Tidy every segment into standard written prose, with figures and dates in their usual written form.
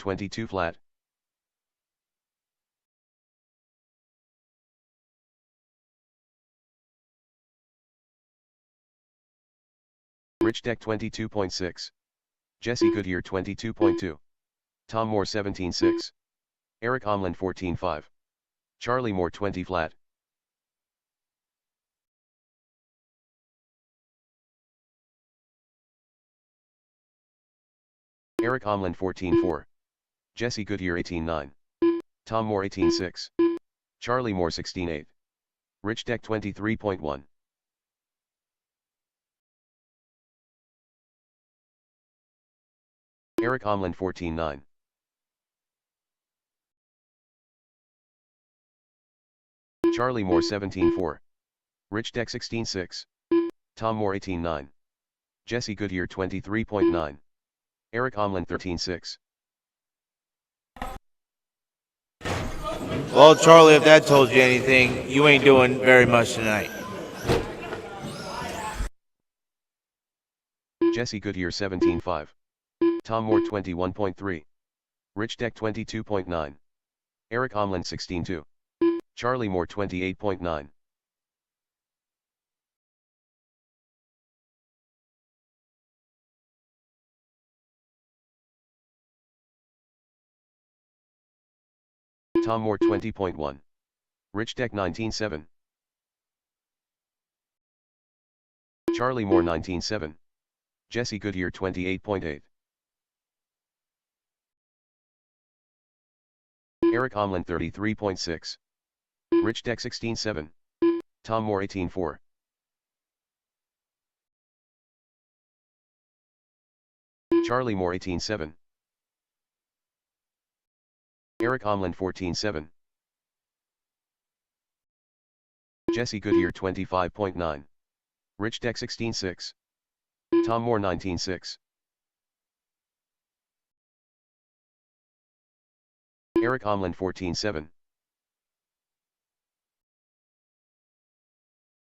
22 flat. Rich Deck 22.6. Jesse Goodyear 22.2. Tom Moore 17.6. Eric Omland 14.5. Charlie Moore 20 flat. Eric Omland 14.4. Jesse Goodyear 18.9. Tom Moore 18.6. Charlie Moore 16.8. Rich Deck 23.1. Eric Omland 14.9. Charlie Moore 17.4. Rich Deck 16.6. Tom Moore 18.9. Jesse Goodyear 23.9. Eric Omland 13.6. Well, Charlie, if that told you anything, you ain't doing very much tonight. Jesse Goodyear 17.5. Tom Moore 21.3. Rich Deck 22.9. Eric Omland 16.2. Charlie Moore 28.9. Tom Moore 20.1. Rich Deck 19.7. Charlie Moore 19.7. Jesse Goodyear 28.8. Eric Omland 33.6. Rich Deck 16.7. Tom Moore 18.4. Charlie Moore 18.7. Eric Omland 14.7. Jesse Goodyear 25.9. Rich Deck 16.6. Tom Moore 19.6. Eric Omland 14.7.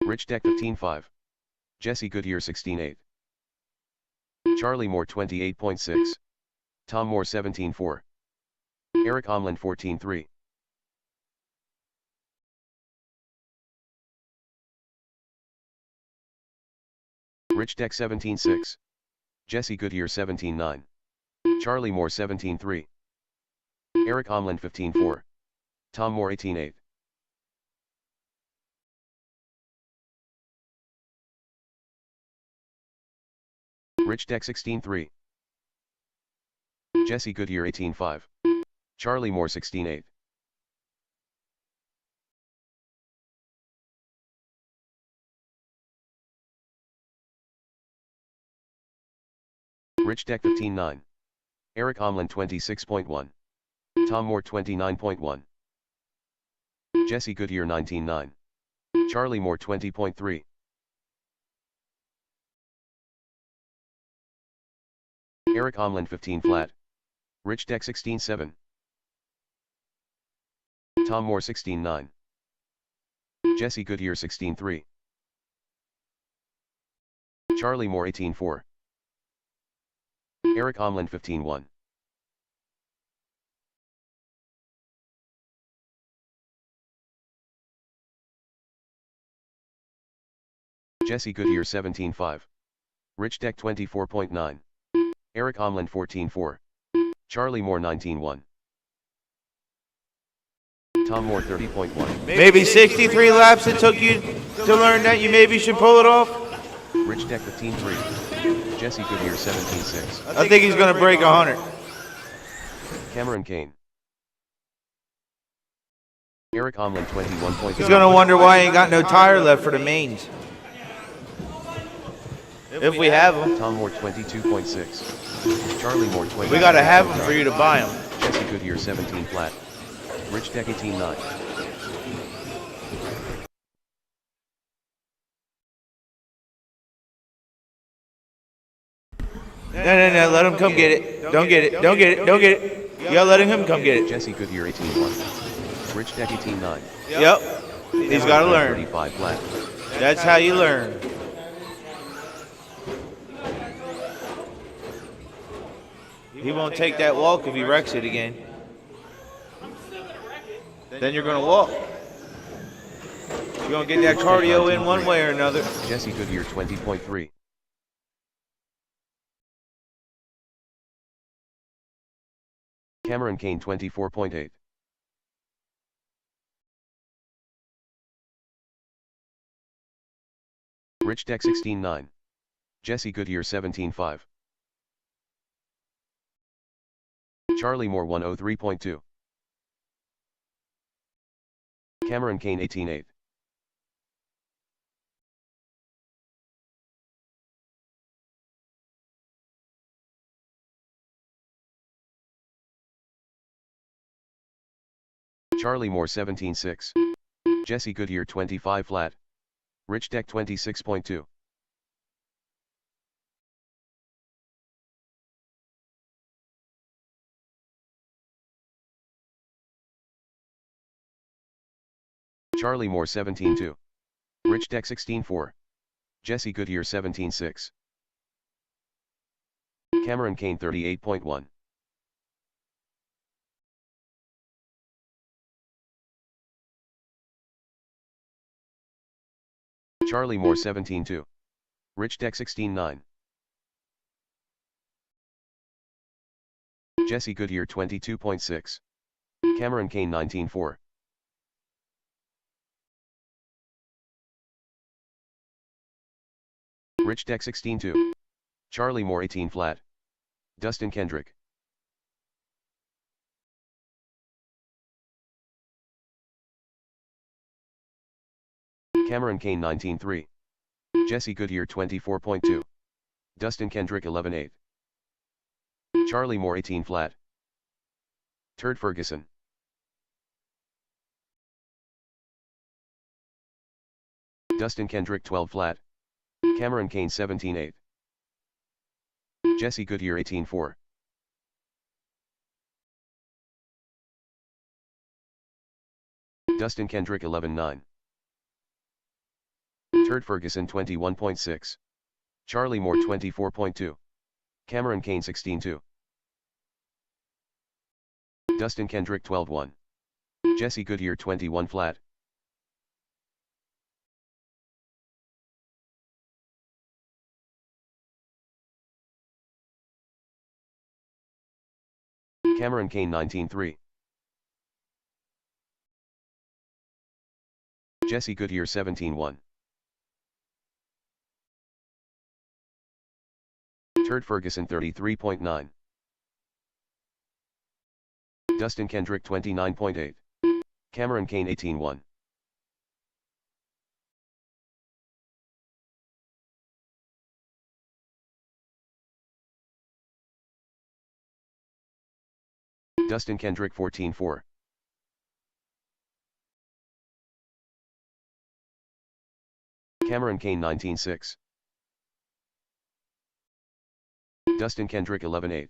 Rich Deck 15.5. Jesse Goodyear 16.8. Charlie Moore 28.6. Tom Moore 17.4. Eric Omland 14.3. Rich Deck 17.6. Jesse Goodyear 17.9. Charlie Moore 17.3. Eric Omland 15.4. Tom Moore 18.8. Rich Deck 16.3. Jesse Goodyear 18.5. Charlie Moore 16.8. Rich Deck 15.9. Eric Omland 26.1. Tom Moore 29.1. Jesse Goodyear 19.9. Charlie Moore 20.3. Eric Omland 15 flat. Rich Deck 16.7. Tom Moore 16.9. Jesse Goodyear 16.3. Charlie Moore 18.4. Eric Omland 15.1. Jesse Goodyear 17.5. Rich Deck 24.9. Eric Omland 14.4. Charlie Moore 19.1. Tom Moore 30.1. Maybe 63 laps it took you to learn that you maybe should pull it off? Rich Deck 15.3. Jesse Goodyear 17.6. I think he's going to break 100. Cameron Kane. Eric Omland 21.0. He's going to wonder why he ain't got no tire left for the mains. If we have them. Tom Moore 22.6. Charlie Moore 20. We got to have them for you to buy them. Jesse Goodyear 17 flat. Rich Deck 18.9. No, let him come get it. Don't get it, don't get it, don't get it. You gotta let him come get it. Jesse Goodyear 18.1. Rich Deck 18.9. Yep, he's gotta learn. 35 flat. That's how you learn. He won't take that walk if he wrecks it again. Then you're going to walk. You're going to get that cardio in one way or another. Jesse Goodyear 20.3. Cameron Kane 24.8. Rich Deck 16.9. Jesse Goodyear 17.5. Charlie Moore 103.2. Cameron Kane 18.8. Charlie Moore 17.6. Jesse Goodyear 25 flat. Rich Deck 26.2. Charlie Moore 17.2. Rich Deck 16.4. Jesse Goodyear 17.6. Cameron Kane 38.1. Charlie Moore 17.2. Rich Deck 16.9. Jesse Goodyear 22.6. Cameron Kane 19.4. Rich Deck 16.2. Charlie Moore 18 flat. Dustin Kendrick. Cameron Kane 19.3. Jesse Goodyear 24.2. Dustin Kendrick 11.8. Charlie Moore 18 flat. Turd Ferguson. Dustin Kendrick 12 flat. Cameron Kane 17.8. Jesse Goodyear 18.4. Dustin Kendrick 11.9. Turd Ferguson 21.6. Charlie Moore 24.2. Cameron Kane 16.2. Dustin Kendrick 12.1. Jesse Goodyear 21 flat. Cameron Kane 19.3. Jesse Goodyear 17.1. Turd Ferguson 33.9. Dustin Kendrick 29.8. Cameron Kane 18.1. Dustin Kendrick 14.4. Cameron Kane 19.6. Dustin Kendrick 11.8.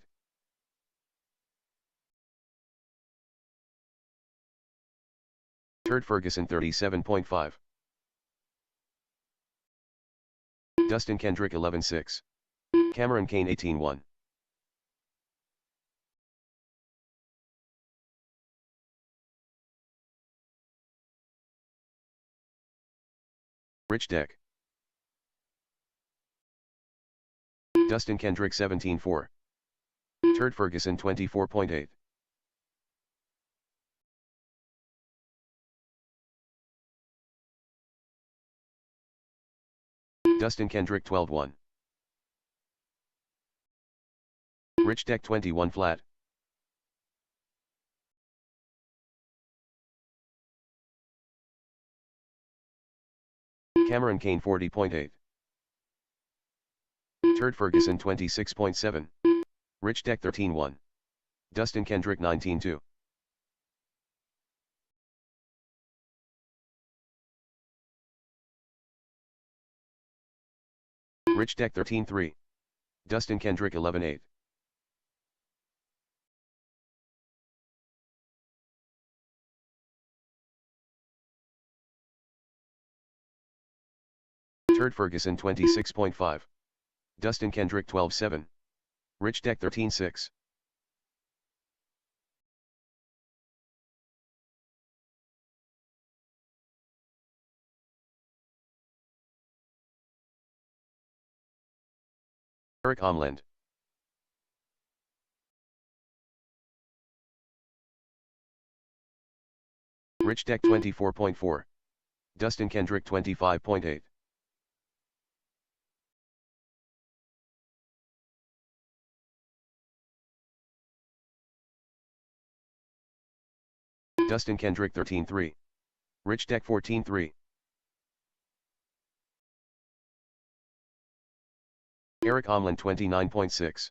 Turd Ferguson 37.5. Dustin Kendrick 11.6. Cameron Kane 18.1. Rich Deck. Dustin Kendrick 17.4. Turd Ferguson 24.8. Dustin Kendrick 12.1. Rich Deck 21 flat. Cameron Kane 40.8. Turd Ferguson 26.7. Rich Deck 13.1. Dustin Kendrick 19.2. Rich Deck 13.3. Dustin Kendrick 11.8. Turd Ferguson 26.5. Dustin Kendrick 12.7. Rich Deck 13.6. Eric Omland. Rich Deck 24.4. Dustin Kendrick 25.8. Dustin Kendrick 13.3. Rich Deck 14.3. Eric Omland 29.6.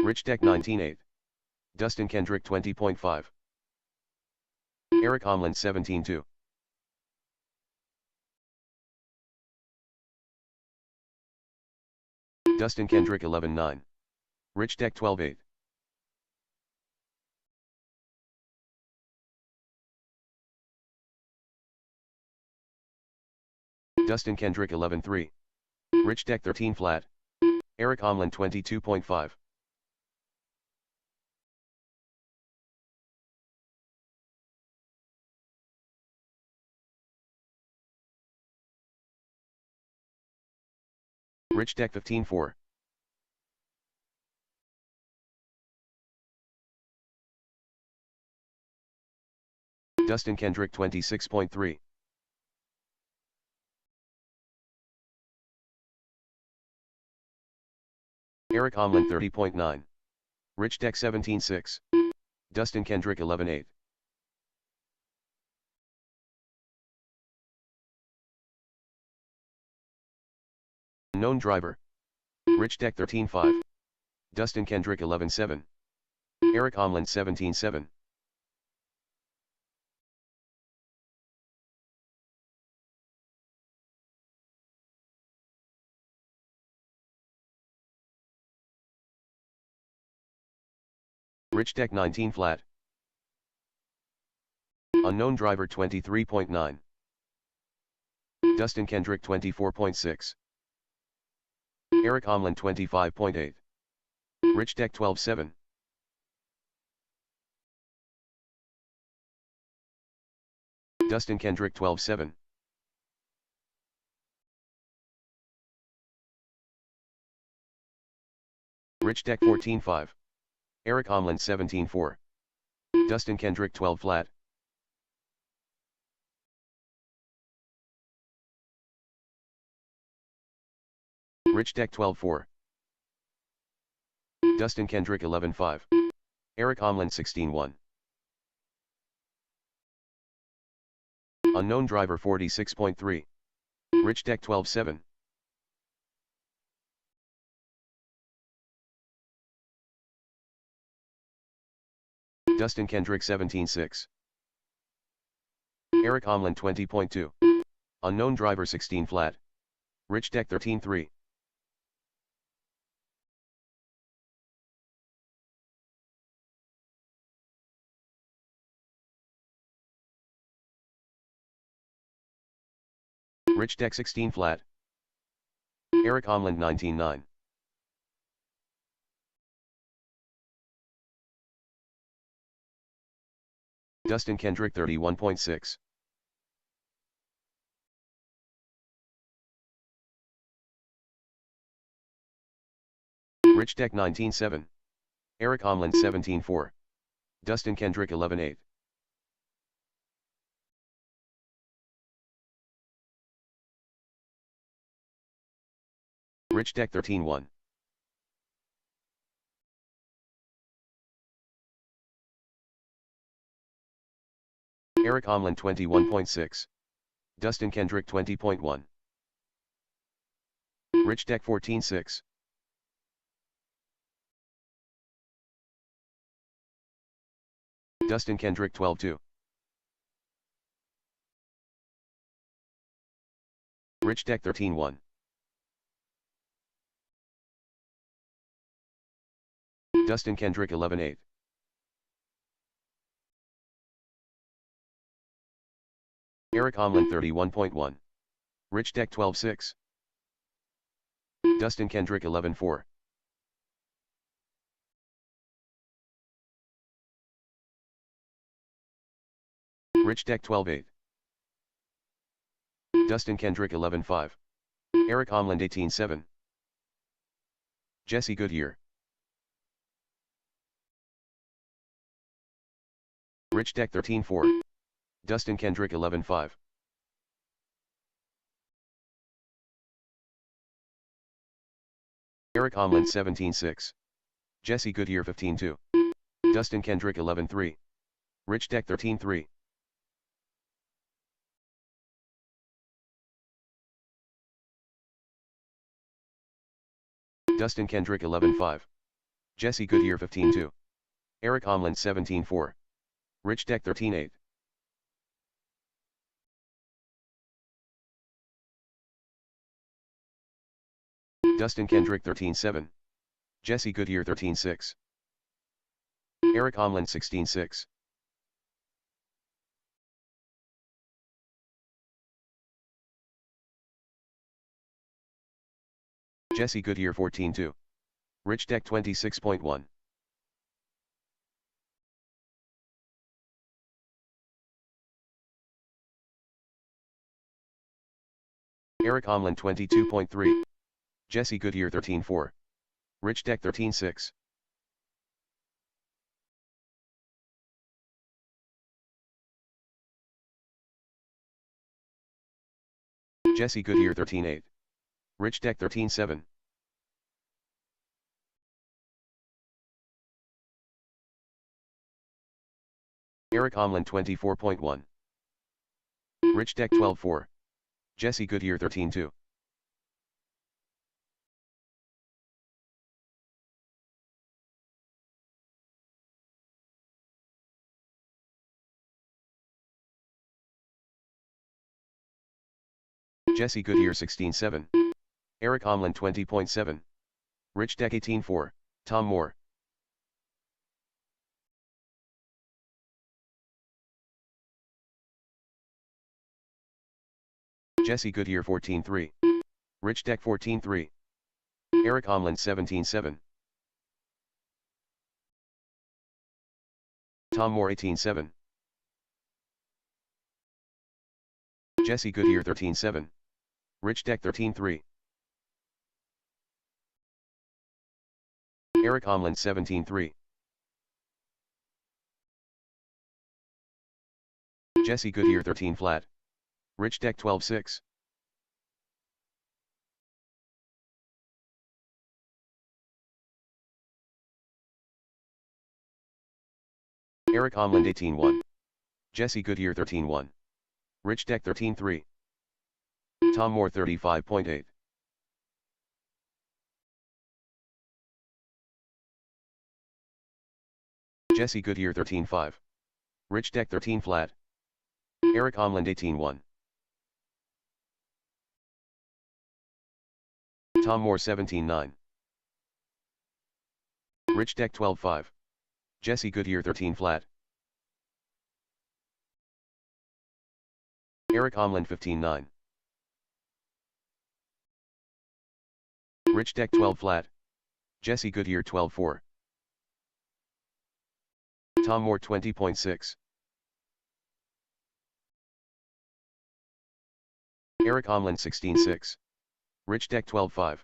Rich Deck 19.8. Dustin Kendrick 20.5. Eric Omland 17.2. Dustin Kendrick 11.9. Rich Deck 12.8. Dustin Kendrick 11.3. Rich Deck 13 flat. Eric Omland 22.5. Rich Deck 15.4. Dustin Kendrick 26.3. Eric Omland 30.9. Rich Deck 17.6. Dustin Kendrick 11.8. Unknown driver. Rich Deck 13.5. Dustin Kendrick 11.7. Eric Omland 17.7. Rich Deck 19 flat. Unknown driver 23.9. Dustin Kendrick 24.6. Eric Omland 25.8. Rich Deck 12.7. Dustin Kendrick 12.7. Rich Deck 14.5. Eric Omland 17.4. Dustin Kendrick 12 flat. Rich Deck 12.4. Dustin Kendrick 11.5. Eric Omland 16.1. Unknown driver 46.3. Rich Deck 12.7. Dustin Kendrick 17.6. Eric Omland 20.2. Unknown driver 16 flat. Rich Deck 13.3. Rich Deck 16 flat. Eric Omland 19.9. Dustin Kendrick 31.6. Rich Deck 19.7. Eric Omland 17.4. Dustin Kendrick 11.8. Rich Deck 13.1. Eric Omland 21.6. Dustin Kendrick 20.1. Rich Deck 14.6. Dustin Kendrick 12.2. Rich Deck 13.1. Dustin Kendrick 11.8. Eric Omland 31.1. Rich Deck 12.6. Dustin Kendrick 11.4. Rich Deck 12-8. Dustin Kendrick 11-5. Eric Omland 18-7. Jesse Goodyear. Rich Deck 13-4. Dustin Kendrick 11-5. Eric Omland 17-6. Jesse Goodyear 15-2. Dustin Kendrick 11-3. Rich Deck 13-3. Dustin Kendrick 11-5. Jesse Goodyear 15-2. Eric Omland 17-4. Rich Deck 13-8. Dustin Kendrick 13-7. Jesse Goodyear 13-6. Eric Omland 16-6. Jesse Goodyear 14-2. Rich Deck 26.1. Eric Omland 22.3. Jesse Goodyear 13-4. Rich Deck 13-6. Jesse Goodyear 13-8. Rich Deck 13-7. Eric Omland 24.1. Rich Deck 12-4. Jesse Goodyear 13-2. Jesse Goodyear 16-7. Eric Omland 20.7. Rich Deck 18-4. Tom Moore. Jesse Goodyear 14-3. Rich Deck 14-3. Eric Omland 17-7. Tom Moore 18-7. Jesse Goodyear 13-7. Rich Deck 13-3. Eric Omland 17-3. Jesse Goodyear 13 flat. Rich Deck 12-6. Eric Omland 18-1. Jesse Goodyear 13-1. Rich Deck 13-3. Tom Moore 35.8. Jesse Goodyear 13-5. Rich Deck 13 flat. Eric Omland 18-1. Tom Moore 17-9. Rich Deck 12-5. Jesse Goodyear 13 flat. Eric Omland 15-9. Rich Deck 12 flat. Jesse Goodyear 12-4. Tom Moore 20.6. Eric Omland 16-6. Rich Deck 12-5.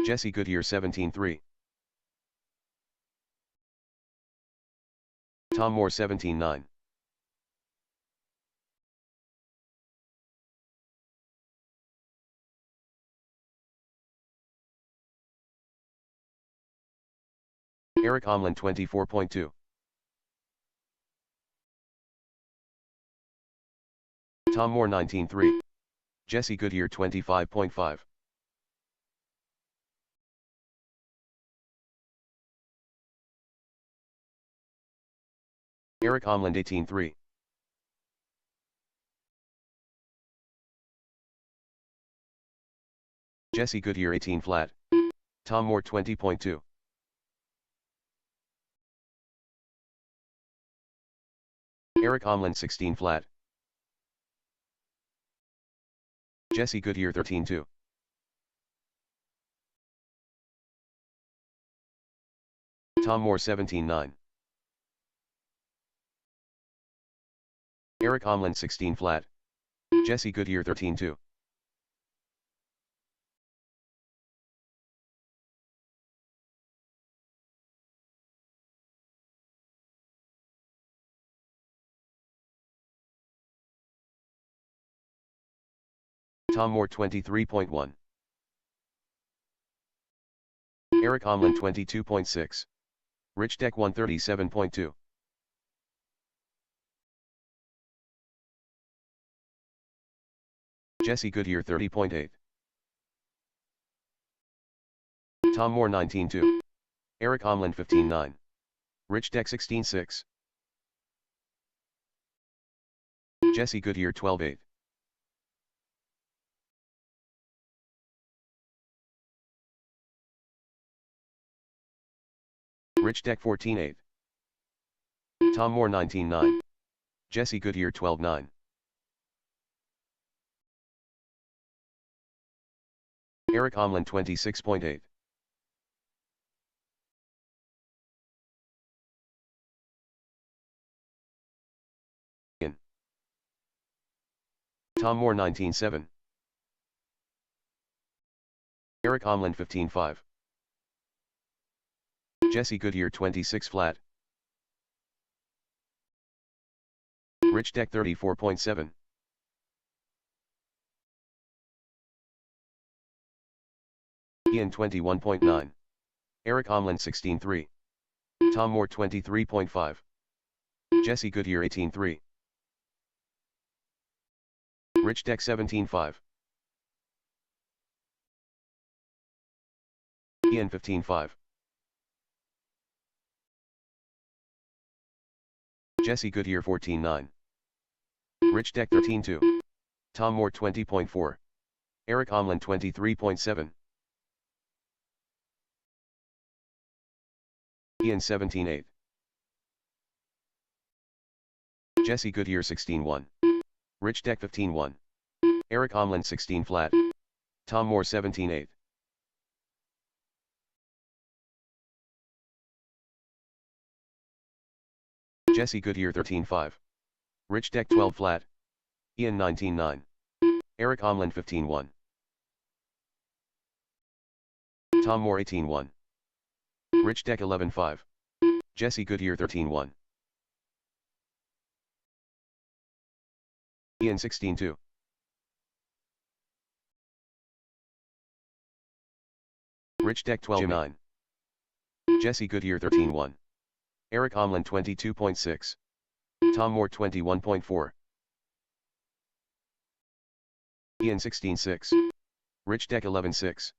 Jesse Goodyear 17-3. Tom Moore 17-9. Eric Omland 24.2. Tom Moore 19-3. Jesse Goodyear 25.5. Eric Omland 18-3. Jesse Goodyear 18 flat. Tom Moore 20.2. Eric Omland 16 flat. Jesse Goodyear 13-2. Tom Moore 17-9. Eric Omlin 16 flat. Jesse Goodyear 13-2. Tom Moore 23.1. Eric Omlin 22.6. Rich Deck 137.2. Jesse Goodyear 30.8. Tom Moore 19.2. Eric Omlin 15.9. Rich Deck 16.6. Jesse Goodyear 12.8. Rich Deck 14.8. Tom Moore 19.9. Jesse Goodyear 12.9. Eric Omlin 26.8. Tom Moore 19.7. Eric Omlin 15.5. Jesse Goodyear 26 flat. Rich Deck 34.7. Ian 21.9. Eric Omlin 16.3. Tom Moore 23.5. Jesse Goodyear 18.3. Rich Deck 17.5. Ian 15.5. Jesse Goodyear 14.9. Rich Deck 13.2. Tom Moore 20.4. Eric Omlin 23.7. Ian 17.8. Jesse Goodyear 16.1. Rich Deck 15.1. Eric Omlin 16 flat. Tom Moore 17.8. Jesse Goodyear 13.5. Rich Deck 12 flat. Ian 19.9. Eric Omlin 15.1. Tom Moore 18.1. Rich Deck 11.5. Jesse Goodyear 13.1. Ian 16.2. Rich Deck 12.9. Jesse Goodyear 13.1. Eric Omlin 22.6. Tom Moore 21.4. Ian 16.6. Rich Deck 11.6.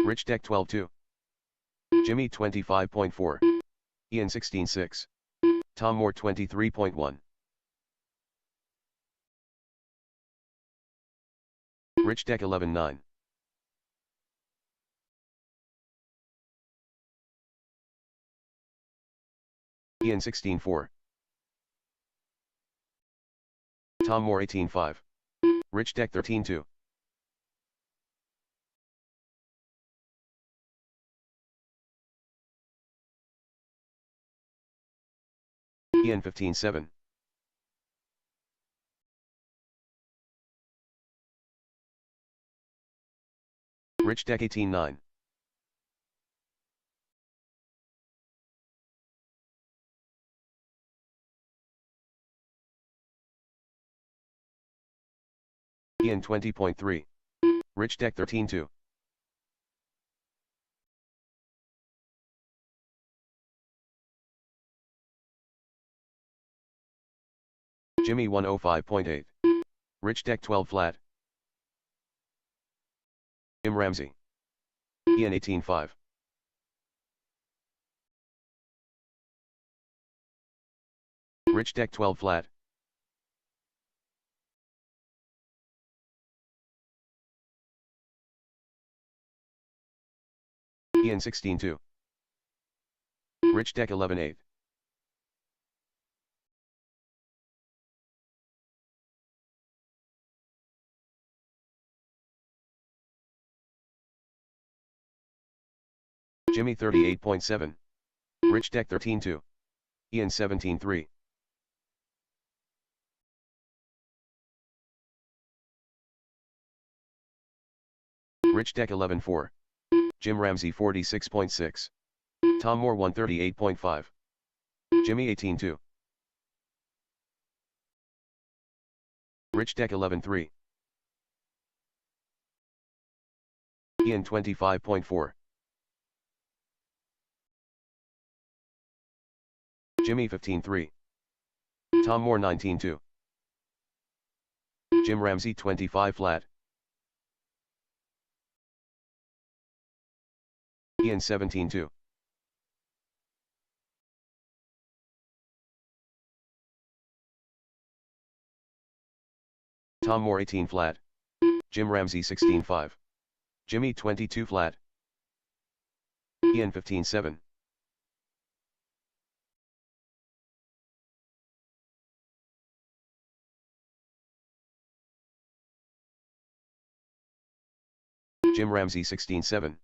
Rich Deck 12.2. Jimmy 25.4. Ian 16.6. Tom Moore 23.1. Rich Deck 11.9. Ian 16.4. Tom Moore 18.5. Rich Deck 13.2. Ian 15.7. Rich Deck 18.9. Ian 20.3. Rich Deck 13.2. Jimmy 105.8. Rich Deck 12 flat. Im Ramsey. Ian 18.5. Rich Deck 12 flat. Ian 16.2. Rich Deck 11.8. Jimmy 38.7. Rich Deck 13.2. Ian 17.3. Rich Deck 11.4. Jim Ramsey 46.6. Tom Moore 138.5. Jimmy 18.2. Rich Deck 11.3. Ian 25.4. Jimmy 15.3. Tom Moore 19.2. Jim Ramsey 25 flat. Ian 17.2. Tom Moore 18 flat. Jim Ramsey 16.5. Jimmy 22 flat. Ian 15.7. Jim Ramsey 16.7.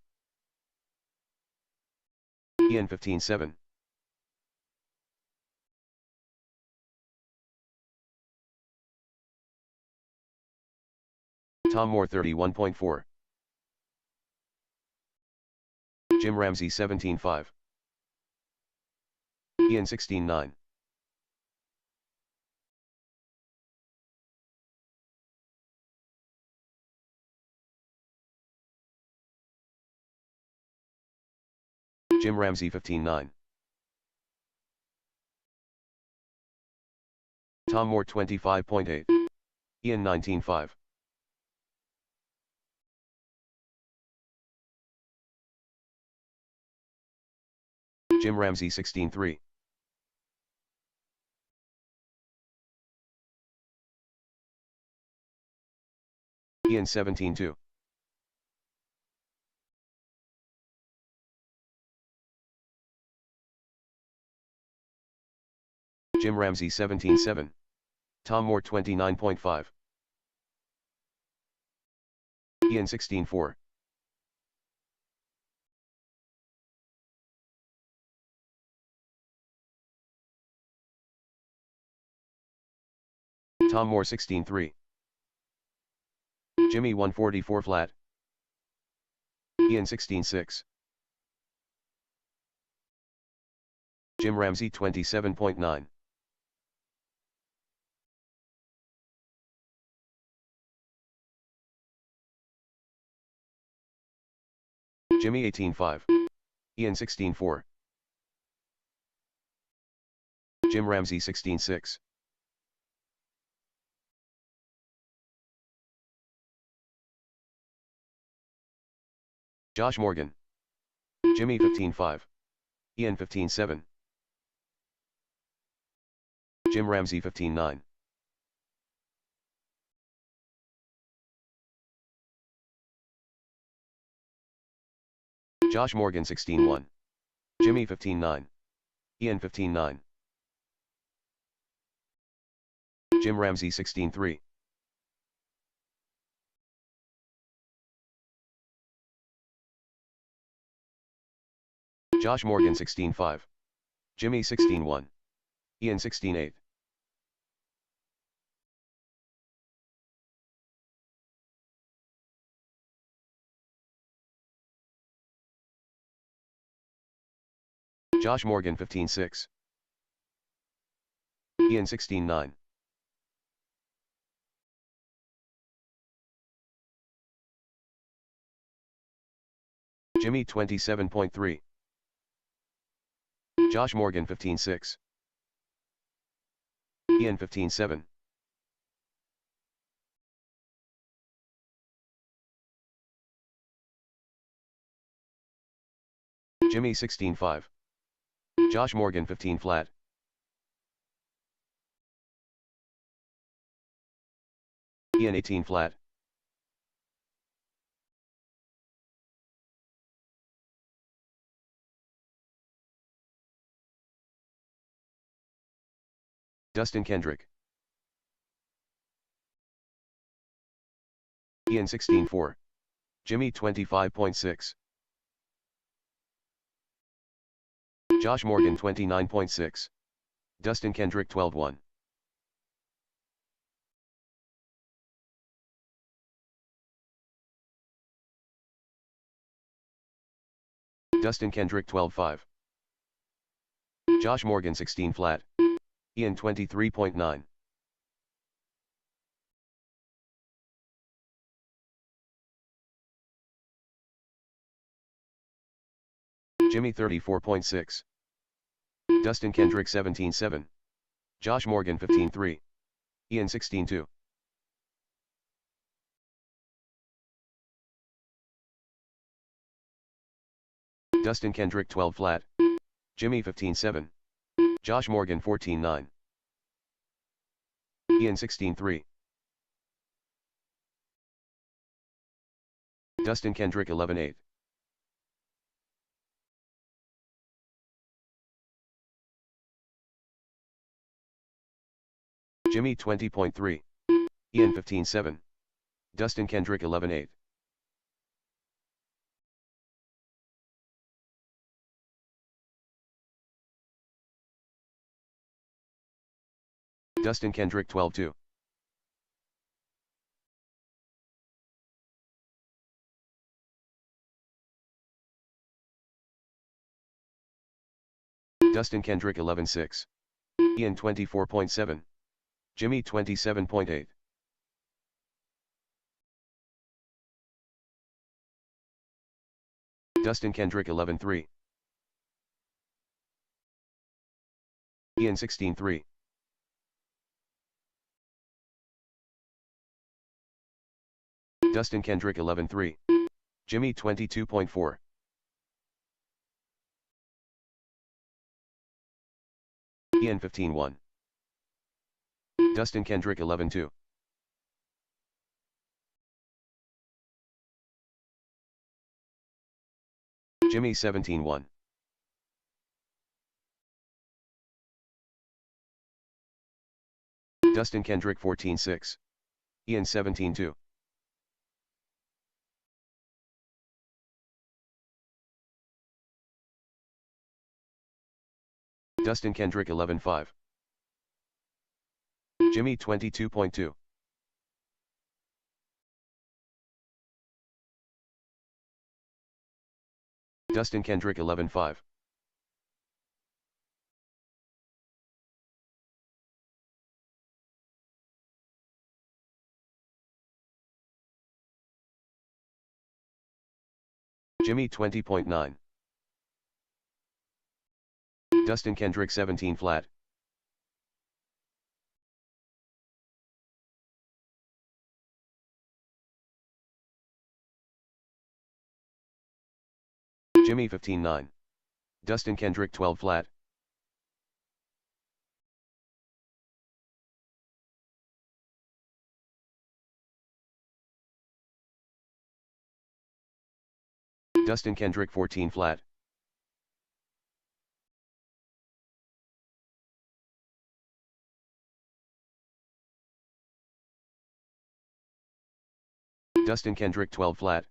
Ian 15.7. Tom Moore 31.4. Jim Ramsey 17.5. Ian 16.9. Jim Ramsey 15.9. Tom Moore 25.8. Ian 19.5. Jim Ramsey 16.3. Ian 17.2. Jim Ramsey 17.7. Tom Moore 29.5. Ian 16.4. Tom Moore 16.3. Jimmy 144 flat. Ian 16.6. Jim Ramsey 27.9. Jimmy 18.5. Ian 16.4. Jim Ramsey 16.6. Josh Morgan. Jimmy 15.5. Ian 15.7. Jim Ramsey 15.9. Josh Morgan 16.1. Jimmy 15.9. Ian 15.9. Jim Ramsey 16.3. Josh Morgan 16.5. Jimmy 16.1. Ian 16.8. Josh Morgan 15.6. Ian 16.9. Jimmy 27.3. Josh Morgan 15.6. Ian 15.7. Jimmy 16.5. Josh Morgan 15 flat. Ian 18 flat. Dustin Kendrick. Ian 16.4. Jimmy 25.6. Josh Morgan 29.6. Dustin Kendrick 12.1. Dustin Kendrick 12.5. Josh Morgan 16 flat. Ian 23.9. Jimmy 34.6. Dustin Kendrick 17.7. Josh Morgan 15.3. Ian 16.2. Dustin Kendrick 12 flat. Jimmy 15.7. Josh Morgan 14.9. Ian 16.3. Dustin Kendrick 11.8. Jimmy 20.3. Ian 15.7. Dustin Kendrick 11.8. Dustin Kendrick 12.2. Dustin Kendrick 11.6. Ian 24.7. Jimmy 27.8. Dustin Kendrick 11.3. Ian 16.3. Dustin Kendrick 11.3. Jimmy 22.4. Ian 15.1. Dustin Kendrick 11.2. Jimmy 17.1. Dustin Kendrick 14.6. Ian 17.2. Dustin Kendrick 11.5. Jimmy 22.2. Dustin Kendrick 11.5. Jimmy 20.9. Dustin Kendrick 17 flat. Jimmy 15.9. Dustin Kendrick 12 flat. Dustin Kendrick 14 flat. Dustin Kendrick 12 flat.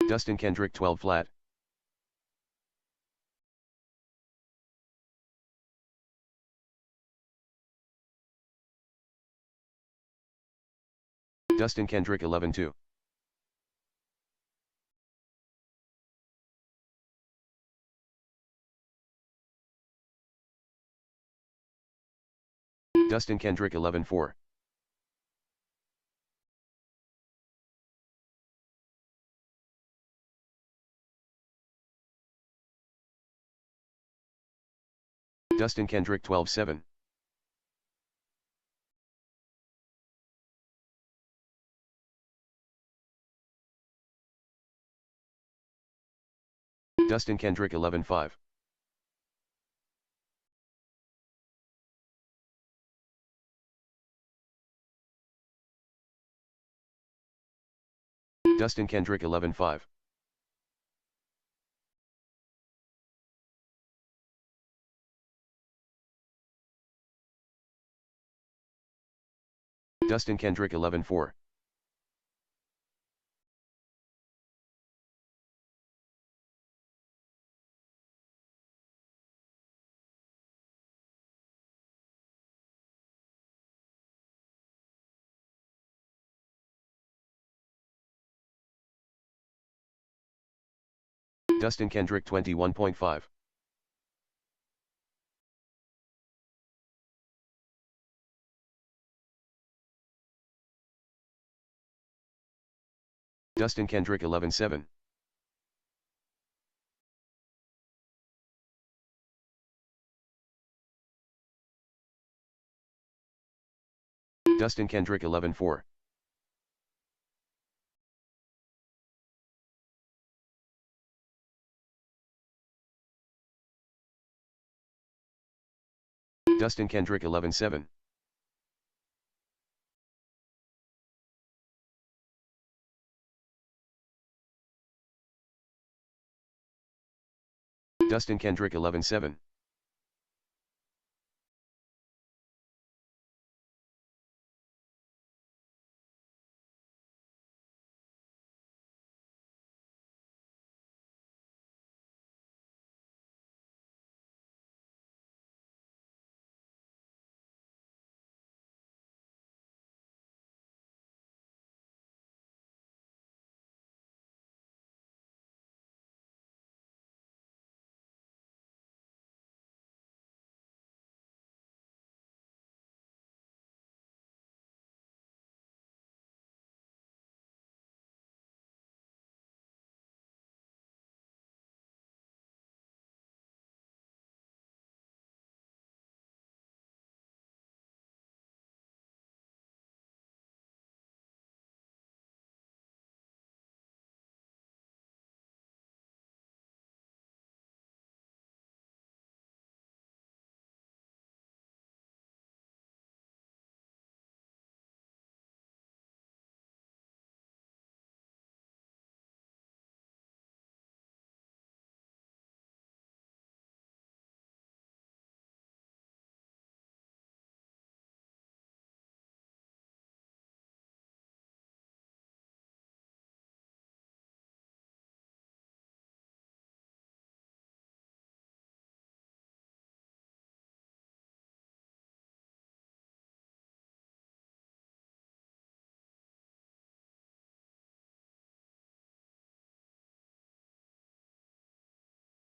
Dustin Kendrick 12 flat. Dustin Kendrick 11.2. Dustin Kendrick 11.4. Dustin Kendrick 12.7. Dustin Kendrick 11.5. Dustin Kendrick 11.5. Dustin Kendrick 11-4. Dustin Kendrick 21.5. Dustin Kendrick 11-7. Dustin Kendrick 11-4. Dustin Kendrick 11-7. Dustin Kendrick 11-7.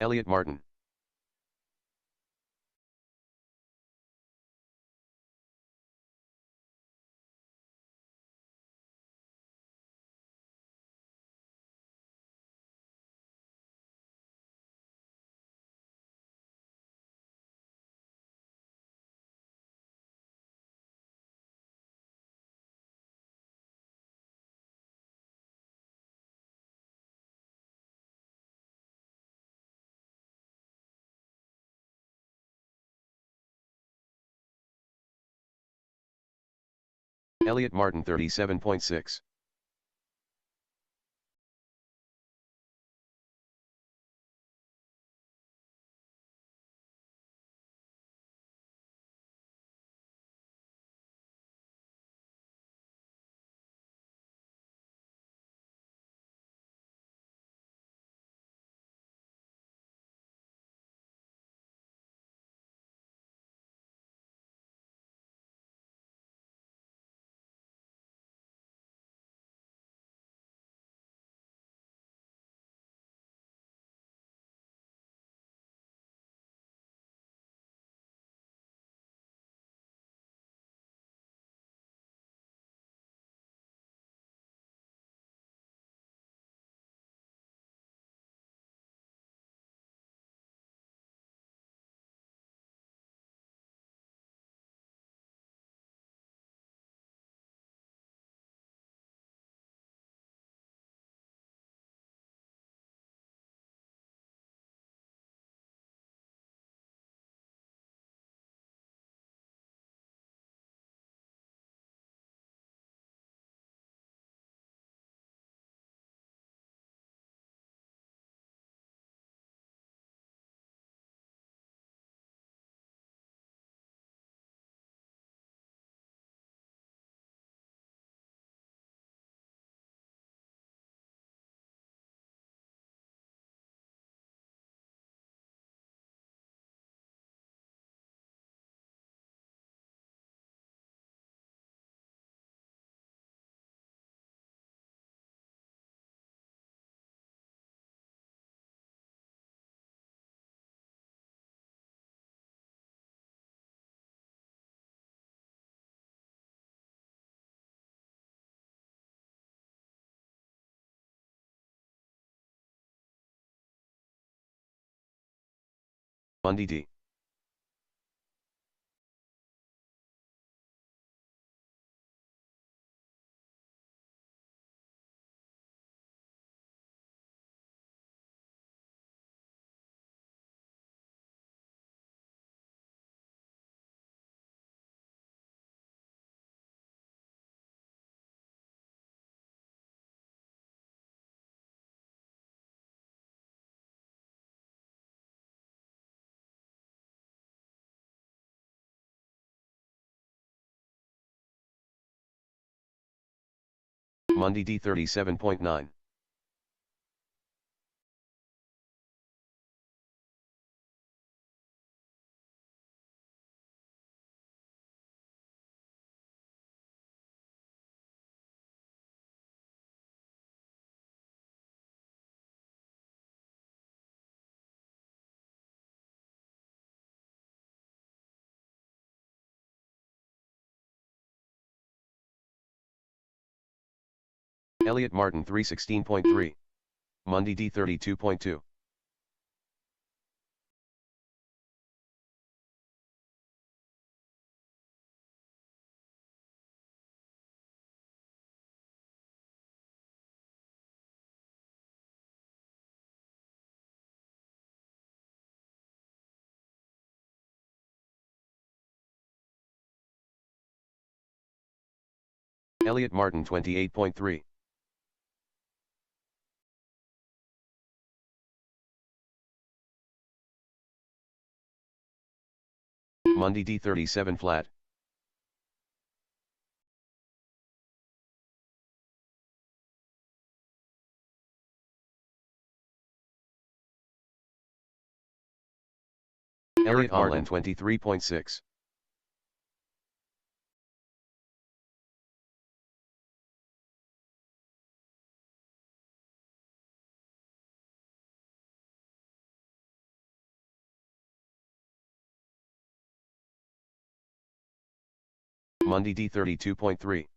Elliot Martin. Elliot Martin 37.6. Monday D. Monday D 37.9. Elliot Martin 316.3. Monday D 32.2. Elliot Martin 28.3. Monday D 37 flat. Elliot Martin 23.6. Monday D 32.3.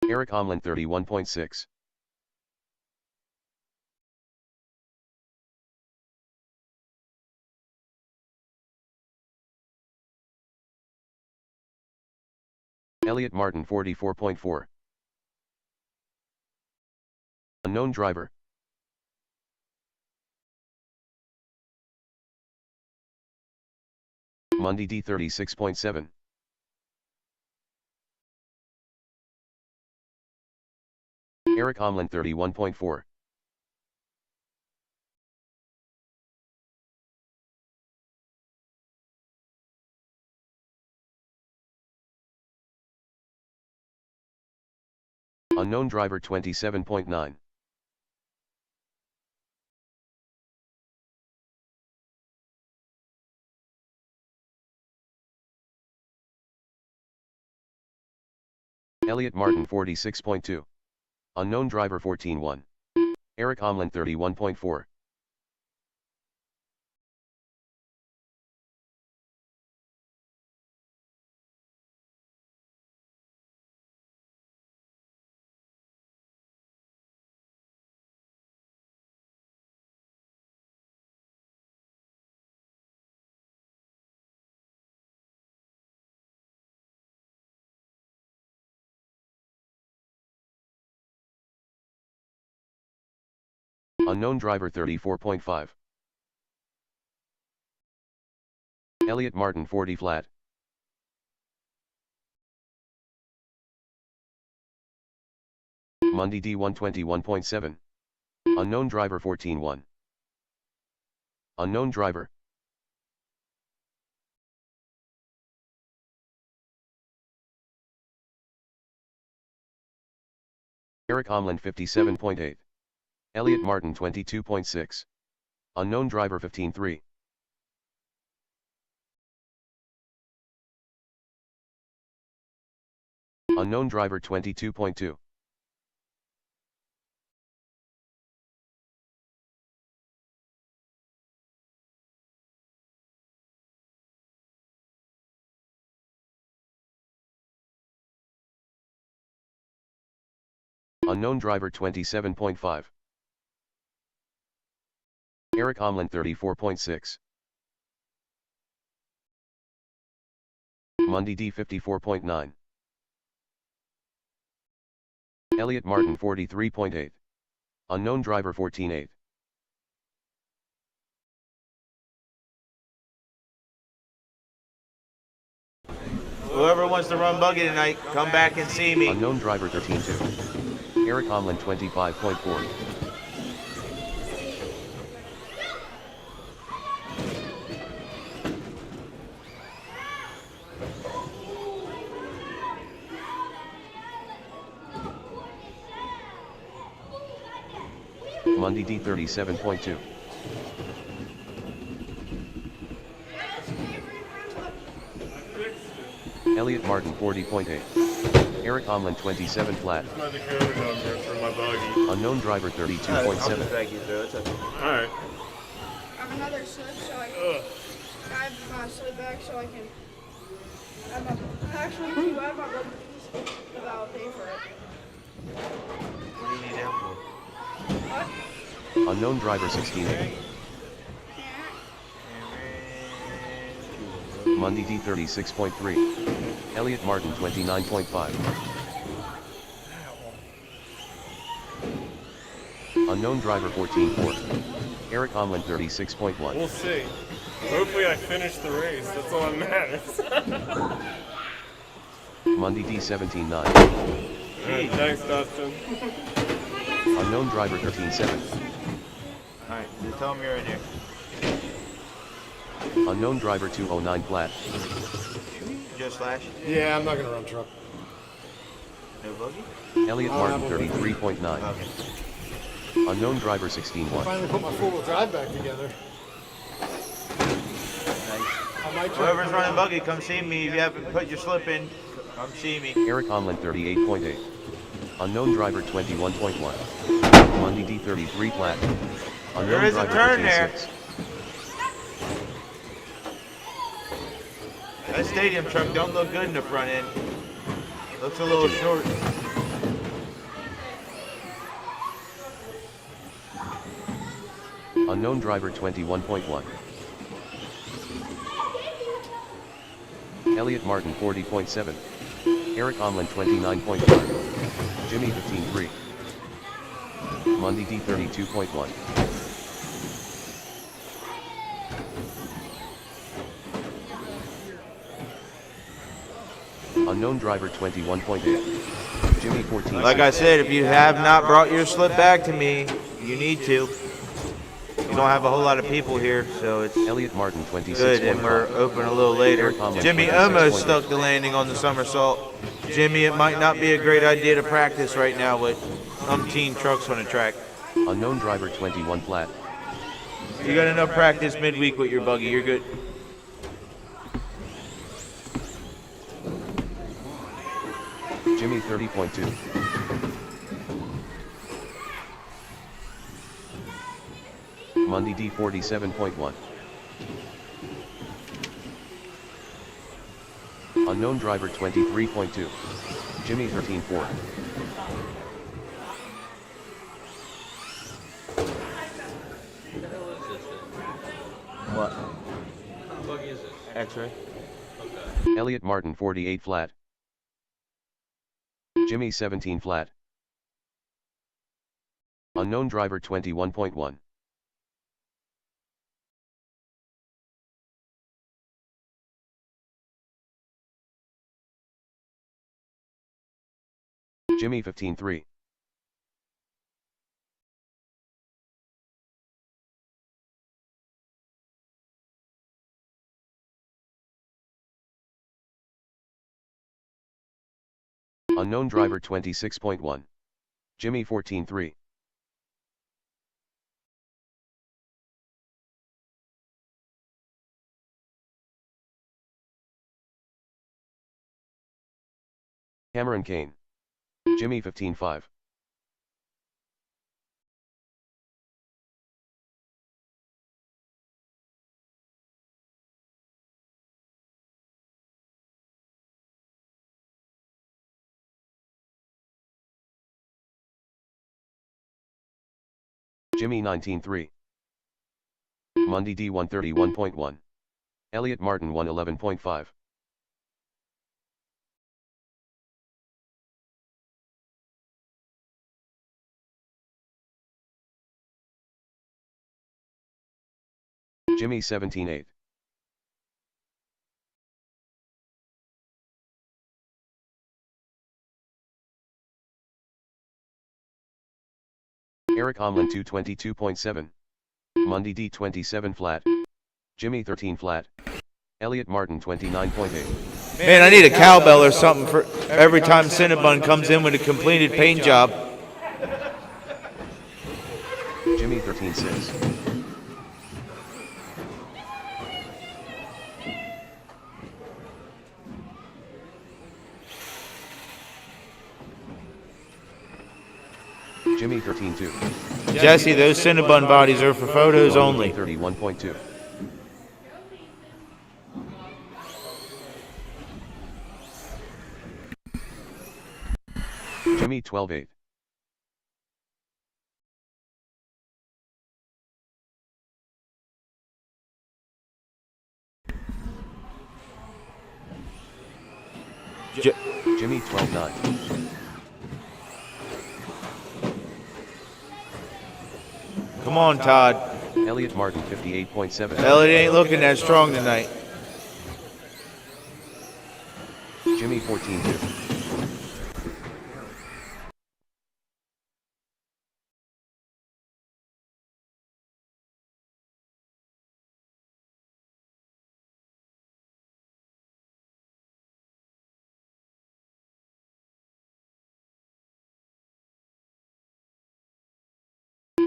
Eric Omlin 31.6. Elliot Martin 44.4. Unknown driver. Monday D 36.7. Eric Omlin 31.4. Unknown driver 27.9. Elliot Martin 46.2. Unknown driver 14.1. Eric Omlin 31.4. Unknown driver 34.5. Elliot Martin 40 flat. Monday D 121.7. Unknown driver 14.1. Unknown driver. Eric Omlin 57.8. Elliot Martin 22.6. Unknown driver 15.3. Unknown driver 22.2. Unknown driver 27.5. Eric Omlin 34.6. Mundy D 54.9. Elliot Martin 43.8. Unknown driver 14.8. Whoever wants to run buggy tonight, come back and see me. Unknown driver 13.2. Eric Omlin 25.4. Mundy D 37.2. Elliot Martin 40.8. Eric Omlin 27 flat. Unknown driver 32.7. Alright. I have another slip so I have my slip bag so I can actually if you have my rubber piece, but I'll pay for it. What do you need that for? What? Unknown driver 16.8. Mundy D 36.3. Elliot Martin 29.5. Unknown driver 14.4. Eric Omlin 36.1. We'll see. Hopefully I finish the race. That's all that matters. Mundy D 17.9. Alright, thanks, Dustin. Unknown driver 13.7. Alright, just tell them you're in there. Unknown driver 209 flat. Just Slash? Yeah, I'm not gonna run truck. No buggy? Elliot Martin 33.9. Okay. Unknown driver 16.1. Finally put my four-wheel drive back together. I might try Whoever's running buggy, come see me. If you haven't put your slip in, come see me. Eric Omlin 38.8. Unknown driver 21.1. Mundy D 33 flat. Unknown There is a driver turn there. 13.6. That stadium truck don't look good in the front end. Looks a little short. Unknown driver 21.1. Elliot Martin 40.7. Eric Omlin 29.5. Jimmy 15.3. Mundy D 32.1. Unknown driver 21.8. Jimmy 14. Like I said, if you have not brought your slip back to me, you need to. You don't have a whole lot of people here, so it's Elliot Martin 26. good, and we're open a little later. Jimmy almost stuck the landing on the somersault. Jimmy, it might not be a great idea to practice right now with umpteen trucks on the track. Unknown driver 21 flat. You got enough practice midweek with your buggy, you're good. Jimmy 30.2. Mundy D 47.1. Unknown driver 23.2. Jimmy 13.4. What? X-ray. Elliot Martin 48 flat. Jimmy 17 flat. Unknown driver 21.1. Jimmy 15.3. Unknown driver 26.1. Jimmy 14.3. Cameron Kane. Jimmy 15.5. Jimmy 19.3. Mundy D 131.1. Elliot Martin 111.5. Jimmy 17.8. Eric Omlin 222.7. Mundy D 27 flat. Jimmy 13 flat. Elliot Martin 29.8. Man, I need a cowbell or something for every time Cinnabon comes in with a completed paint job. Jimmy 13.6. Jimmy 13.2. Jesse, those Cinnabon bodies are for photos only. 31.2. Jimmy 12.8. Jimmy 12.9. Come on, Todd. Elliot Martin 58.7. Elliot ain't looking that strong tonight. Jimmy 14.2.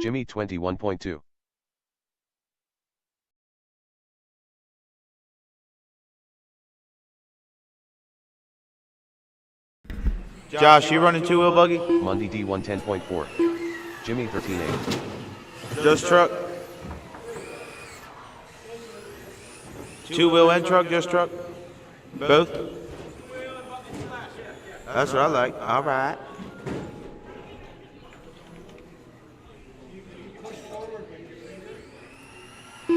Jimmy 21.2. Josh, you running two-wheel buggy? Mundy D 110.4. Jimmy 13.8. Just truck? Two-wheel and truck, just truck? Both? That's what I like. All right.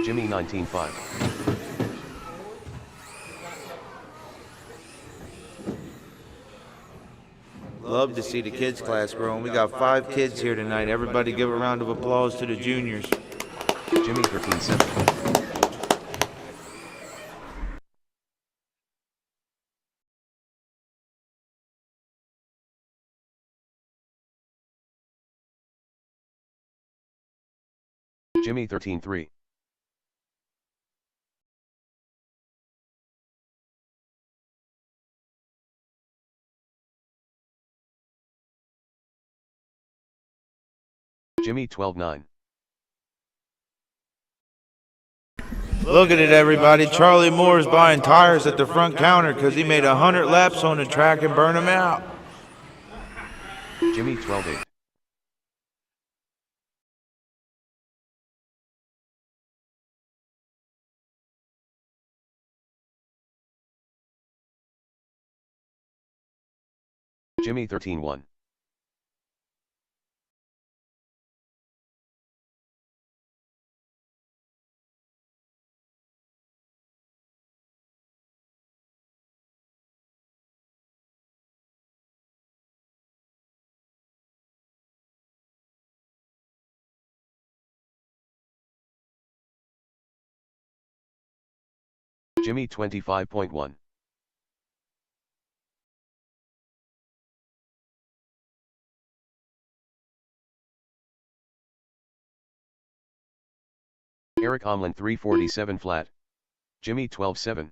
Jimmy 19.5. Love to see the kids class growing. We got 5 kids here tonight. Everybody give a round of applause to the juniors. Jimmy 13.7. Jimmy 13.3. Jimmy 12.9. Look at it, everybody. Charlie Moore is buying tires at the front counter because he made 100 laps on the track and burned them out. Jimmy 12.8. Jimmy 13.1. Jimmy 25.1. Eric Omlin 347 flat. Jimmy 12.7.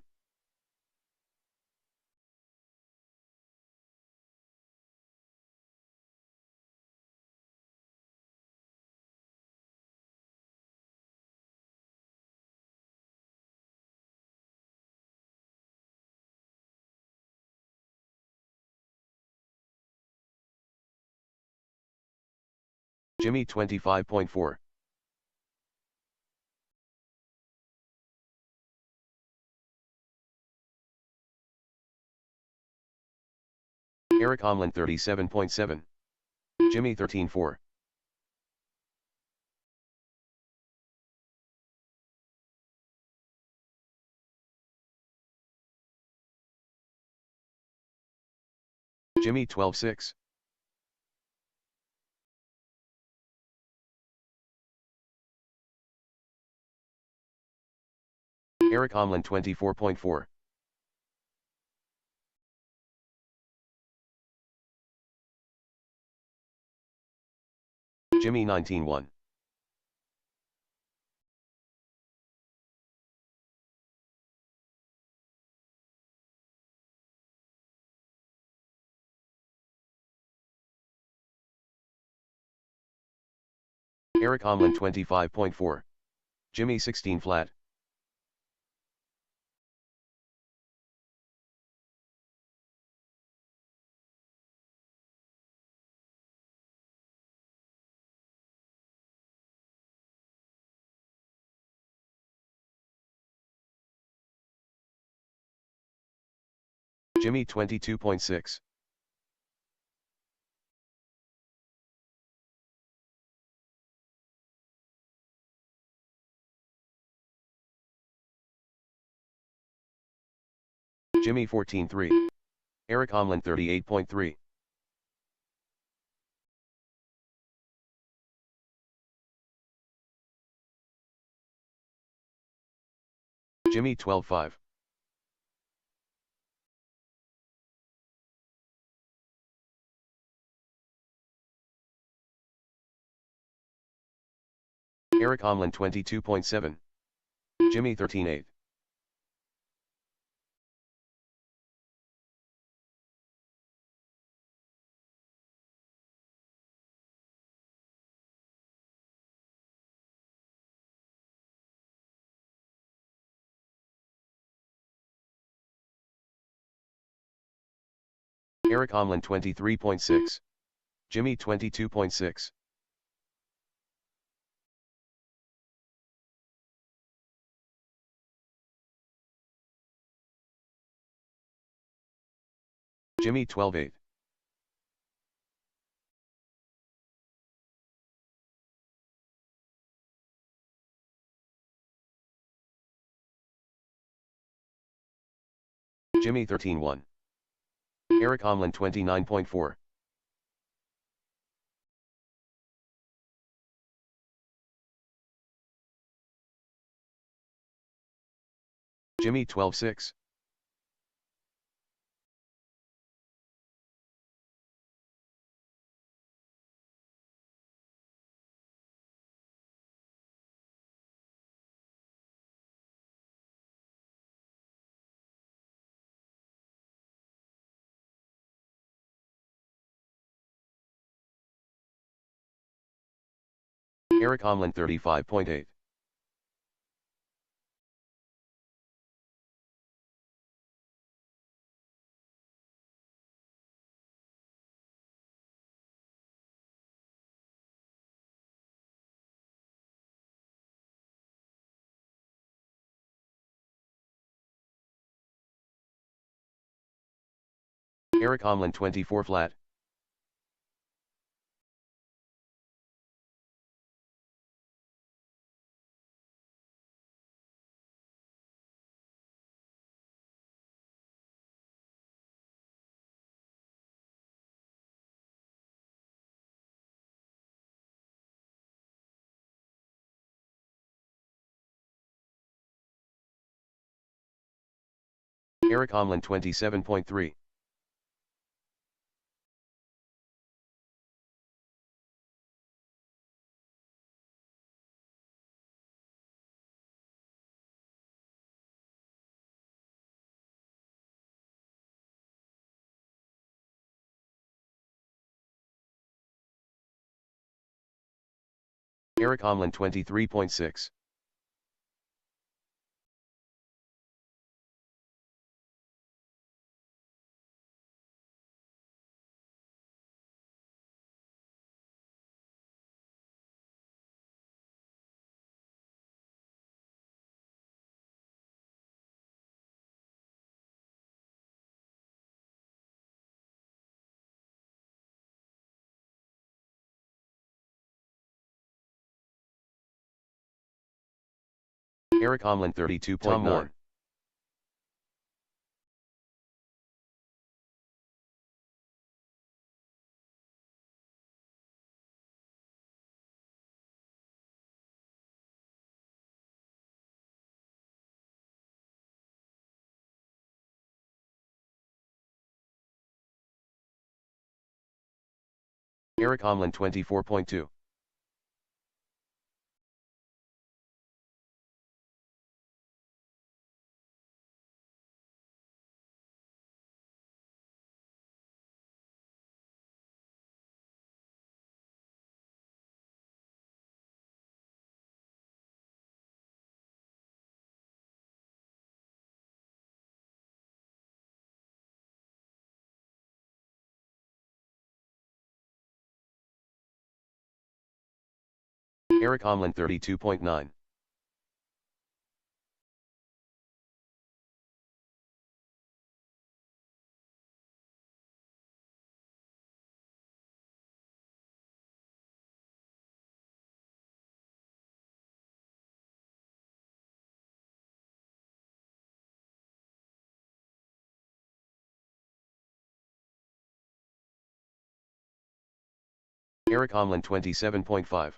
Jimmy 25.4. Eric Omlin 37.7. Jimmy 13.4. Jimmy 12-6. Eric Omlin 24.4. Jimmy 19-1. Eric Omlin 25.4. Jimmy 16 flat. Jimmy 22.6. Jimmy 14-3. Eric Omlin 38.3. Jimmy 12-5. Eric Omlin 22.7. Jimmy 13-8. Eric Omlin 23.6. Jimmy 22.6. Jimmy 12-8. Jimmy 13-1. Eric Omlin 29.4. Jimmy 12-6. Eric Omlin 35.8. Eric Omlin 24 flat. Eric Omlin 27.3. Eric Omlin 23.6. Eric Omlin 32.9. Eric Omlin 24.2. Eric Omlin 32.9. Eric Omlin 27.5.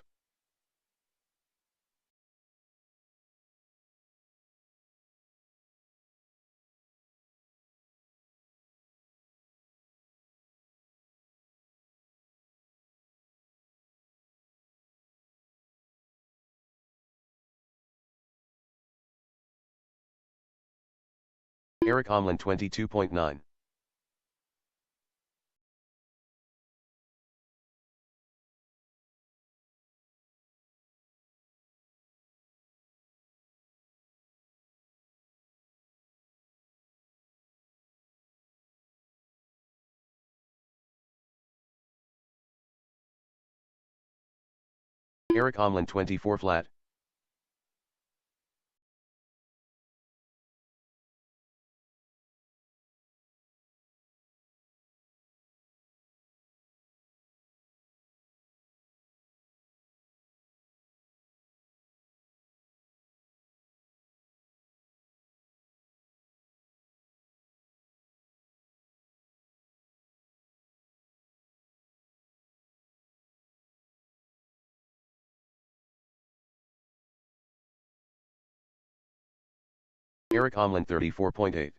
Eric Omlin 22.9. Eric Omlin 24 flat. Eric Omlin 34.8.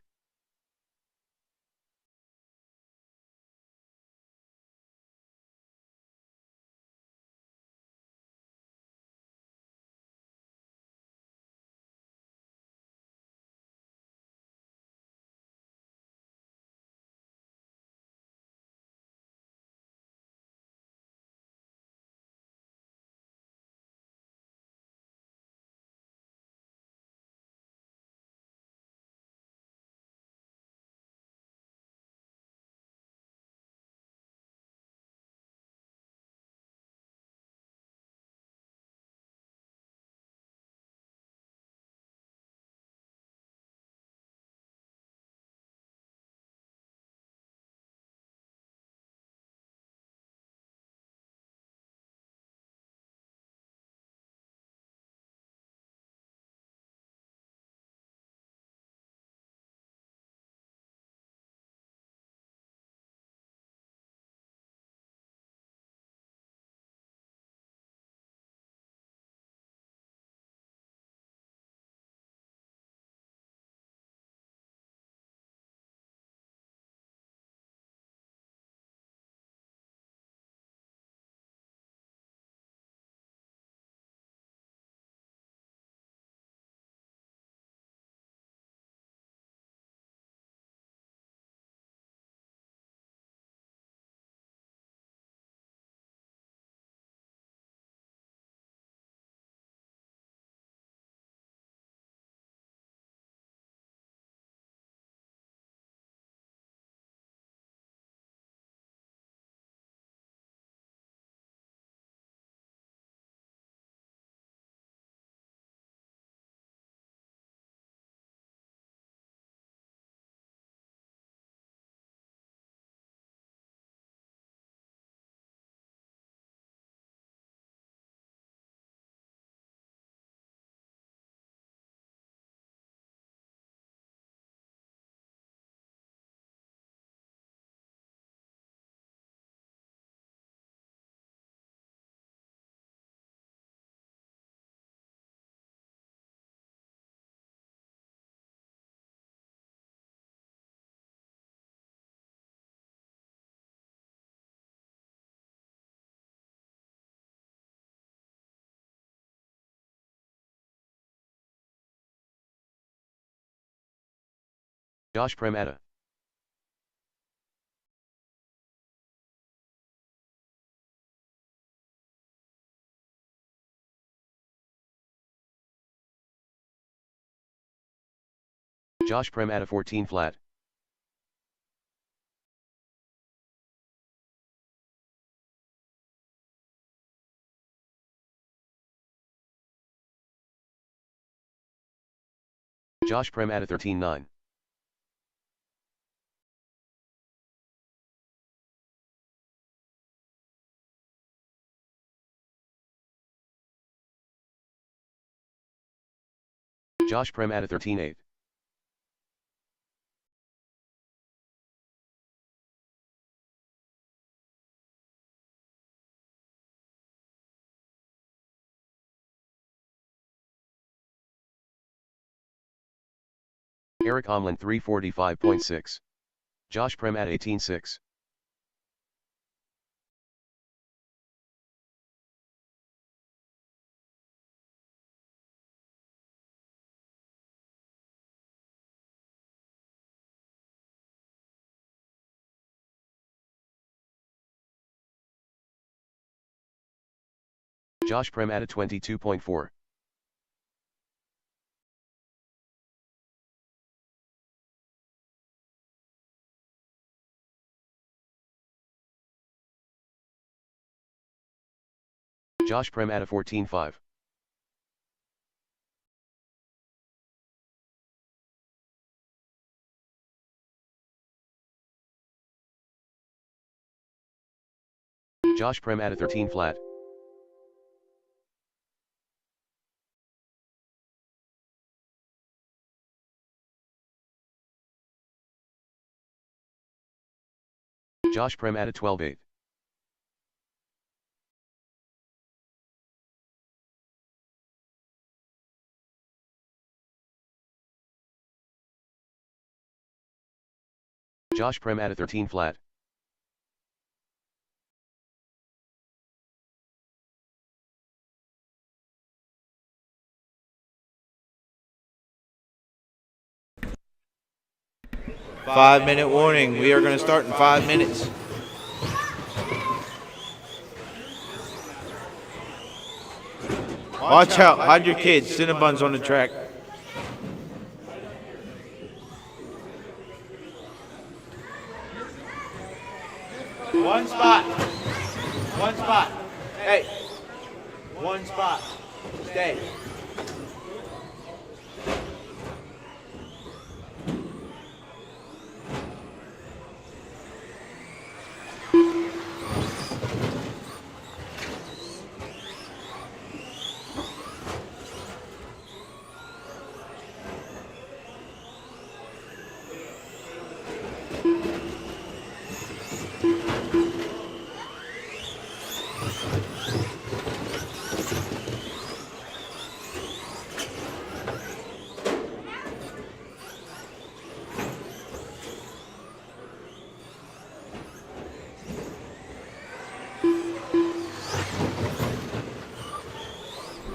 Josh Premata. Josh Premata 14 flat. Josh Premata 13-9. Josh Premata 13-8. Eric Omlin 345.6. Josh Premata 18-6. Josh Premata 22.4. Josh Premata 14-5. Josh Premata 13 flat. Josh Premata 12-8. Josh Premata 13 flat. Five-minute warning. We are going to start in 5 minutes. Watch out. Hide your kids. Cinnabons on the track. One spot. One spot. Hey. One spot. Stay.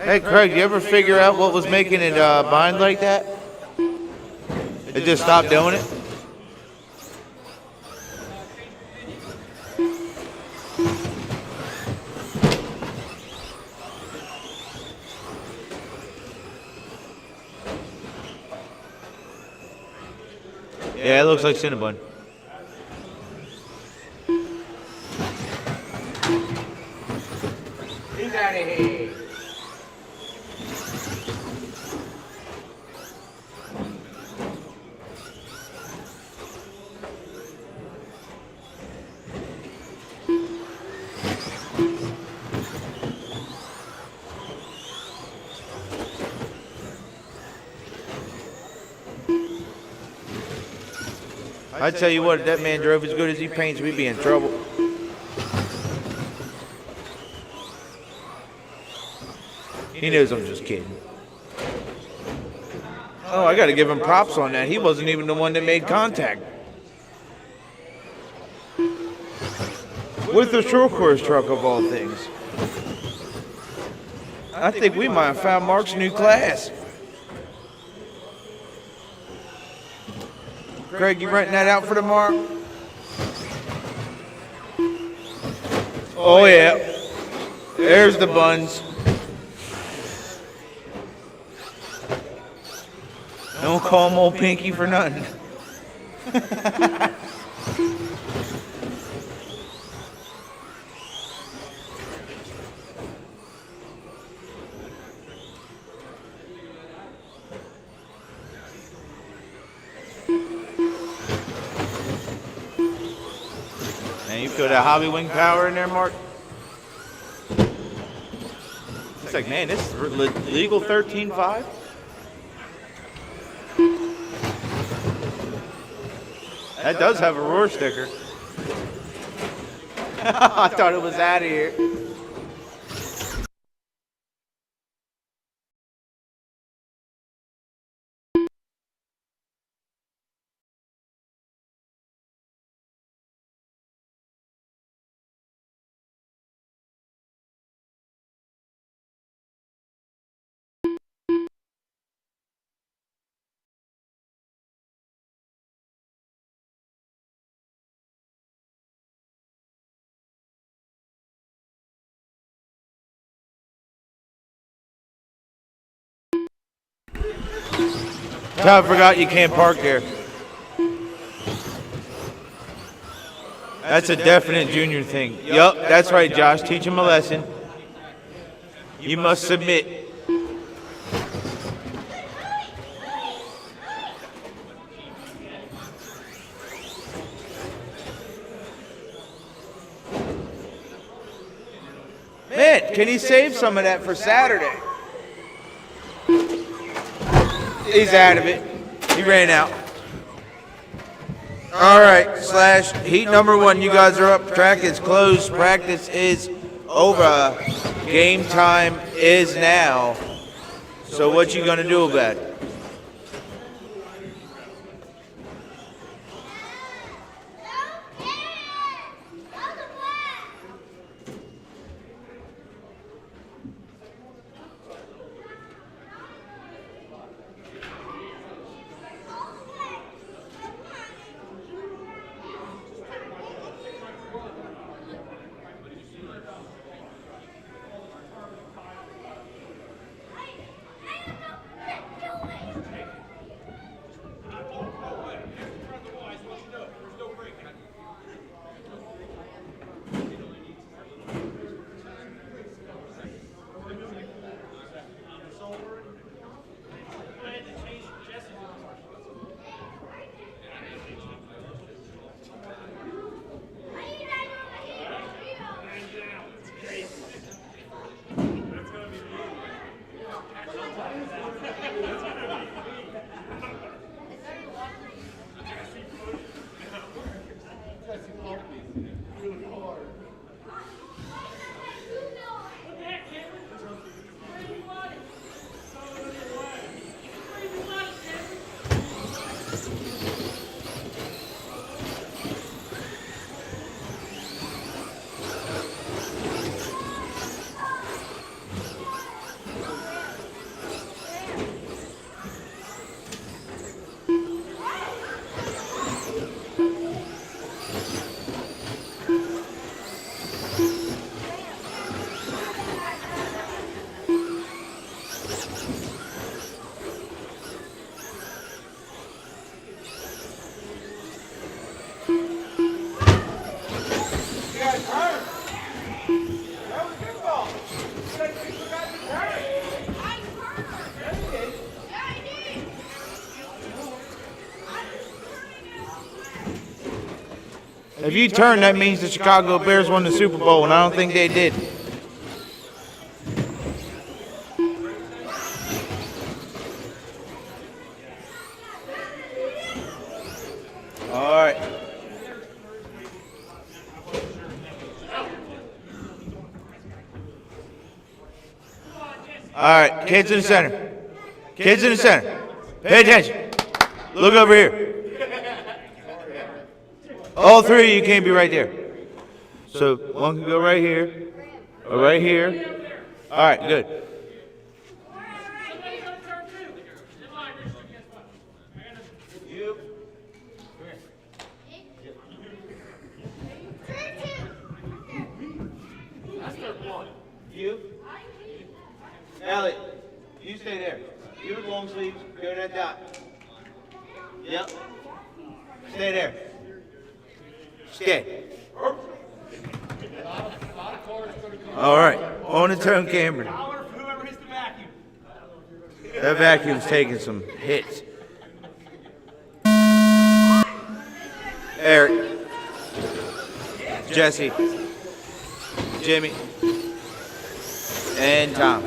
Hey, Craig, you ever figure out what was making it bind like that? It just stopped doing it? Yeah, it looks like Cinnabon. He's out of here. I tell you what, if that man drove as good as he paints, we'd be in trouble. He knows I'm just kidding. Oh, I gotta give him props on that. He wasn't even the one that made contact. With the short course truck of all things. I think we might have found Mark's new class. Craig, you renting that out for tomorrow? Oh, yeah. There's the buns. Don't call him old Pinky for nothing. Man, you feel that hobby wing power in there, Mark? It's like, man, this is legal 13.5? That does have a roar sticker. I thought it was out of here. I forgot you can't park there. That's a definite junior thing. Yup, that's right, Josh. Teach him a lesson. You must submit. Man, can he save some of that for Saturday? He's out of it. He ran out. All right, Slash, heat number 1. You guys are up. Track is closed. Practice is over. Game time is now. So what you gonna do about it? If you turn, that means the Chicago Bears won the Super Bowl, and I don't think they did. All right. All right, kids in the center. Kids in the center. Pay attention. Look over here. All three of you can't be right there. So one can go right here, or right here. All right, good. You? Elliot, you stay there. You with long sleeves, go to that dot. Yep. Stay there. Stay. All right, on the turn, Cameron. That vacuum's taking some hits. Eric, Jesse, Jimmy, and Tom.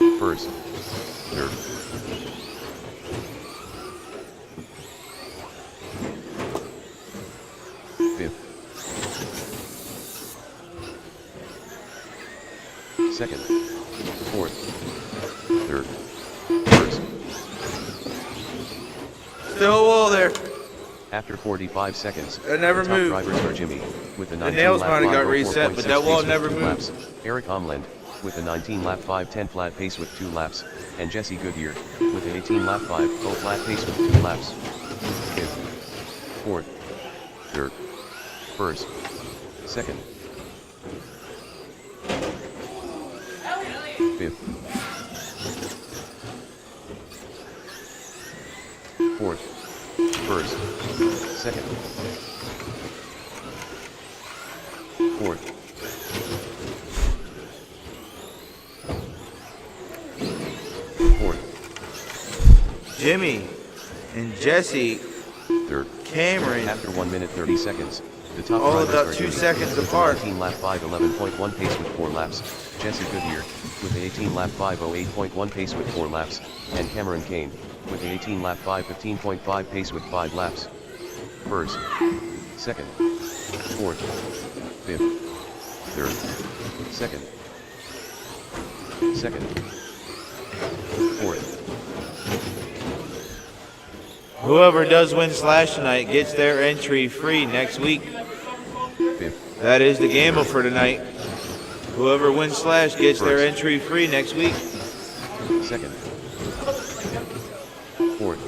First. Third. Fifth. Second. Fourth. Third. First. Still a wall there. After 45 seconds, It never the top moved. drivers are Jimmy, with a 19 nails lap might have got 504.6 reset, but that wall pace with never 2 moved. laps, Eric Omland, with a 19 lap 510 flat pace with 2 laps, and Jesse Goodyear, with an 18 lap 5 flat pace with 2 laps. Fifth. Fourth. Third. First. Second. Fifth. Fourth. First. Second. Fourth. Fourth. Jimmy and Jesse, Third. Cameron, After 1 minute 30 seconds, the top all drivers about are 2 Jimmy, seconds with apart. 19 lap 5 11.1 pace with 4 laps, Jesse Goodyear, with an 18 lap 5 08.1 pace with 4 laps, and Cameron Kane, with an 18 lap 5 15.5 pace with 5 laps. First. Second. Fourth. Fifth. Third. Second. Second. Fourth. whoever does win Slash tonight gets their entry free next week. Fifth. That is the gamble for tonight. Whoever wins Slash gets their First. entry free next week. Second. Fourth.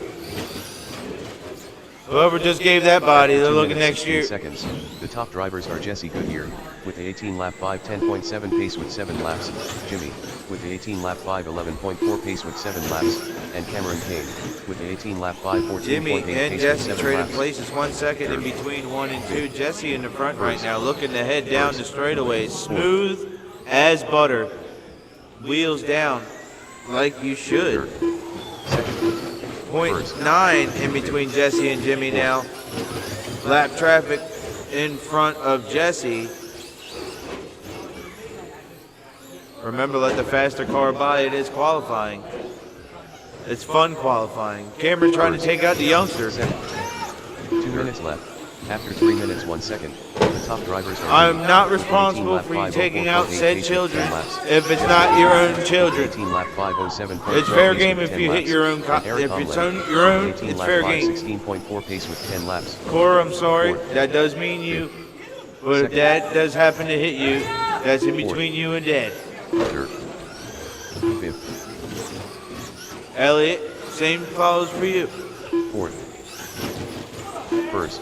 Whoever just gave that body, they're 2 looking minutes, next year. 16 seconds. The top drivers are Jesse Goodyear, with the 18 lap 5 10.7 pace with 7 laps, Jimmy, with the 18 lap 5 11.4 pace with 7 laps, and Cameron Kane, with the 18 lap 5 14.8 Jimmy and pace with Jesse 7 traded laps. places 1 second in between 1 and 2. Jesse in the front right now, looking to head down the straightaways. Smooth as butter. Wheels down like you should. Second. 0.9 in between Jesse and Jimmy now. Lap traffic in front of Jesse. Remember, let the faster car by. It is qualifying. It's fun qualifying. Cameron trying to take out the youngster. 2 minutes left. After 3 minutes 1 second, the top drivers are I'm Jimmy, not with the 18 responsible lap for you 5 taking out 04.8 said pace with children 10 laps. if it's not your own children. 18 lap 507.4 It's fair pace game with if 10 you hit laps. your own. And Eric If it's Omland, your own, with 18 it's lap fair 5 game. 16.4 pace with 10 laps. Cora, I'm sorry. That does mean you. But if Dad does happen to hit you, that's in between you and Dad. Third. Fifth. Elliot, same follows for you. Fourth. First.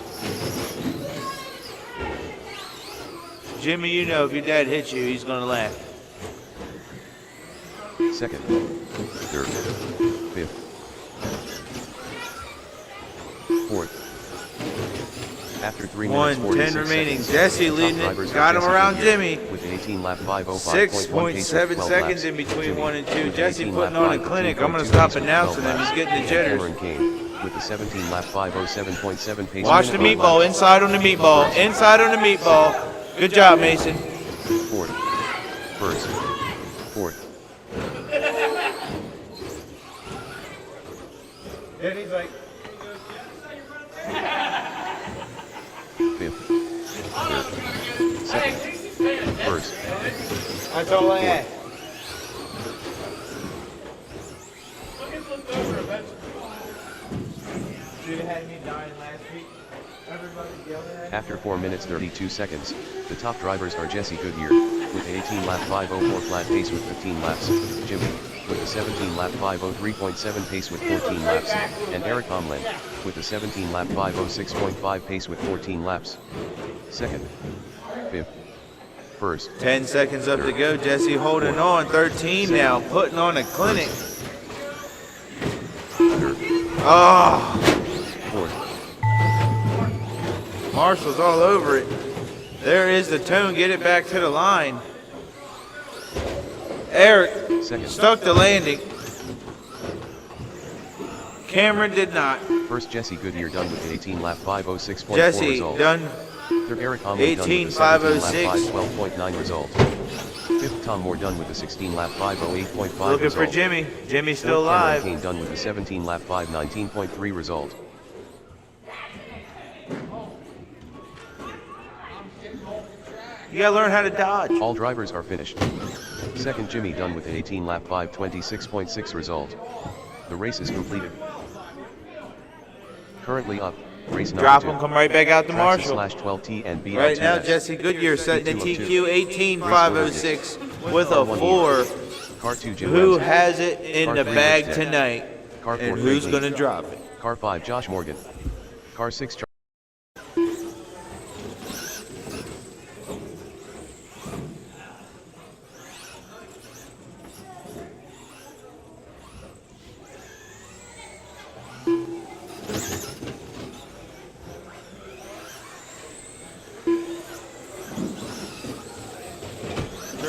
Jimmy, you know if your dad hits you, he's gonna laugh. Second. Third. Fifth. Fourth. After 3 minutes 1:10 46 remaining. seconds, Jesse the top leading drivers it. are Got him Jesse around Goodyear, Jimmy. with an 18 lap 505.1 pace 6.7 with 12 seconds laps. in between Jimmy, 1 and 2. with Jesse 18 putting lap on a 5 clinic. I'm gonna 15.2 stop pace with announcing 12 him. He's laps. getting the And jitters. Cameron Kane, with the 17 lap 507.7 pace Watch with the 12 meatball. laps. Inside on the meatball. Inside on the meatball. Good job, Mason. Fourth. First. Fourth. And he's like, Fifth. Third. Second. First. that's all I had. Should have had me dying last week. Everybody yelling at me. After 4 minutes 32 seconds, the top drivers are Jesse Goodyear, with a 18 lap 5:04 flat pace with 15 laps. Jimmy, with a 17 lap 5:03.7 pace with 14 laps, and Eric Omland, with a 17 lap 5:06.5 pace with 14 laps. Second, fifth, first, 10 seconds up to go. Jesse holding on. 13 now, putting on a clinic. third, Oh, fourth, Marshall's all over it. There is the tone. Get it back to the line. Eric second, stuck the landing. Cameron did not. first Jesse Goodyear done with an 18 lap 5:06.4 Jesse result. done. Third Eric Omland done 18, with a 17 lap 5:06. 5:12.9 result. Fifth Tom Moore done with a 16 lap 5:08.5 Looking result. for Jimmy. Jimmy's still Fourth, Cameron alive. Kane done with a 17 lap 5:19.3 result. You gotta learn how to dodge. All drivers are finished. Second Jimmy done with an 18 lap 5:26.6 result. The race is completed. Currently up, race number Drop 2. him, come right back out to Tracks Marshall. /12T and BL Right now, Jesse Goodyear setting the TQ 18.506 with a 4. Car 2 Jim Who Ramsey. has it in Car the 3 bag Rich Dick. tonight? Car 4 And who's Craig gonna Lee. drop it? Car 5 Josh Morgan. Car 6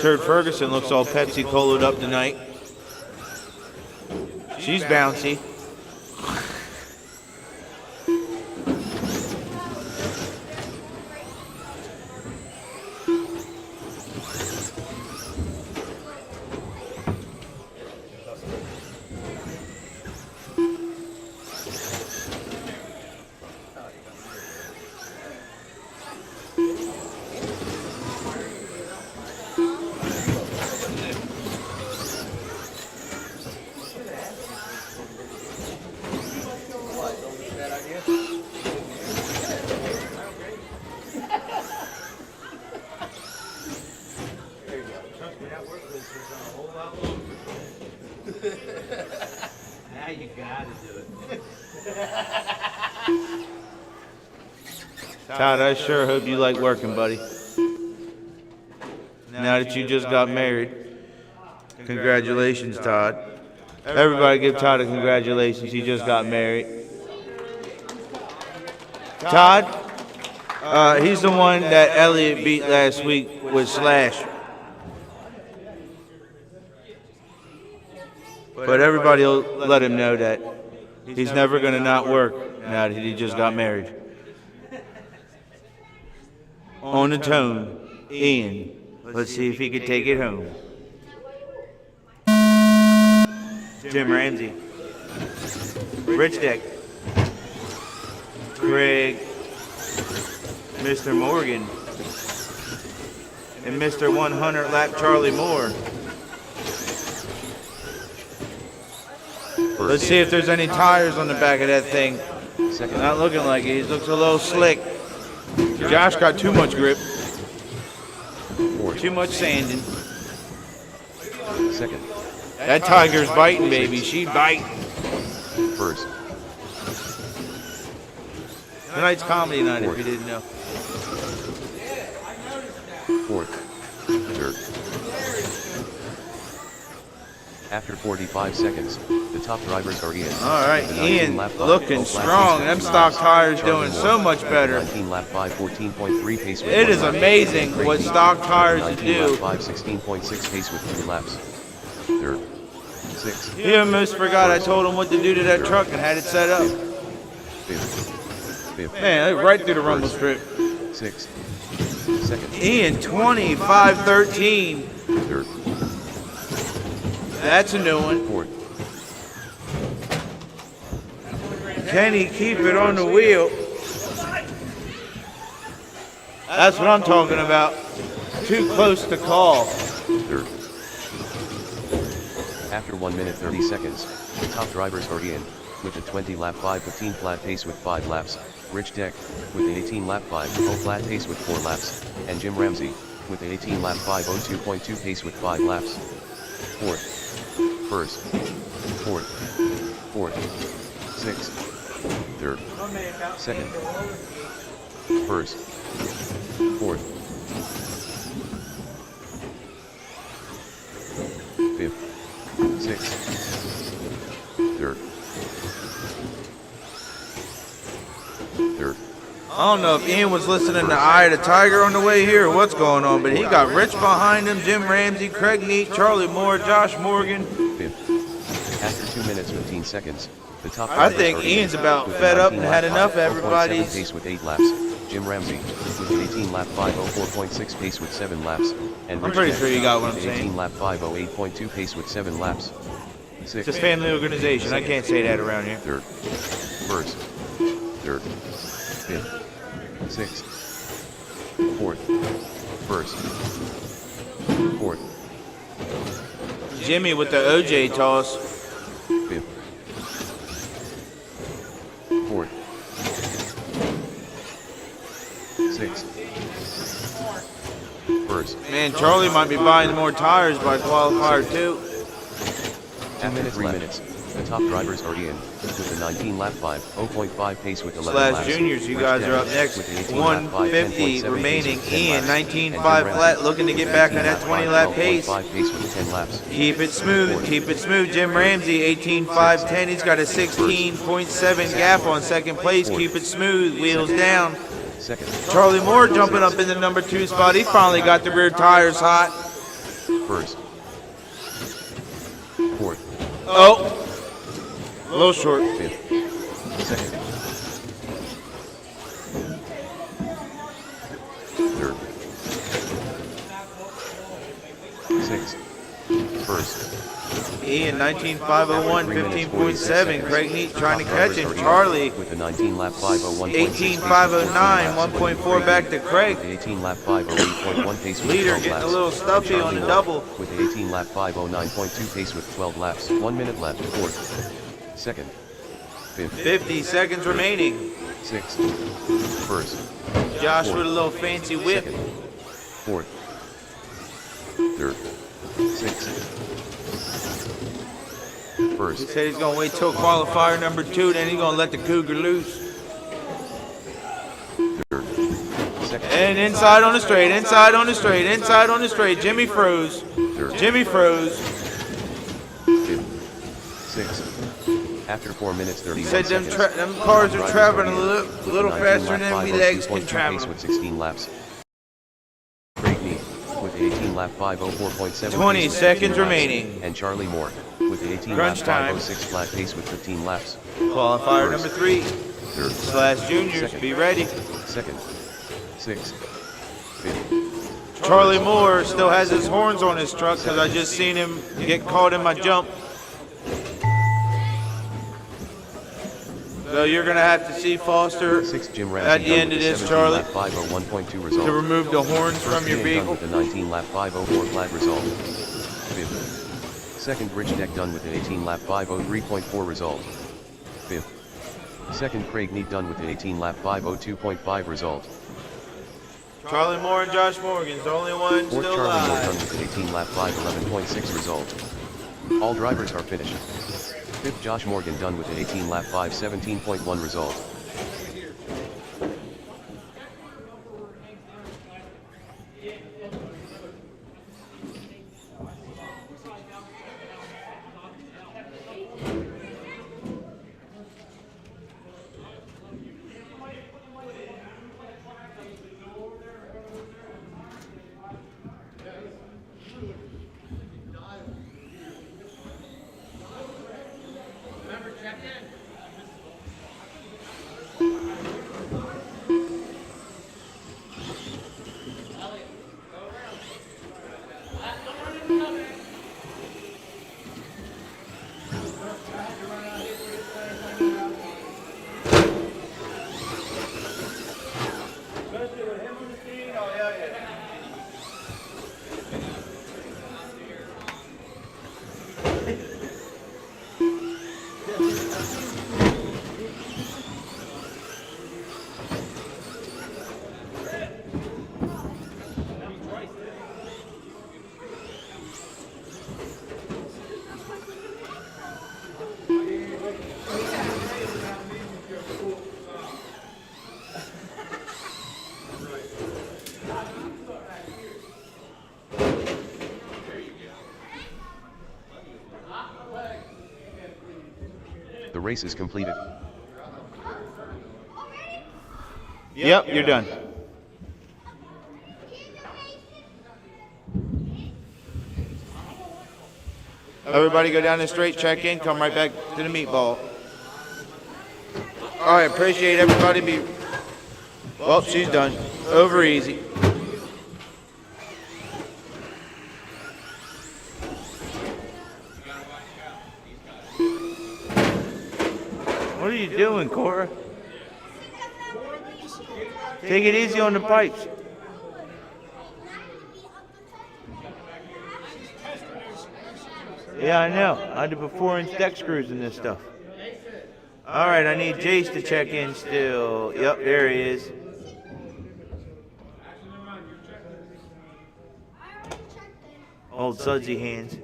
Turd Ferguson looks all Pepsi Colo'd up tonight. She's bouncy. Now you gotta do it. Todd, I sure hope you like working, buddy. Now that you just got married. Congratulations, Todd. Everybody give Todd a congratulations. He just got married. Todd, he's the one that Elliot beat last week with Slash. But everybody will let him know that he's never going to not work now that he just got married. On the tone, Ian. Let's see if he can take it home. Jim Ramsey. Rich Deck. Craig. Mr. Morgan. And Mr. 100 lap Charlie Moore. Let's see if there's any tires on the back of that thing. Second, Not looking like it. He looks a little slick. Josh got too much grip. fourth, Too much sanding. second, That tiger's biting, baby. She bite. first, Tonight's comedy night, if you didn't know. fourth, third. After 45 seconds, the top drivers are Ian. All right, with a 19 Ian lap 5, looking 12 lap strong. pace Them with stock 3 tires laps. doing Charlie so Moore much with a better. 19 lap 5, 14.3 pace with It 1 is lap. amazing Craig what Lee, stock tires 19 do. lap 5, 16.6 pace with 3 laps. Third, sixth, He almost forgot I told him what to do to that truck and had it set up. fifth, Man, right through the rumble strip. sixth, second, Ian 25-13. third, That's a new one. fourth, Can he keep it on the wheel? That's what I'm talking about. Too close to call. third. After 1 minute 30 seconds, the top drivers are Ian, with a 20 lap 5:15 flat pace with 5 laps, Rich Deck, with an 18 lap 5:0 flat pace with 4 laps, and Jim Ramsey, with a 18 lap 5:02.2 pace with 5 laps. Fourth. First. Fourth. Fourth. Sixth. Third. Second. First. Fourth. Fifth. Sixth. Third. Third. I don't know if Ian was listening to Eye of the Tiger on the way here or what's going on, but he got Rich behind him, Jim Ramsey, Craig Neat, Charlie Moore, Josh Morgan. Fifth. After 2 minutes 15 seconds, the top I drivers think are Ian's in about with a fed up and 19 had lap enough of 5:07 everybody's. pace with 8 laps. Jim Ramsey with an 18 lap 5:04.6 pace with 7 laps, and I'm Rich pretty Jack sure you got what I'm with an 18 saying. lap 5:08.2 pace with 7 laps. It's a Sixth. family organization. I can't say that around here. Third. First. Third. Fifth. Sixth. Fourth. First. Fourth. Jimmy with the OJ toss. Fifth. Fourth. Sixth. First. Man, Charlie might be buying more tires by qualifier 2. After 3 minutes, the top drivers are in with a 19 lap 5:0.5 pace with 11 Slash laps. juniors, you Rich guys Jack are up next. with an 18 lap 150 5:10.7 remaining. pace with 10 Ian, laps. 19.5 And Jim flat, Ramsey looking to get with back 18 on that lap 20 lap pace. 5:12.5 pace with 10 laps. Keep it smooth, keep it smooth. Jim Ramsey, 18.510. He's got a 16.7 gap on second place. Keep it smooth, wheels down. Second. Charlie Moore jumping up in the number 2 spot. He finally got the rear tires hot. First. Fourth. Oh, a little short. Fifth. Second. Third. Sixth. First. Ian, 19.501, 15.7. Craig Neat trying to catch him. Charlie, with a 19 lap 5:01.6 18.509, 1.4 back to Craig. with the 18 lap 5:08.1 pace with Leader 12 getting laps. a little stuffy Charlie on the Moore double. with the 18 lap 5:09.2 pace with 12 laps. 1 minute left. Fourth. Second. Fifth. 50 seconds remaining. Sixth. First. Josh with a little fancy whip. Second. Fourth. Third. Sixth. First. He said he's going to wait till qualifier number 2, then he's going to let the Cougar loose. Third. Second. And inside on the straight, inside on the straight, inside on the straight. Jimmy froze. Third. Jimmy froze. Fifth. Sixth. After 4 minutes 31 He said them, seconds. them cars are Drivers traveling a in little with a 19 faster lap than we legs can 5:02.2 travel. pace with 16 laps. Craig Neat with the 18 lap 5:04.7 20 pace with seconds 15 laps. remaining. And Charlie Moore with the 18 Crunch lap time. 5:06 flat pace with 15 laps. Qualifier number 3. Third. Slash juniors, Second. be ready. Second. Sixth. Fifth. Charlie Moore still has his horns on his truck because I just seen him get caught in my jump. So you're going to have to see Foster Sixth. Jim Ramsey at the done end with of the this, 17 Charlie, lap 5:01.2 result. to remove the horns First from your Ian done vehicle. with the 19 lap 5:04 flat result. Fifth. Second Rich Deck done with the 18 lap 5:03.4 result. Fifth. Second Craig Neat done with the 18 lap 5:02.5 result. Charlie Moore and Josh Morgan's the only one Fourth still Charlie Moore done alive. with the 18 lap 5:11.6 result. All drivers are finished. Fifth Josh Morgan done with the 18 lap 5:17.1 result. The race is completed. Yep, you're done. Everybody go down the straight, check in, come right back to the meatball. All right, appreciate everybody. Well, she's done. Over easy. What are you doing, Cora? Take it easy on the pipes. Yeah, I know. I had to put 4-inch deck screws in this stuff. All right, I need Jace to check in still. Yep, there he is. Old sudsy hands.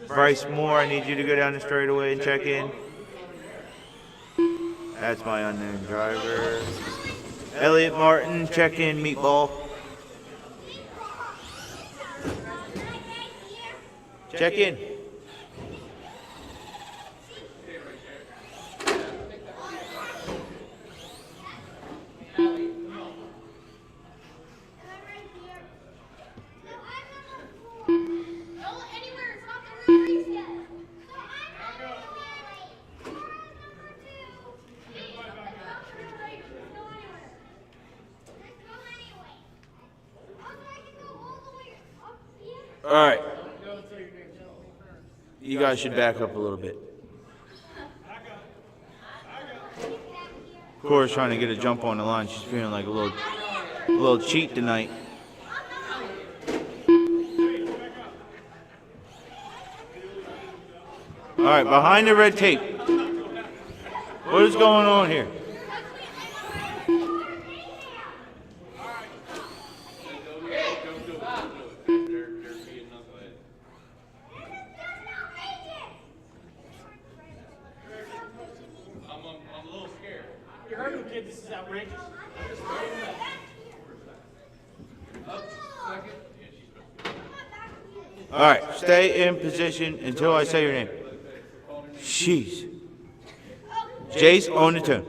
Bryce Moore, I need you to go down the straightaway and check in. That's my unknown driver. Elliot Martin, check in, meatball. Check in. All right. You guys should back up a little bit. Cora's trying to get a jump on the line. She's feeling like a little cheat tonight. All right, behind the red tape. What is going on here? This is outrageous. All right, stay in position until I say your name. Jeez. Jace, on the tune.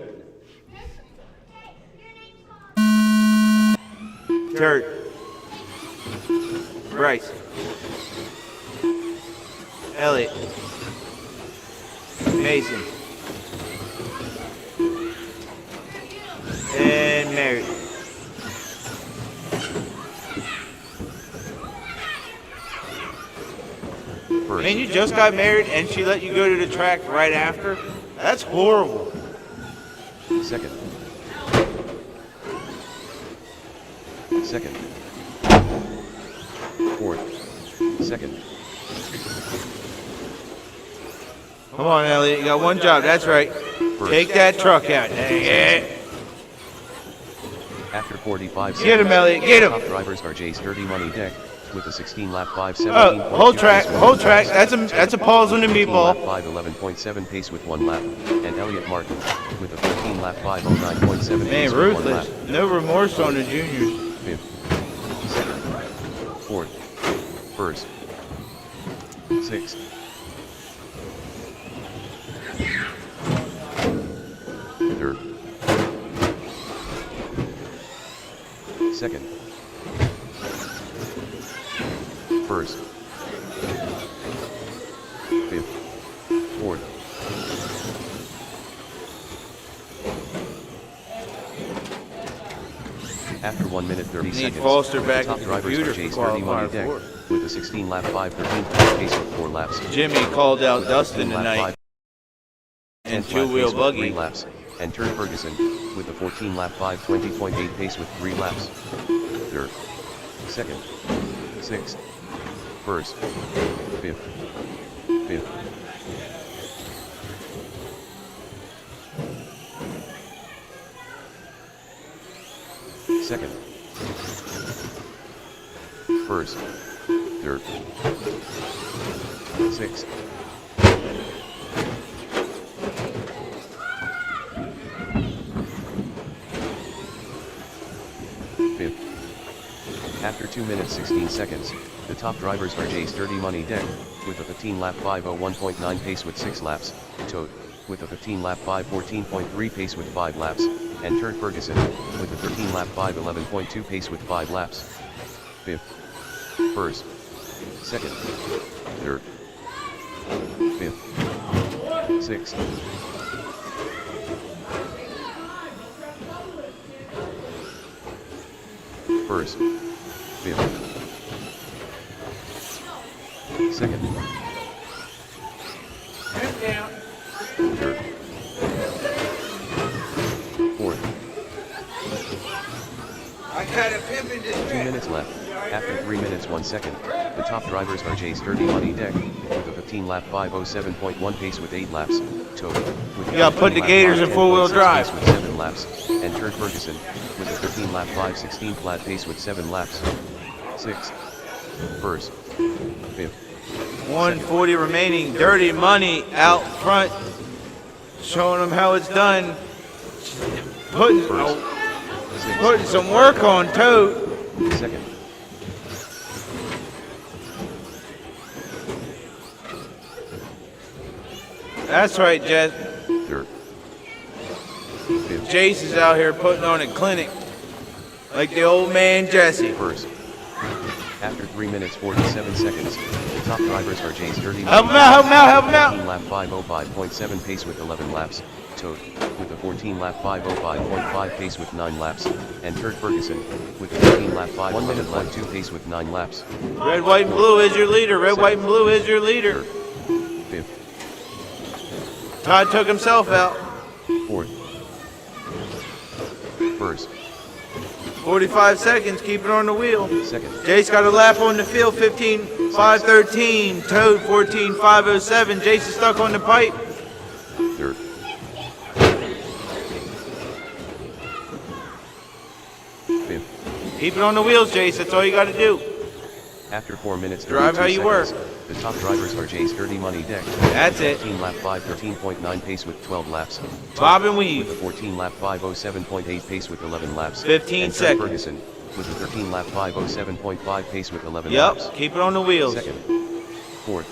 Turd. Bryce. Elliot. Mason. And Mary. First. Man, you just got married and she let you go to the track right after? That's horrible. Second. Second. Fourth. Second. Come on, Elliot. You got one job. That's right. Take that truck out. Dang it. After 45 seconds, Get him, Elliot. Get him. top drivers are Jay's Dirty Money Deck with a 16-lap 5.17. Oh, hold track. Hold track. That's a pause on the meatball. 5.11.7 pace with 1 lap, and Elliot Martin with a 13-lap 5.09.7 Man, pace with 1 lap. ruthless. No remorse on the juniors. Fifth, second, fourth, first, sixth, third, second, first, fifth, fourth. After 1 minute 30 Need seconds, Foster back top in the drivers computer are Jay's for Dirty Money qualifier Deck 4. with a 16-lap 5.13 pace with 4 laps. Jimmy called out Dustin 13-lap tonight 5 and 10th lap two-wheel pace with buggy. 3 laps, and Turd Ferguson with a 14-lap 5.20.8 pace with 3 laps. Third, second, sixth, first, fifth, fifth. Second, first, third, sixth, fifth, After 2 minutes 16 seconds, the top drivers are Jace Dirty Money Deck, with a 15-lap 5:01.9 pace with 6 laps, Toad, with a 15-lap 5:14.3 pace with 5 laps, and Turd Ferguson, with a 13-lap 5:11.2 pace with 5 laps. 5th, 1st, 2nd, 3rd, 5th, 6th. First, 5th, 2nd, 3rd, 4th. I got a pimp in this 2 minutes left. After 3 minutes 1 second, the top drivers are Jace Dirty Money Deck, with a 15-lap 5:07.1 pace with 8 laps, Toad, with You gotta put the Gators in 4-wheel drive. pace with 7 laps, and Turd Ferguson, with a 13-lap 5:16 flat pace with 7 laps. 6th, 1st, 5th. 140 remaining. Dirty Money out front, showing them how it's done. Putting, First, 6th, putting some work on Toad. 2nd, That's right, Jess. 3rd, 5th. Jace is out here putting on a clinic like the old man Jesse. First. After 3 minutes 47 seconds, the top drivers are Jace Dirty Help him out, help him out, help him out. 14-lap 5:05.7 pace with 11 laps, Toad, with a 14-lap 5:05.5 pace with 9 laps, and Turd Ferguson, with a 15-lap 5 1 minute lap 2 pace with 9 laps. Red, white, and blue is your leader. Red, white, and blue is your leader. 5th, Todd took himself out. 4th, 1st, 45 seconds, keep it on the wheel. 2nd, Jace got a lap on the field, 15.513. Toad, 14.507. Jace is stuck on the pipe. 3rd, 5th. Keep it on the wheels, Jace. That's all you got to do. After 4 minutes Drive 32 how you work. seconds, the top drivers are Jace Dirty Money Deck. That's it. 15-lap 5:13.9 pace with 12 laps. Bob and With weave. a 14-lap 5:07.8 pace with 11 laps. 15 and Turd seconds. Ferguson, with a 13-lap 5:07.5 pace with 11 Yep, laps. keep it on the wheels. 2nd, 4th,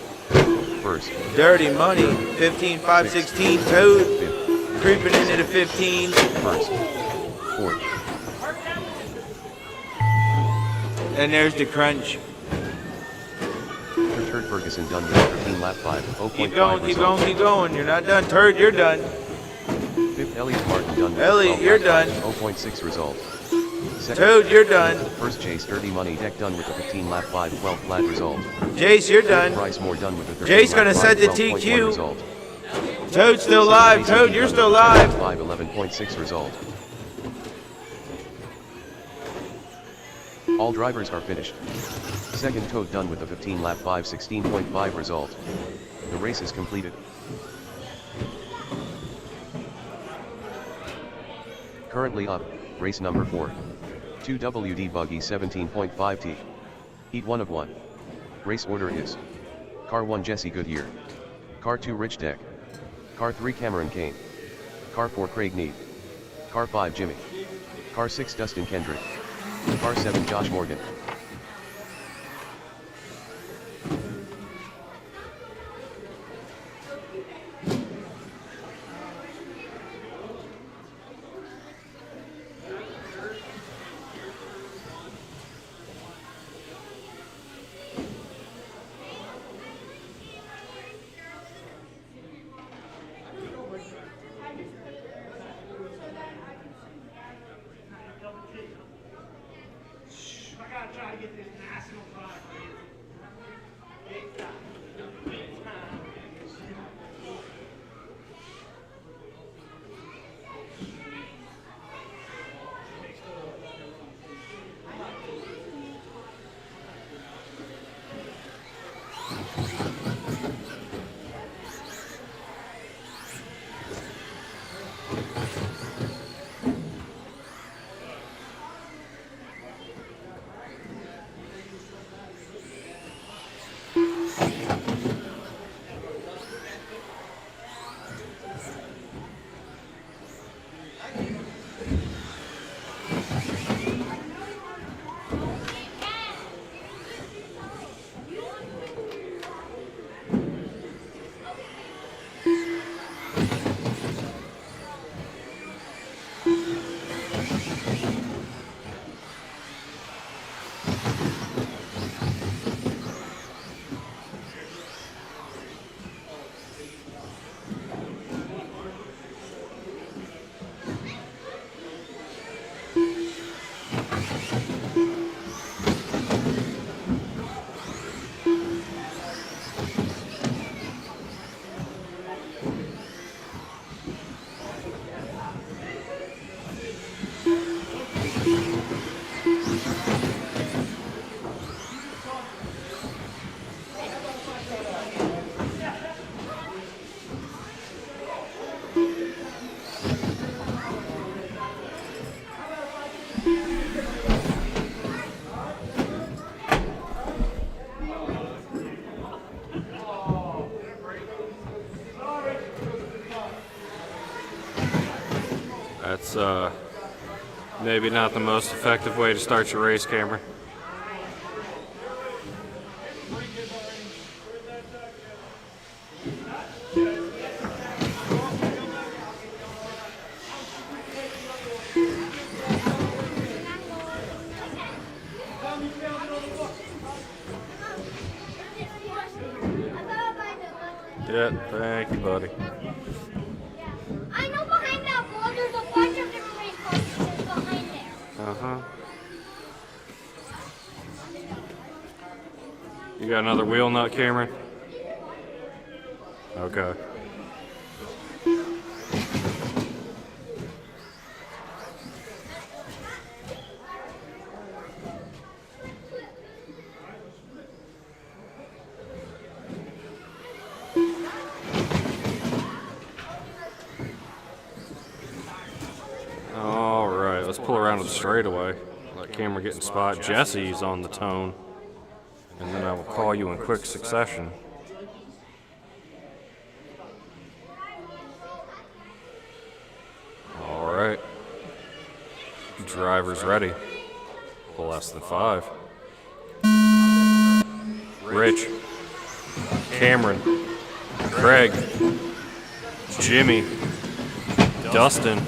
1st, Dirty Money, 15.516. Toad 5th, creeping into the 15. 1st, 4th, And there's the crunch. Turd Ferguson done with a 13-lap 5:0.5 Keep going, keep result. going, keep going. You're not done. Turd, you're done. 5th, Elliot Martin done with Elliot, a you're 12-lap done. 0.6 result. 2nd, Toad, you're done. 1st, Jace Dirty Money Deck done with a 15-lap 5:12 flat result. Jace, you're done. Bryce Moore done with a 13-lap Jace gonna set the 5:12.1 TQ. result. Toad's still live. Toad, you're still live. 5:11.6 result. All drivers are finished. 2nd, Toad done with a 15-lap 5:16.5 result. The race is completed. Currently up, race number 4. 2WD Buggy 17.5T. Heat 1 of 1. Race order is: Car 1 Jesse Goodyear. Car 2 Rich Deck. Car 3 Cameron Kane. Car 4 Craig Need. Car 5 Jimmy. Car 6 Dustin Kendrick. Car 7 Josh Morgan. That's maybe not the most effective way to start your race, Cameron. Yeah, thank you, buddy. I know behind that wall there's a bunch of different race courses behind there. Uh-huh. You got another wheel nut, Cameron? Okay. All right, let's pull around to the straightaway. Let Cameron get in spot. Jesse's on the tone. And then I will call you in quick succession. All right. Driver's ready. Less than 5. Rich. Cameron. Craig. Jimmy. Dustin.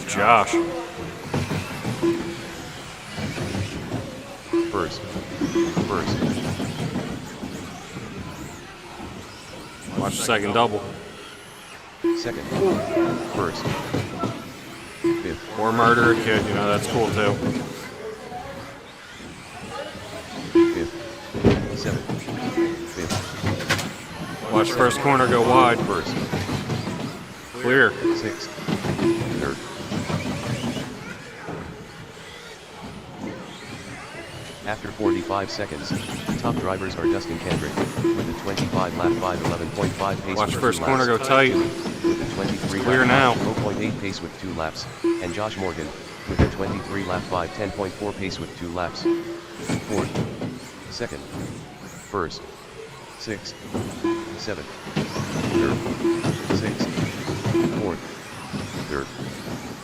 Josh. First. Watch the second double. Second. First. Fifth. Or murder a kid, you know, that's cool too. Fifth. Seventh. Fifth. Watch first corner go wide. First. Clear. Sixth. Third. After 45 seconds, top drivers are Dustin Kendrick with a 25 lap 5:11.5 pace. Watch with first 2 corner laps, go tight. with a 23 Clear lap now. 0.8 pace with 2 laps, and Josh Morgan with a 23 lap 5:10.4 pace with 2 laps. Fourth. Second. First. Sixth. Seventh. Third. Sixth. Fourth. Third.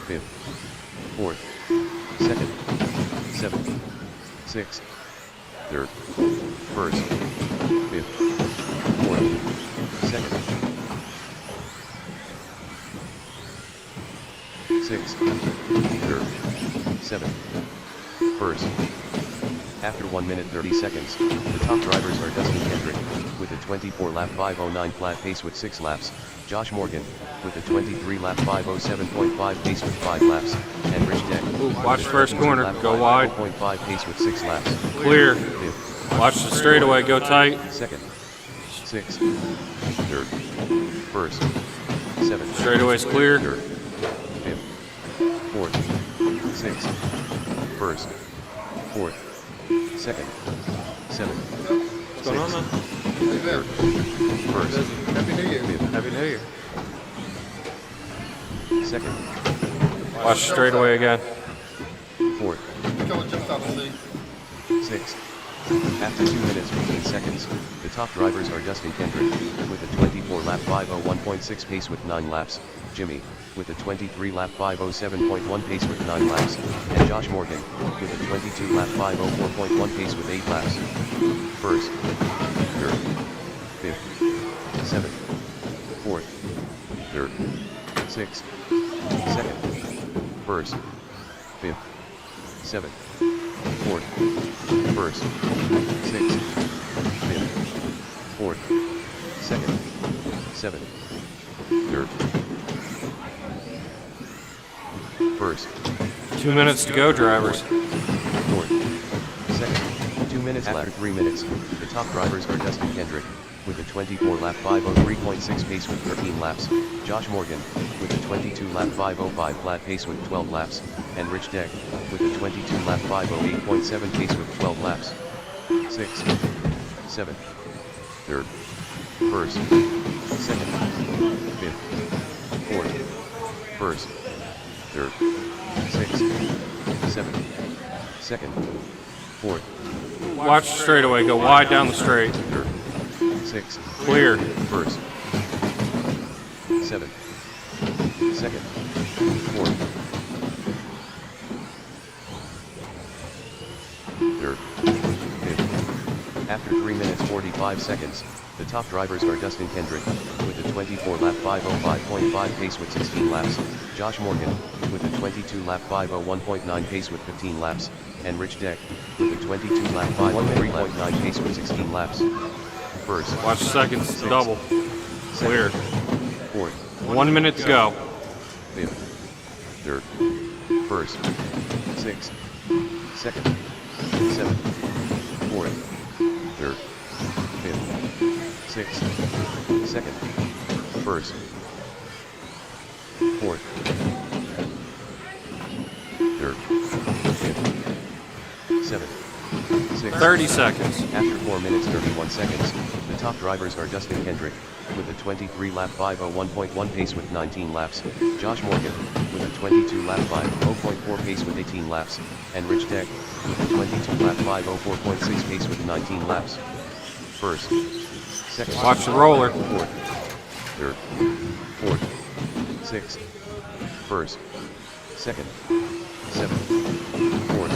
Fifth. Fourth. Second. Seventh. Sixth. Third. First. Fifth. Fourth. Second. Sixth. Third. Seventh. First. After 1 minute 30 seconds, the top drivers are Dustin Kendrick with a 24 lap 5:09 flat pace with 6 laps, Josh Morgan with a 23 lap 5:07.5 pace with 5 laps, and Rich Deck. Watch first corner go wide. 0.5 pace with 6 laps. Clear. Fifth. Watch the straightaway go tight. Second. Sixth. Third. First. Seventh. Straightaway's clear. Third. Fifth. Fourth. Sixth. First. Fourth. Second. Seventh. What's going on, man? Third. First. Happy New Year. Fifth. Happy New Year. Second. Watch the straightaway again. Fourth. Coming just out of the Sixth. After 2 minutes 15 seconds, the top drivers are Dustin Kendrick with a 24 lap 5:01.6 pace with 9 laps, Jimmy with a 23 lap 5:07.1 pace with 9 laps, and Josh Morgan with a 22 lap 5:04.1 pace with 8 laps. First, third, fifth, seventh, fourth, third, sixth, second, first, fifth, seventh, fourth, first, sixth, fifth, fourth, second, seventh, third, first, 2 minutes to go, drivers. fourth, second, 2 minutes after 3 minutes. The top drivers are Dustin Kendrick with a 24-lap 5:03.6 pace with 13 laps, Josh Morgan with a 22-lap 5:05 flat pace with 12 laps, and Rich Deck with a 22-lap 5:08.7 pace with 12 laps. 6th, 7th, 3rd, 1st, 2nd, 5th, 4th, 1st, 3rd, 6th, 7th, 2nd, 4th, Watch the straightaway. Go wide down the straight. 3rd, 6th, Clear. 1st, 7th, 2nd, 4th, 3rd, 5th. After 3 minutes 45 seconds, the top drivers are Dustin Kendrick with a 24-lap 5:05.5 pace with 16 laps, Josh Morgan with a 22-lap 5:01.9 pace with 15 laps, and Rich Deck with a 22-lap 5:03.9 pace with 16 laps. First, Watch the seconds. Sixth. Double. Clear. fourth, 1 minute to go. fifth, third, first, sixth, second, seventh, fourth, third, fifth, sixth, second, first, fourth, third, fifth, seventh, sixth. 30 seconds. After 4 minutes 31 seconds, the top drivers are Dustin Kendrick with a 23-lap 5:01.1 pace with 19 laps, Josh Morgan with a 22-lap 5:0.4 pace with 18 laps, and Rich Deck with a 22-lap 5:04.6 pace with 19 laps. First, second, Watch the roller. fourth, third, fourth, sixth, first, second, seventh, fourth,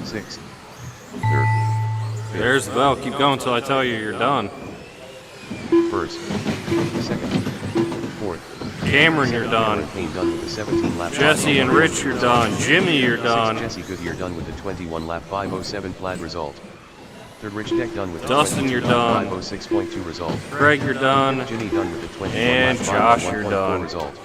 sixth, third, fifth. There's the bell. Keep going until I tell you you're done. First, second, fourth. Cameron, you're done. Kane done with the 17-lap. Jesse and Rich, you're done. Jimmy, you're done. Jesse Goodyear done with the 21-lap 5:07 flat result. Third, Rich Deck done with the Dustin, you're done. 5:06.2 result. Greg, you're done. Jimmy done with the 21 And lap Josh, you're 5:01.4 done. result.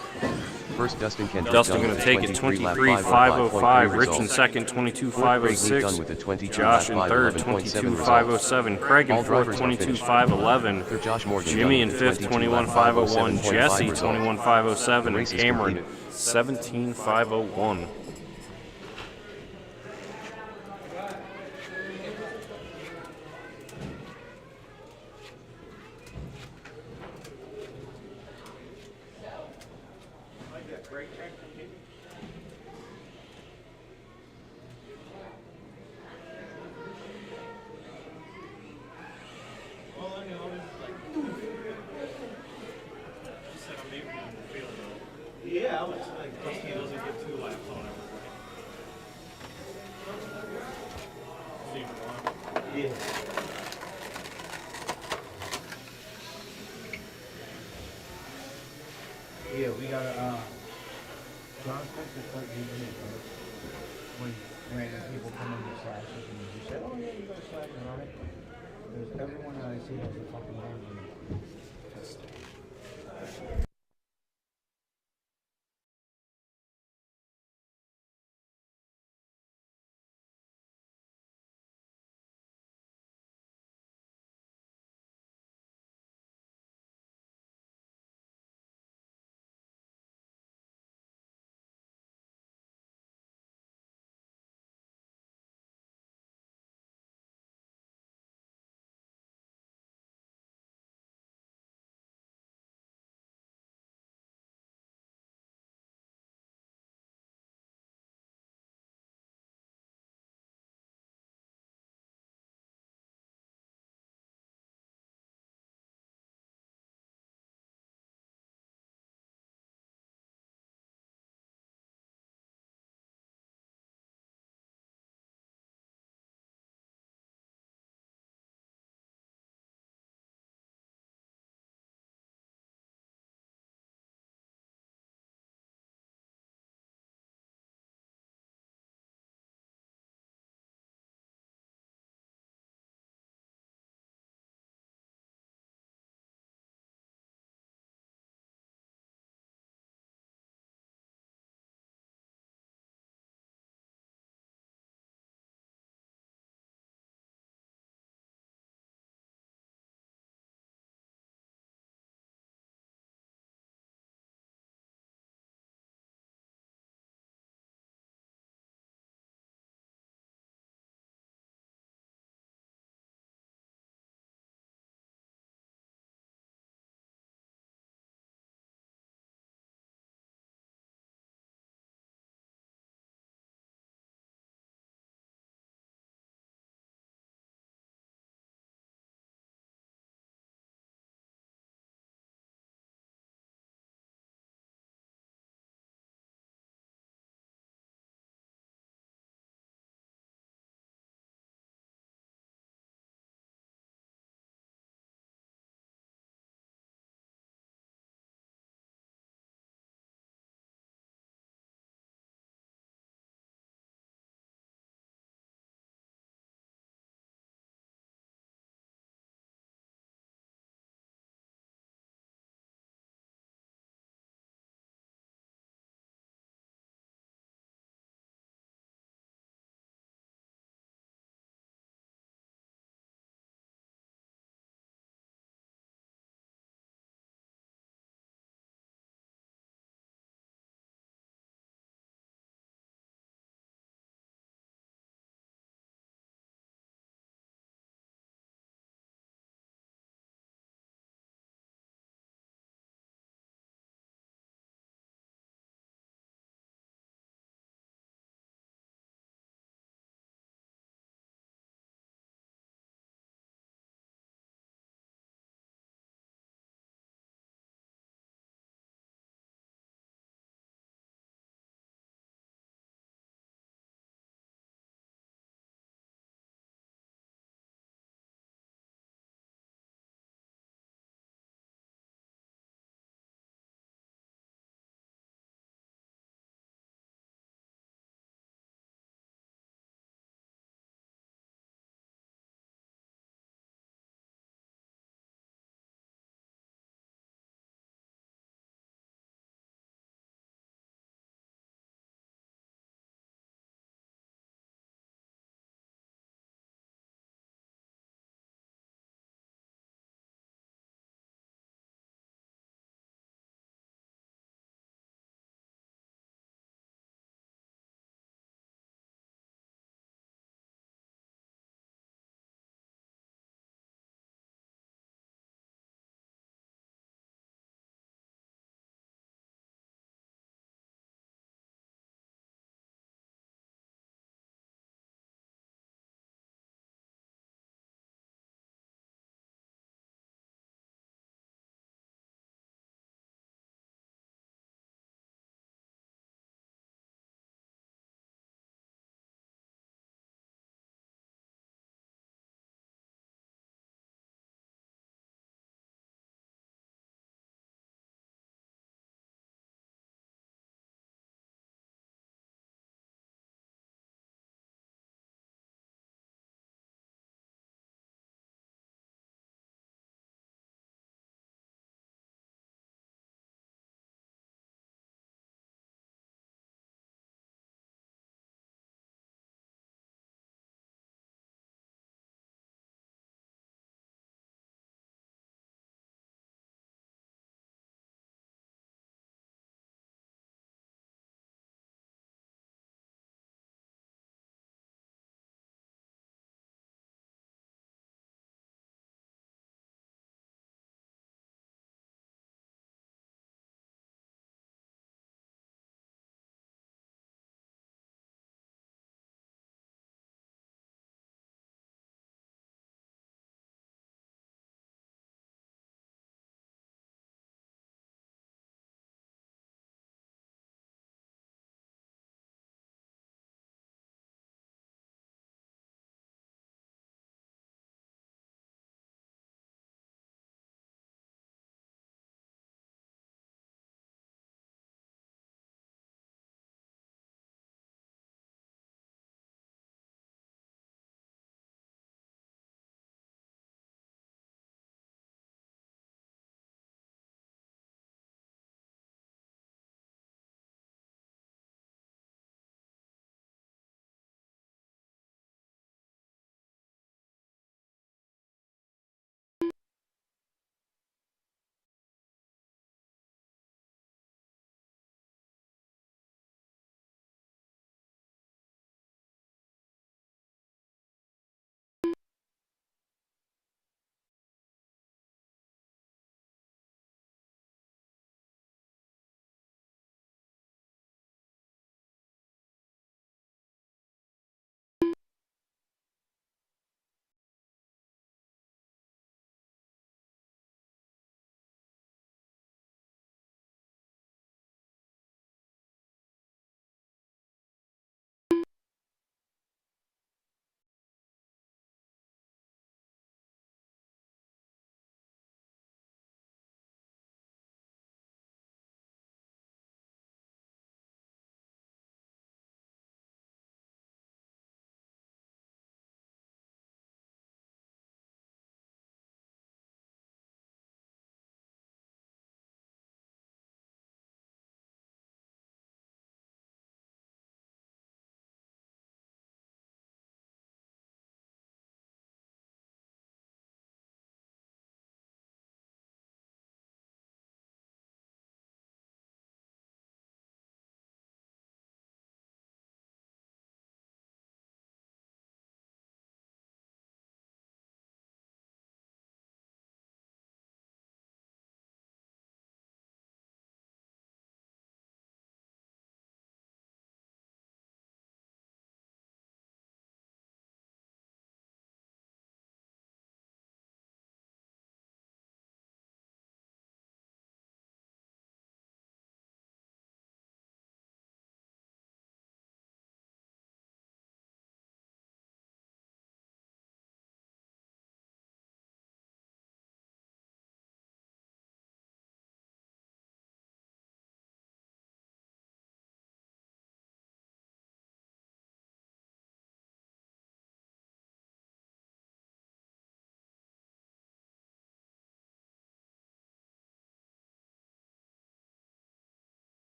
First, Dustin Kendrick Dustin done going with to the take it 23-lap 23.505. Rich in result. second, Fourth, Greg Lee 22.506. done with the 22 Josh in lap third, 5:11.7 result. 22.507. Craig All in fourth, drivers are finished. 22.511. Third, Josh Morgan Jimmy done in with the fifth, 22 lap 21.501. 5:07.5 Jesse, result. 21.507. The And race is Cameron, complete. 17.501. Yeah, I was like, he doesn't get 2 laps on it. Yeah. Yeah, we gotta, John's supposed to start using it, when random people come in with slashes and you say, oh yeah, you got slashes on it. Because everyone that I see has a fucking hand in it.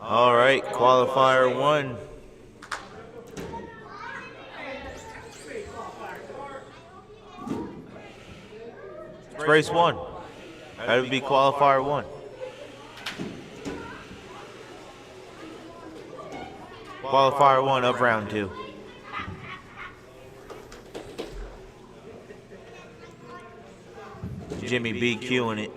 All right, qualifier 1. It's race 1. That would be qualifier 1. Qualifier 1 of round 2. Jimmy B queuing it.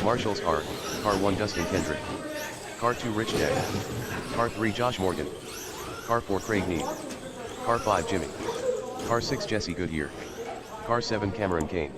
Marshall's car. Car 1 Dustin Kendrick. Car 2 Rich Jack. Car 3 Josh Morgan. Car 4 Craig Need. Car 5 Jimmy. Car 6 Jesse Goodyear. Car 7 Cameron Kane.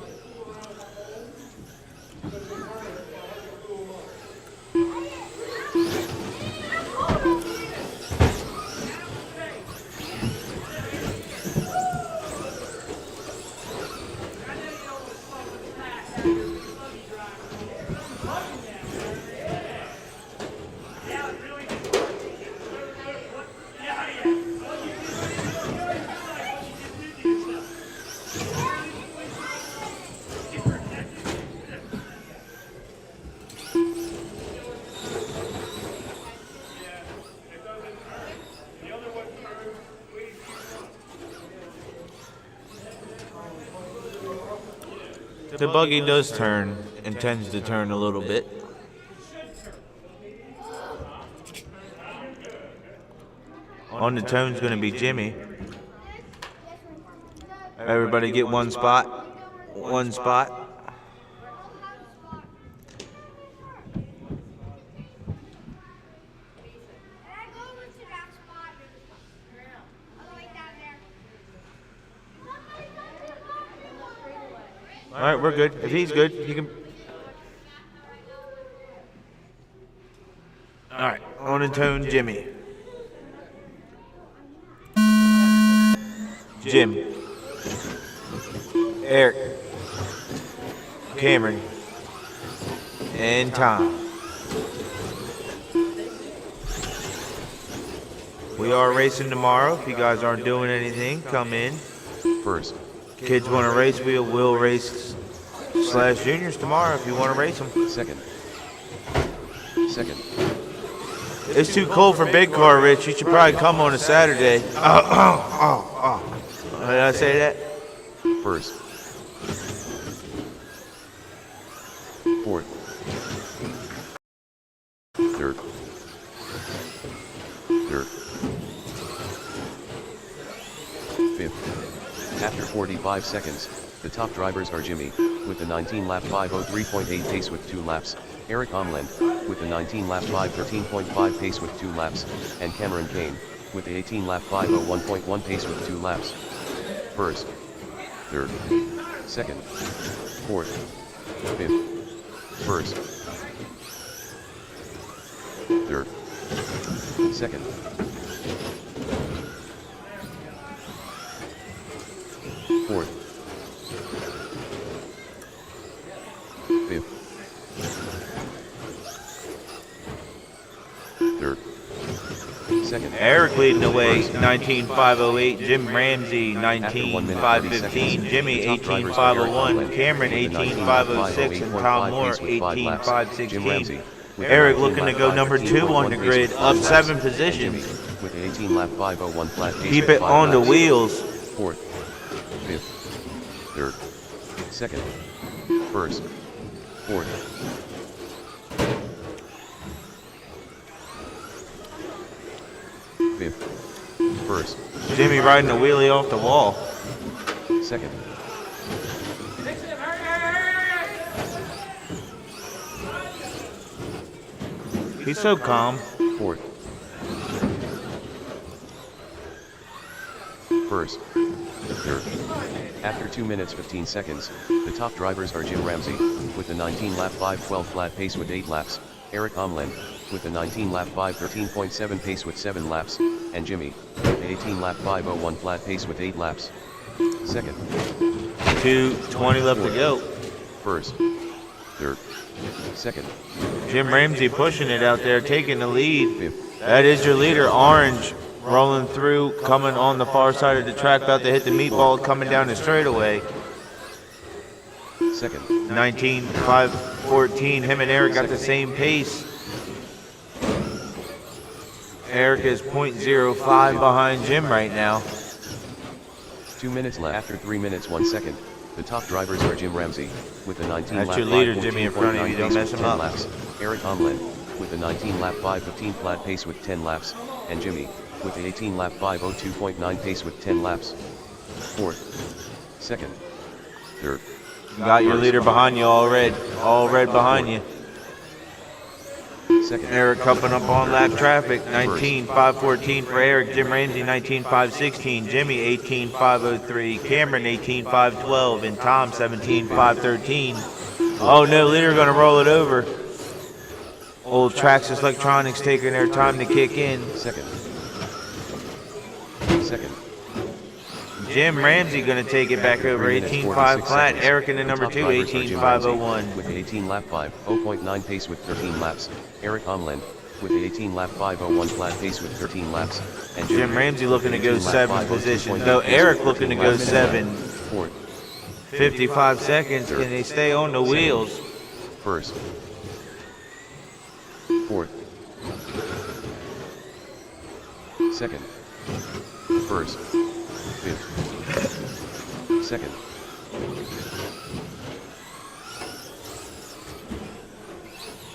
The buggy does turn and tends to turn a little bit. On the tone's going to be Jimmy. Everybody get one spot. One spot. All right, we're good. If he's good, he can. All right, on the tone, Jimmy. Jim. Eric. Cameron. And Tom. We are racing tomorrow. If you guys aren't doing anything, come in. First. Kids want to race, we'll race / juniors tomorrow if you want to race them. Second. Second. It's too cold for big car, Rich. You should probably come on a Saturday. Did I say that? First. Fourth. Third. Third. Fifth. After 45 seconds, the top drivers are Jimmy, with the 19-lap 5:03.8 pace with 2 laps, Eric Omland, with the 19-lap 5:13.5 pace with 2 laps, and Cameron Kane, with the 18-lap 5:01.1 pace with 2 laps. First, third, second, fourth, fifth, first, third, second, fourth, fifth, third, second. Eric leading the way, 19.508. Jim Ramsey, 19.515. Jimmy, 18.501. Cameron, 18.506. And Tom Moore, 18.516. Eric looking to go number 2 on the grid, up 7 positions. With the 18-lap 5:01 flat pace. Keep it on the wheels. Fourth, fifth, third, second, first, fourth, fifth, first, Jimmy riding the wheelie off the wall. second, He's so calm. fourth, first, third. After 2 minutes 15 seconds, the top drivers are Jim Ramsey, with a 19-lap 5:12 flat pace with 8 laps, Eric Omland, with a 19-lap 5:13.7 pace with 7 laps, and Jimmy, with a 18-lap 5:01 flat pace with 8 laps. Second, 2:20 left to go. first, third, second, Jim Ramsey pushing it out there, taking the lead. fifth, That is your leader, Orange, rolling through, coming on the far side of the track, about to hit the meatball, coming down the straightaway. second, 19.514. Him and Eric got the same pace. Eric is 0.05 behind Jim right now. 2 minutes left. After 3 minutes 1 second, the top drivers are Jim Ramsey, with a 19-lap That's your leader, Jimmy, in front of you. Don't mess him 10 up. laps, Eric Omland, with a 19-lap 5:15 flat pace with 10 laps, and Jimmy, with a 18-lap 5:02.9 pace with 10 laps. Fourth, second, third, You got your leader behind you, all red behind you. second, Eric coming up on lap traffic, 19.514 for Eric, Jim Ramsey 19.516, Jimmy 18.503, Cameron 18.512, and Tom 17.513. Oh no, leader gonna roll it over. Old Traxxas Electronics taking their time to kick in. second, second, Jim Ramsey gonna take it back over, 18.5 flat. Eric in the number 2, 18.501. with an 18-lap 5:0.9 pace with 13 laps, Eric Omland, with an 18-lap 5:01 flat pace with 13 laps, and Jim Ramsey looking to go 7 5:02.9 position, pace though with Eric 13 looking to go laps. 7. Fourth, 55 seconds, and they stay on the wheels. first, fourth, second, first, fifth, second,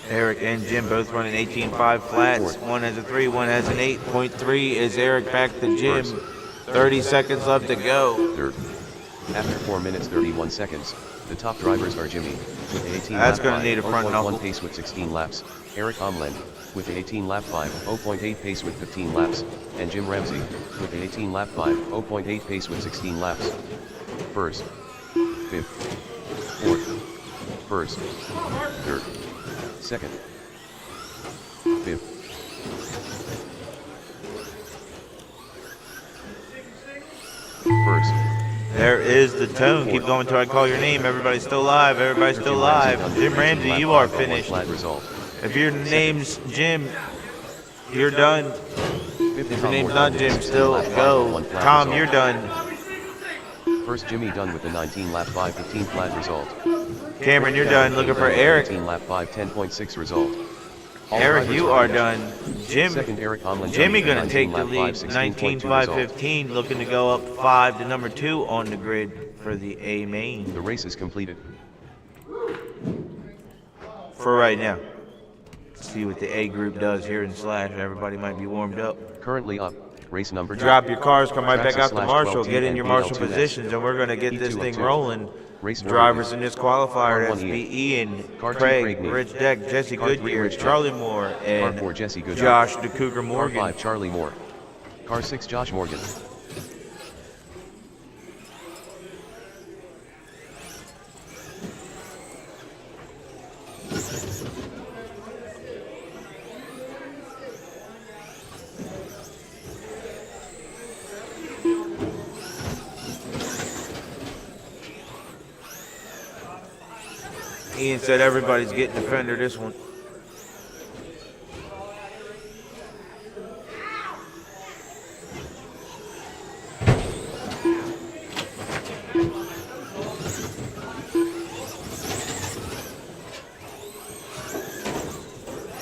Eric and Jim both running 18.5 flats. One has a 3, one has an 8.3. Is Eric back to Jim? 30 seconds left to go. third. After 4 minutes 31 seconds, the top drivers are Jimmy, with an 18 That's lap gonna need a front 5:0.1 knuckle. pace with 16 laps, Eric Omland, with an 18 lap 5:0.8 pace with 15 laps, and Jim Ramsey, with an 18 lap 5:0.8 pace with 16 laps. First, fifth, fourth, first, third, second, fifth, first, There is the tone. Keep going till I call your name. Everybody's still live. Everybody's still live. Jim Ramsey, you are finished. flat result. If your name's Jim, you're done. Fifth, If your Tom name's Moore not done Jim, with a still 16 lap go. 5:01 flat Tom, result. you're done. First, Jimmy done with the 19 lap 5:15 flat result. Cameron, you're done. Looking for Eric. 18 lap 5:10.6 result. All Eric, drivers you are done. Jim, Second, Eric Omland. Jimmy done gonna with take the 19 lap lead. 5:16.2 result. 19.515, looking to go up 5 to number 2 on the grid for the A main The race is completed. for right now. See what the A group does here in Slash. Everybody might be warmed up. Currently up. Race number 2. Drop your cars, come right back out to Traxxas Marshall, /12 get in your Marshall BL2S. positions, and we're going to get this E2 thing up 2. rolling. Race Drivers one. in this qualifier, Car that's 1 be Ian, Car 2 Craig, Craig Neal. Rich Deck, Jesse Car 3 Goodyear, Rich Deck. Charlie Moore, Car and 4 Jesse Goodyear. Josh the Cougar Car Morgan. 5 Charlie Moore. Car 6 Josh Morgan. Ian said everybody's getting the fender this one.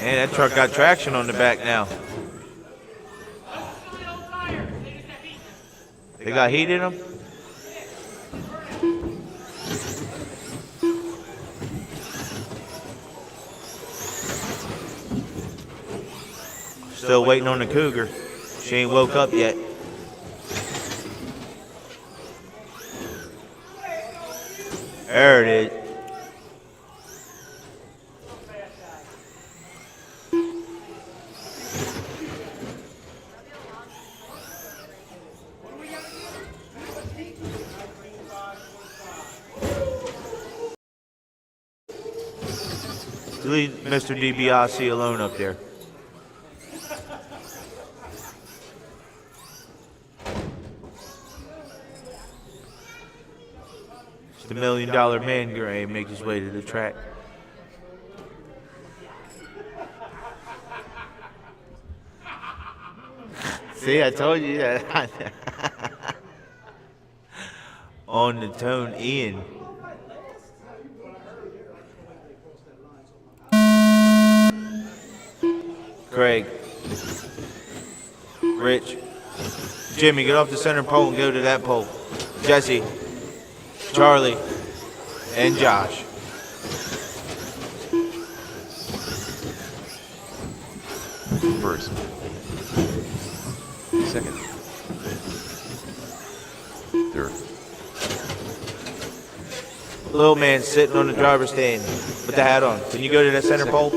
And that truck got traction on the back now. They got heat in them? Still waiting on the Cougar. She ain't woke up yet. There it is. Leave Mr. DiBiase alone up there. The $1 Million Man Gray make his way to the track. See, I told you that. On the tone, Ian. Craig. Rich. Jimmy, get off the center pole and go to that pole. Jesse. Charlie. And Josh. First. Second. Third. Little man sitting on the driver's stand with the hat on. Can you go to that center pole?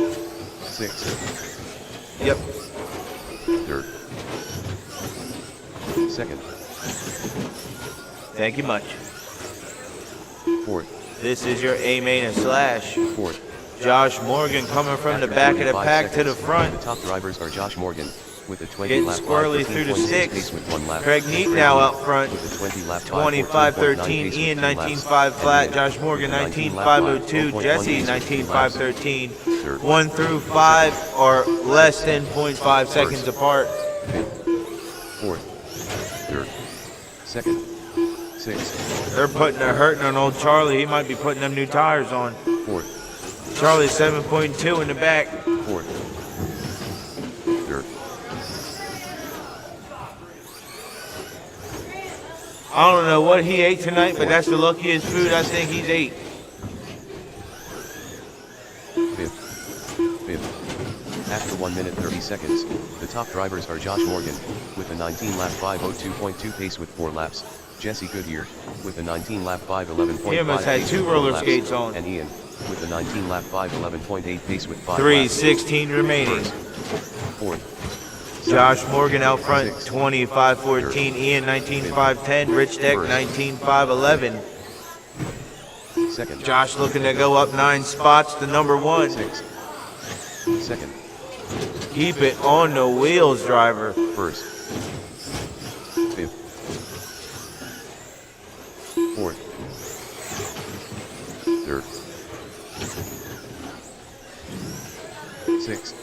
Sixth. Yep. Third. Second. Thank you much. Fourth. This is your A main and slash. Fourth. Josh Morgan coming from the back of the pack to the front. The top drivers are Josh Morgan with a 20 Getting lap squirrely 5, through the 13.6 sticks. pace with 1 lap. Craig Neat Craig now Neat out front. with a 20 lap 25.13. Ian 19.5 flat. Josh Morgan 19.502. Jesse 19.513. 1 through 5 are less than 0.5 seconds apart. Fourth. Third. Second. Sixth. They're putting a hurting on old Charlie. He might be putting them new tires on. Fourth. Charlie 7.2 in the back. Fourth. Third. I don't know what he ate tonight, but that's the luckiest food I think he's ate. Fifth. After 1 minute 30 seconds, the top drivers are Josh Morgan with a 19 lap 5:02.2 pace with 4 laps. Jesse Goodyear with a 19 lap 5:11.5 He almost had pace 2 with 4 roller laps, skates on. and Ian with a 19 lap 5:11.8 pace with 5 laps. 3:16 remaining. First. Fourth. Josh Morgan out front, 25.14. Ian 19.510. Rich Deck 19.511. Second. Josh looking to go up 9 spots to number 1. Sixth. Second. Keep it on the wheels, driver. First. Fifth. Fourth. Third. Sixth.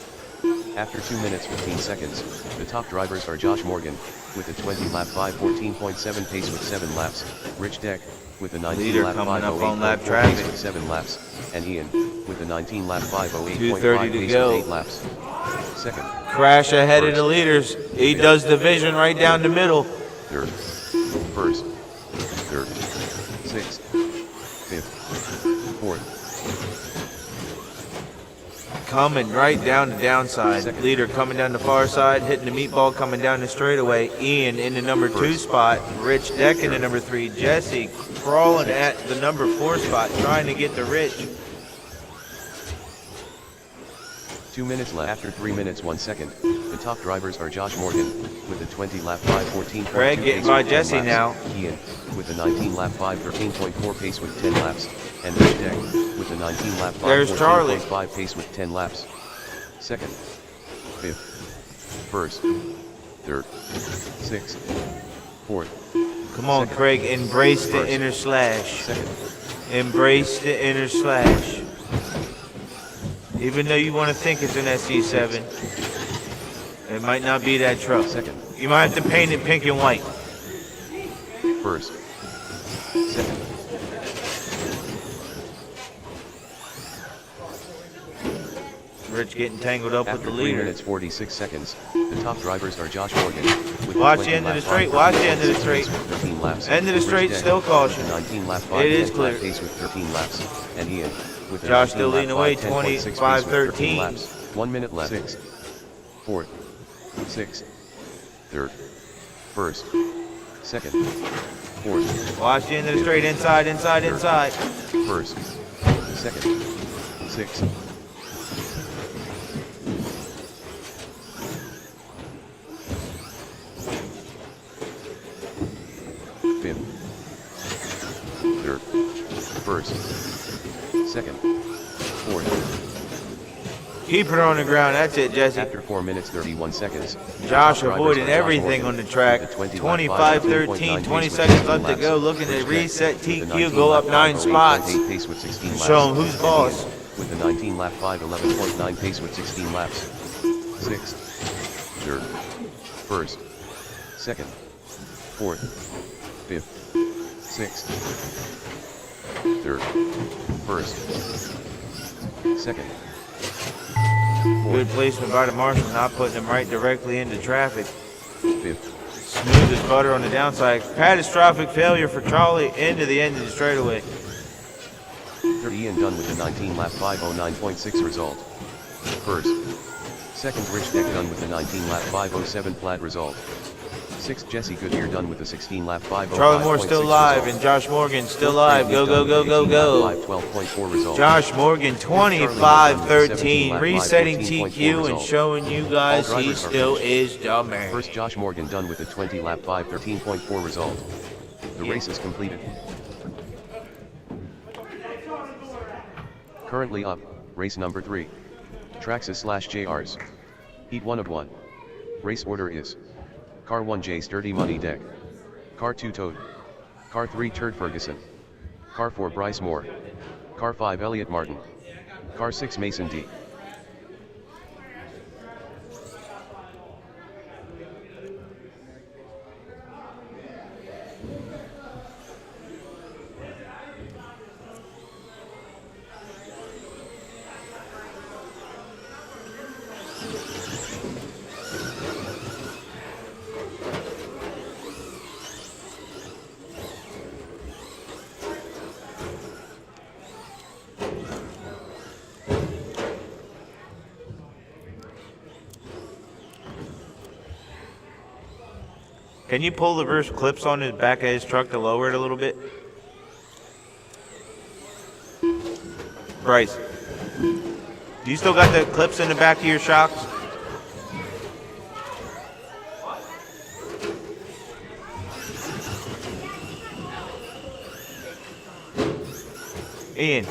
After 2 minutes 15 seconds, the top drivers are Josh Morgan with a 20 lap 5:14.7 pace with 7 laps, Rich Deck with a 19 Leader lap coming up on lap 5:08.4 traffic. pace with 7 laps, and Ian with a 19 lap 5:08.5 2:30 to pace go. with 8 laps. Second. Crash ahead of the leaders. He does division right down the middle. Third. First. Third. Sixth. Fifth. Fourth. Coming right down the downside. Leader coming down the far side, hitting the meatball coming down the straightaway. Ian in the number 2 spot. Rich Deck in the number 3. Jesse crawling at the number 4 spot, trying to get to Rich. 2 minutes left. After 3 minutes 1 second, the top drivers are Josh Morgan with a 20 lap 5:14.2 Craig getting pace by with 10 Jesse laps. now. Ian with a 19 lap 5:13.4 pace with 10 laps, and Rich Deck with a 19 lap There's Charlie. 5:14.5 pace with 10 laps. Second. Fifth. First. Third. Sixth. Fourth. Come on, Second. Craig, embrace the First. inner slash. Second. Embrace the inner slash. Even though you want to think it's an SC7, it might not be that truck. Second. You might have to paint it pink and white. First. Second. Rich getting tangled up with After the 3 leader. minutes 46 seconds, the top drivers are Josh Morgan with a Watch 20 the end of lap the straight, watch the end of the 5:13.6 straight. pace with 13 laps. End of the Rich straight, Deck still with a caution. 19 lap It is 5:10 clear. flat pace with 13 laps, and Ian with a Josh 19 still lap leading away, 5:10.6 pace with 25-13. 13 laps. 1 minute left. Sixth. Fourth. Sixth. Third. First. Second. Fourth. Watch the end of the straight, inside, inside, inside. First. Second. Sixth. Fifth. third, first, second, fourth. Keep her on the ground. That's it, Jesse. After 4 minutes 31 seconds, Josh top drivers avoiding are Josh everything Morgan on the track. with a 20 lap 25, 5, 13, 15.9 20 pace with seconds 16 left to laps. go. Looking to Rich Jack reset with the TQ, 19 go lap up 9 5, spots. 8.8 pace with 16 laps. Show 'em who's And boss. Ian with the 19 lap 5, 11.9 pace with 16 laps. Sixth, third, first, second, fourth, fifth, sixth, third, first, second, Good fourth, placement by the marshal, not putting him right directly into traffic. fifth, Smooth as butter on the downside. Catastrophic failure for Charlie into the end of the straightaway. third. Ian done with the 19 lap 509.6 result. First, second. Rich Deck done with the 19 lap 507 flat result. Sixth. Jesse Goodyear done with the 16 lap 505.6 Charlie Moore still live result. and Josh Morgan still Fourth, live. Craig Go, Meek go, done go, with go, the 18 lap go. 5 12.4 result. Josh Morgan, Fifth, Charlie Moore 25, done with the 17 13, lap 5 resetting 15.4 TQ and result. showing you guys All he drivers are still finished. is the man. First, Josh Morgan done with the 20 lap 5 13.4 result. The race is completed. Currently up, race number 3. Traxxas/JRs. Heat 1 of 1. Race order is: Car 1 J Sturdy Money Deck, Car 2 Toad, Car 3 Turd Ferguson, Car 4 Bryce Moore, Car 5 Elliot Martin, Car 6 Mason D. Can you pull the reverse clips on the back of his truck to lower it a little bit? Bryce, do you still got the clips in the back of your shocks? Ian,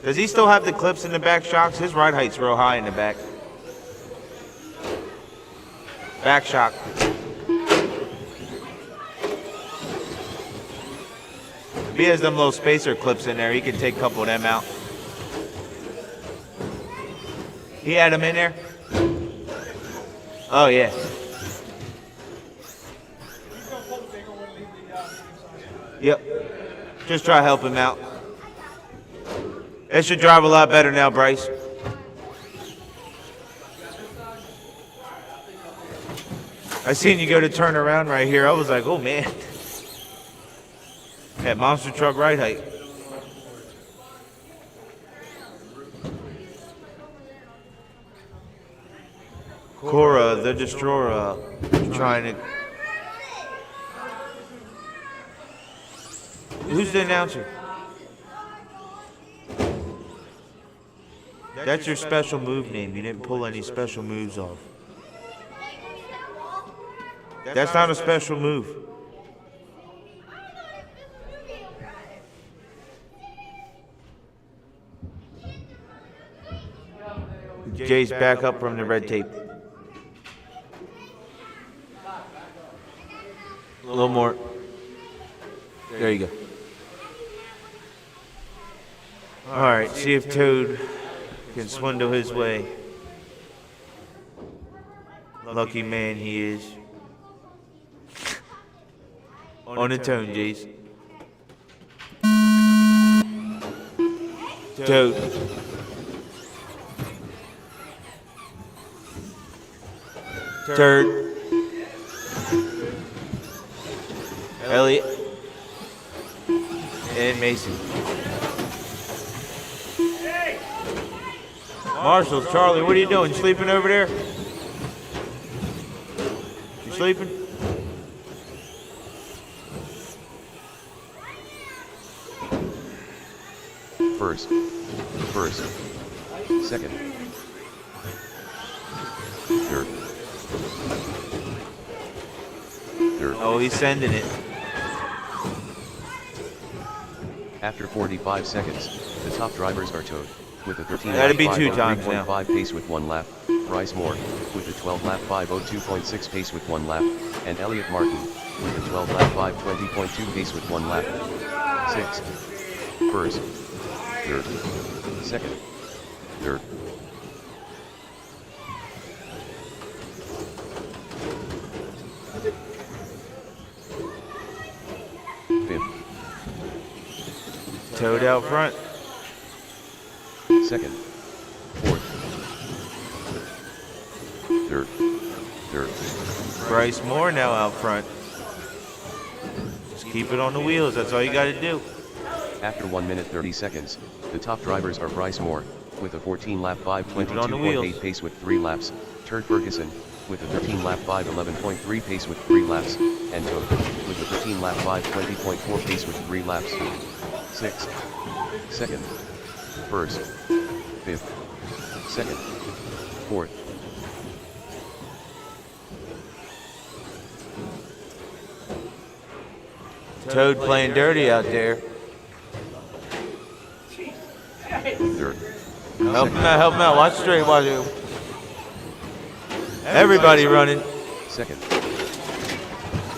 does he still have the clips in the back shocks? His ride height's real high in the back. Back shock. If he has them little spacer clips in there, he can take a couple of them out. He had them in there? Oh, yeah. Yep. Just try to help him out. It should drive a lot better now, Bryce. I seen you go to turn around right here. I was like, oh, man. That monster truck ride height. Cora, the Destroyer, trying to... Who's the announcer? That's your special move name. You didn't pull any special moves off. That's not a special move. Jay's back up from the red tape. A little more. There you go. All right, see if Toad can swindle his way. Lucky man he is. On the tone, Jace. Toad. Turd. Elliot. And Mason. Marshall, Charlie, what are you doing? You sleeping over there? You sleeping? First, second, third. Oh, he's sending it. After 45 seconds, the top drivers are towed, with a 13 That'd lap be 2 times now. 5:03.5 pace with 1 lap, Bryce Moore, with a 12 lap 5:02.6 pace with 1 lap, and Elliot Martin, with a 12 lap 5:20.2 pace with 1 lap. 6th, 1st, 3rd, 2nd, 3rd. Towed out front. 2nd, 4th, 3rd, 3rd. Bryce Moore now out front. Just keep it on the wheels. That's all you got to do. After 1 minute 30 seconds, the top drivers are Bryce Moore, with a 14 lap Keep it on the 5:22.8 wheels. pace with 3 laps, Turd Ferguson, with a 13 lap 5:11.3 pace with 3 laps, and Toad, with a 13 lap 5:20.4 pace with 3 laps. 6th, 2nd, 1st, 5th, 2nd, 4th. Toad playing dirty out there. 3rd, Help him out, help him out. Watch straight, watch it. Everybody running. 2nd,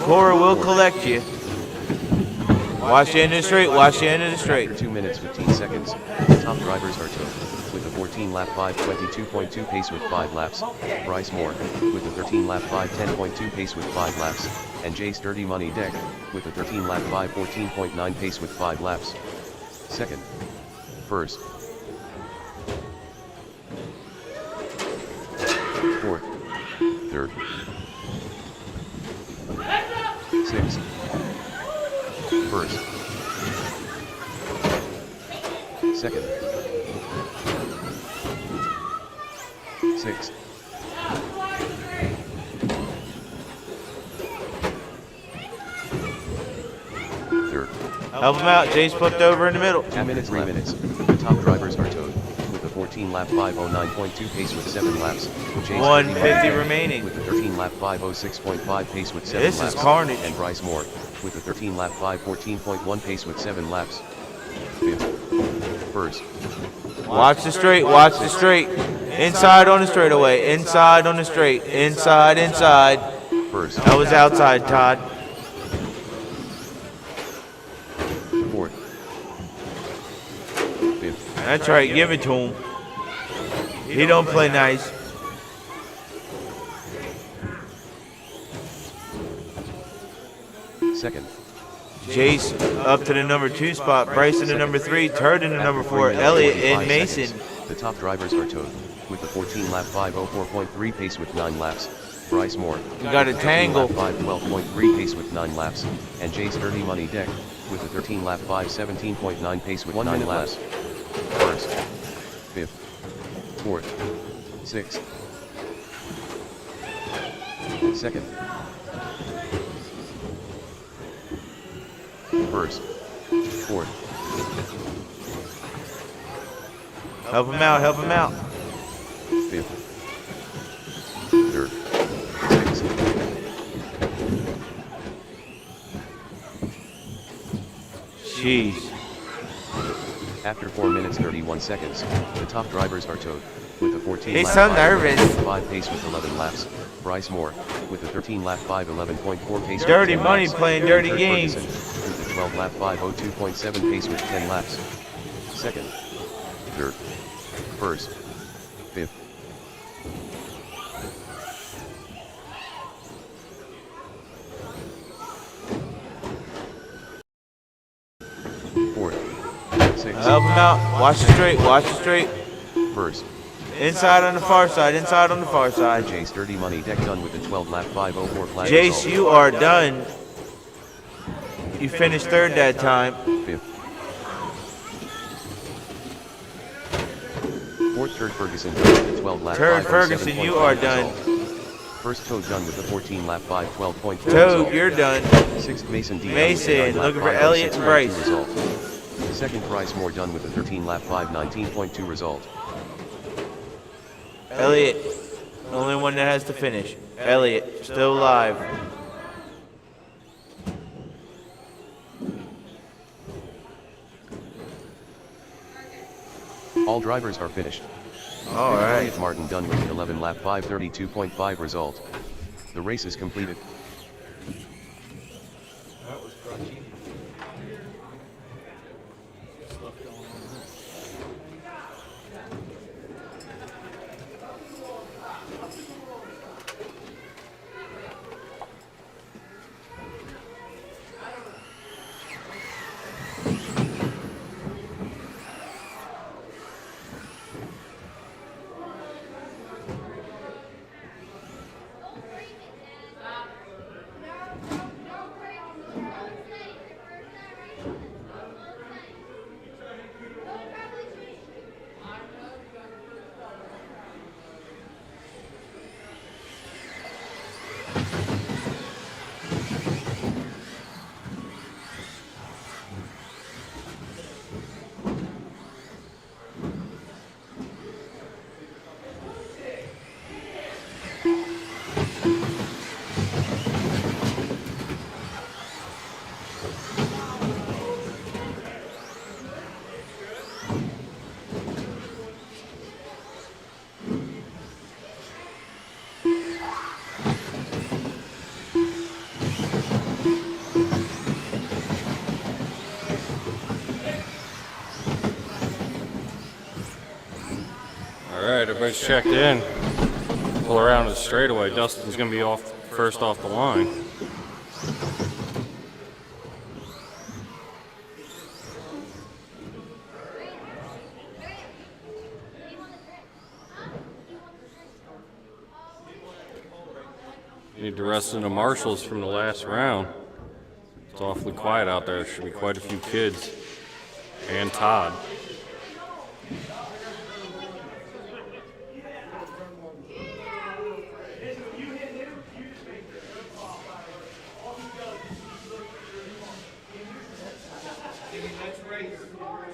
Cora will collect you. Watch the end of the straight, watch the end of the straight. After 2 minutes 15 seconds, the top drivers are towed, with a 14 lap 5:22.2 pace with 5 laps, Bryce Moore, with a 13 lap 5:10.2 pace with 5 laps, and Jay Sturdy Money Deck, with a 13 lap 5:14.9 pace with 5 laps. 2nd, 1st, 4th, 3rd, 6th, 1st, 2nd, 6th, 3rd. Help him out, Jay's flipped over in the middle. 2 minutes, 3 minutes. The top drivers are towed, with a 14 lap 5:09.2 pace with 7 laps. Jay 150 remaining. with a 13 lap 5:06.5 pace with 7 This laps. is carnage. And Bryce Moore, with a 13 lap 5:14.1 pace with 7 laps. 5th, 1st, Watch the straight, watch the straight. Inside on the straightaway, inside on the straight, inside, inside. 1st, That was outside, Todd. 4th, 5th, That's right, give it to him. He don't play nice. 2nd, Jace up to the number 2 spot, Bryce in the number 3, Turd in the number 4, Elliott and Mason. The top drivers are towed, with a 14 lap 5:04.3 pace with 9 laps. Bryce Moore, You got a with 13 tangle. lap 5:12.3 pace with 9 laps, and Jay Sturdy Money Deck, with a 13 lap 5:17.9 pace with 9 laps. 1st, 5th, 4th, 6th, 2nd, 1st, 4th, Help him out, help him out. 5th, 3rd, 6th, Jeez. After 4 minutes 31 seconds, the top drivers are towed, with a 14 He's lap so nervous. 5 pace with 11 laps. Bryce Moore, with a 13 lap 5:11.4 pace with Dirty 10 money laps. playing dirty Kurt games. Ferguson, with a 12 lap 5:02.7 pace with 10 laps. 2nd, 3rd, 1st, 5th, 4th, 6th, Help him out. Watch the straight, watch the straight. 1st. Inside on the far side, inside on the far side. Jace Dirty Money Deck done with a 12 lap 5:04 flat Jace, result. you are done. You finished 3rd that time. 5th. 4th, Turd Ferguson done with a 12 lap Turd 5:07.5 Ferguson, you are done. result. 1st, Toad done with a 14 lap 5:12.4 Toad, result. you're done. 6th, Mason D. Mason, looking for Elliott and Bryce. Result. 2nd, Bryce Moore done with a 13 lap 5:19.2 result. Elliott, only one that has to finish. Elliott, still alive. All drivers are finished. All right. Elliott Martin done with an 11 lap 5:32.5 result. The race is completed. That was crunchy. Alright, everybody's checked in. Pull around to the straightaway. Dustin's going to be first off the line. Need to rest in the marshals from the last round. It's awfully quiet out there. There should be quite a few kids. And Todd.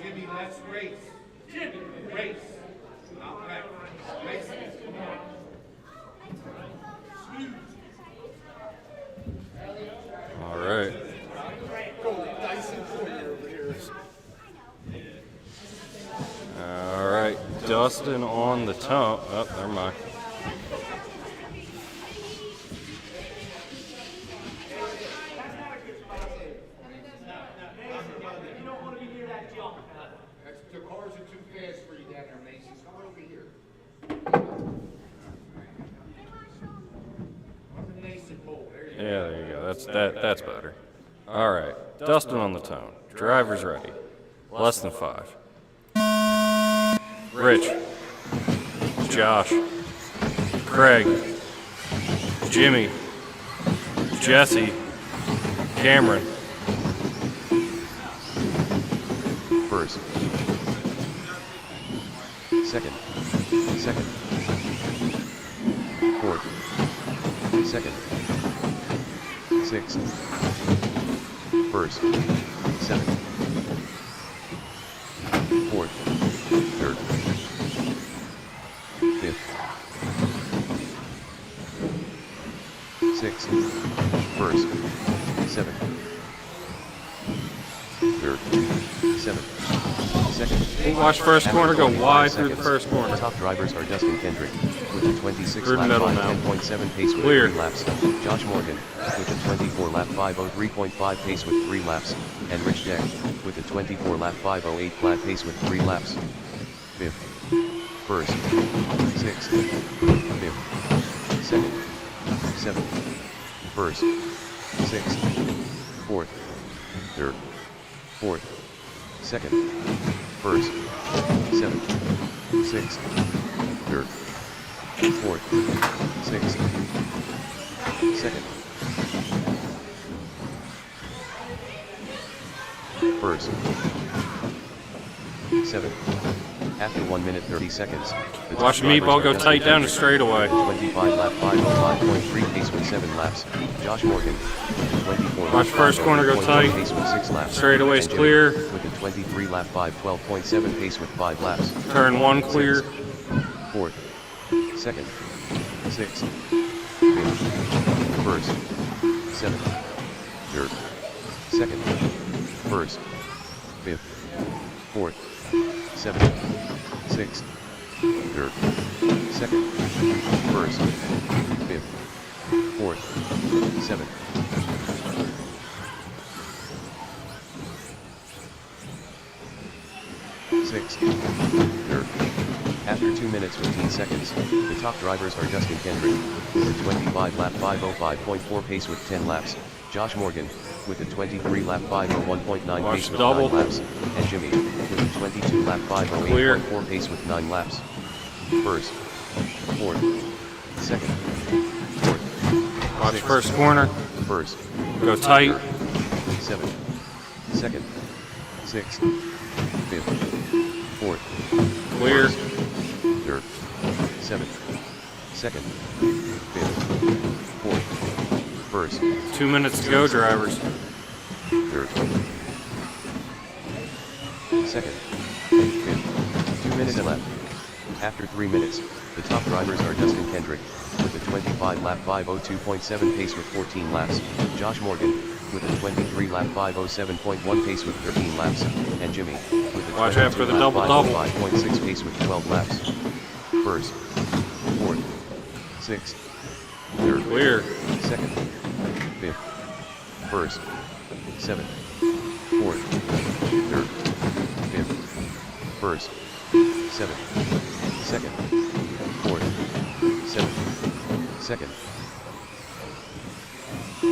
Jimmy, let's race. Jimmy, race. Not back. Race. All right. All right, Dustin on the tongue. Oh, never mind. The cars are too fast for you down there, Mason. Come over here. On the Mason pole. There you go. Yeah, there you go. That's better. All right, Dustin on the tone. Driver's ready. Less than 5. Rich, Josh, Craig, Jimmy, Jesse, Cameron. First. Second. Second. Fourth. Second. Sixth. First. Seventh. Fourth. Third. Fifth. Sixth. First. Seventh. Third. Seventh. Second. Watch first corner go wide through the first corner. Top drivers are Dustin Kendrick with a 26 Through the lap middle 5:10.7 pace with Clear. 3 laps. Josh Morgan with a 24 lap 5:03.5 pace with 3 laps, and Rich Deck with a 24 lap 5:08 flat pace with 3 laps. Fifth. First. Sixth. Fifth. Second. Seventh. First. Sixth. Fourth. Third. Fourth. Second. First. Seventh. Sixth. Third. Fourth. Sixth. Second. First. Seventh. After 1 minute 30 seconds. the top Watch drivers Meatball are go Dustin tight down the Kendrick, straightaway. 25 lap 5:05.3 pace with 7 laps. Josh Morgan, 24 lap Watch first corner go 5:08.1 tight. pace with 6 laps. Straightaway's And Jimmy clear. with a 23 lap 5:12.7 pace with 5 laps. Turn 1 clear. Sixth, fourth, second, sixth, fifth, first, seventh, third, second, first, fifth, fourth, seventh, sixth, third, second, first, fifth, fourth, seventh. Sixth, third. After 2 minutes 15 seconds, the top drivers are Justin Kendrick, with a 25 lap 5:05.4 pace with 10 laps, Josh Morgan, with a 23 lap 5:01.9 pace with 9 laps, and Jimmy, with a 22 lap 5:08.4 pace with 9 laps. First, fourth, second, fourth, Watch sixth, first corner. first, Go tight. third, seventh, second, sixth, fifth, fourth, Clear. first, third, seventh, second, fifth, fourth, first, 2 minutes to go, drivers. third, second, fifth, 2 minutes left. After 3 minutes, the top drivers are Justin Kendrick, with a 25 lap 5:02.7 pace with 14 laps, Josh Morgan, with a 23 lap 5:07.1 pace with 13 laps, and Jimmy, with a Watch out for the 22 lap double-double. 5:05.6 pace with 12 laps. First, fourth, sixth, third, Clear. second, fifth, first, seventh, fourth, third, fifth, first, seventh, second, fourth, seventh, second,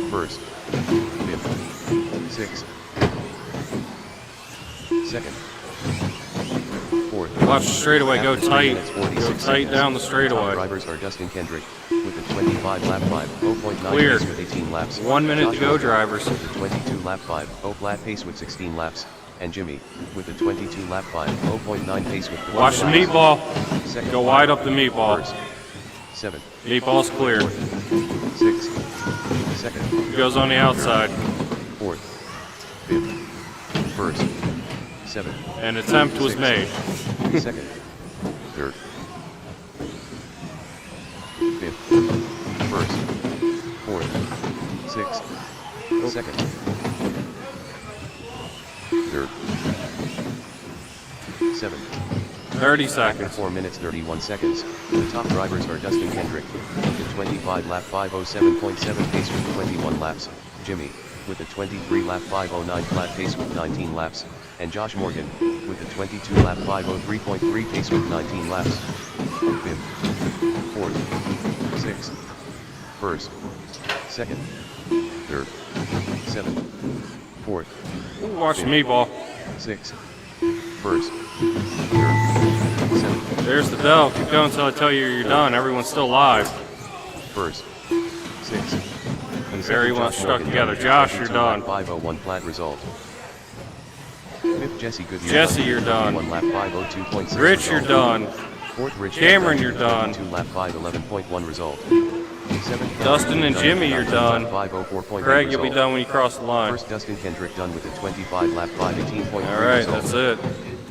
first, fifth, sixth, second, fourth. Watch the straightaway. Go After 3 tight. minutes, 46 Go tight seconds, down the Top straightaway. drivers are Justin Kendrick, with a 25 lap 5:0.9 Clear. pace with 18 laps. 1 minute Josh to go, Morgan, drivers. with a 22 lap 5:0 flat pace with 16 laps, and Jimmy, with a 22 lap 5:0.9 pace with 15 Watch the laps. meatball. Second, Go wide up the meatball. first, seventh, Meatball's clear. sixth, second, Goes on the outside. fourth, fifth, first, seventh, An attempt was made. second, third, fifth, first, fourth, sixth, second, third, seventh. 30 After seconds. 4 minutes 31 seconds, the top drivers are Justin Kendrick, with a 25 lap 5:07.7 pace with 21 laps, Jimmy, with a 23 lap 5:09 flat pace with 19 laps, and Josh Morgan, with a 22 lap 5:03.3 pace with 19 laps. Fifth, fourth, sixth, first, second, third, seventh, fourth, Watch the meatball. sixth, first, third, seventh, There's the bell. Keep going until I tell you you're done. Everyone's still live. first, sixth. And Very second, well Josh stuck Morgan, together. with a Josh, you're 22 lap done. 5:01 flat result. Fifth, Jesse Goodyear. Jesse, you're done. 1 lap 5:02.6 Rich, you're result. done. Fourth, Rich. Cameron, you're done. 2 lap 5:11.1 result. Seventh, Dustin and Jimmy, you're done. 5:04.8 Craig, you'll be result. done when you cross the line. First, Dustin Kendrick done with a 25 lap 5:18.3 All right, result. that's it.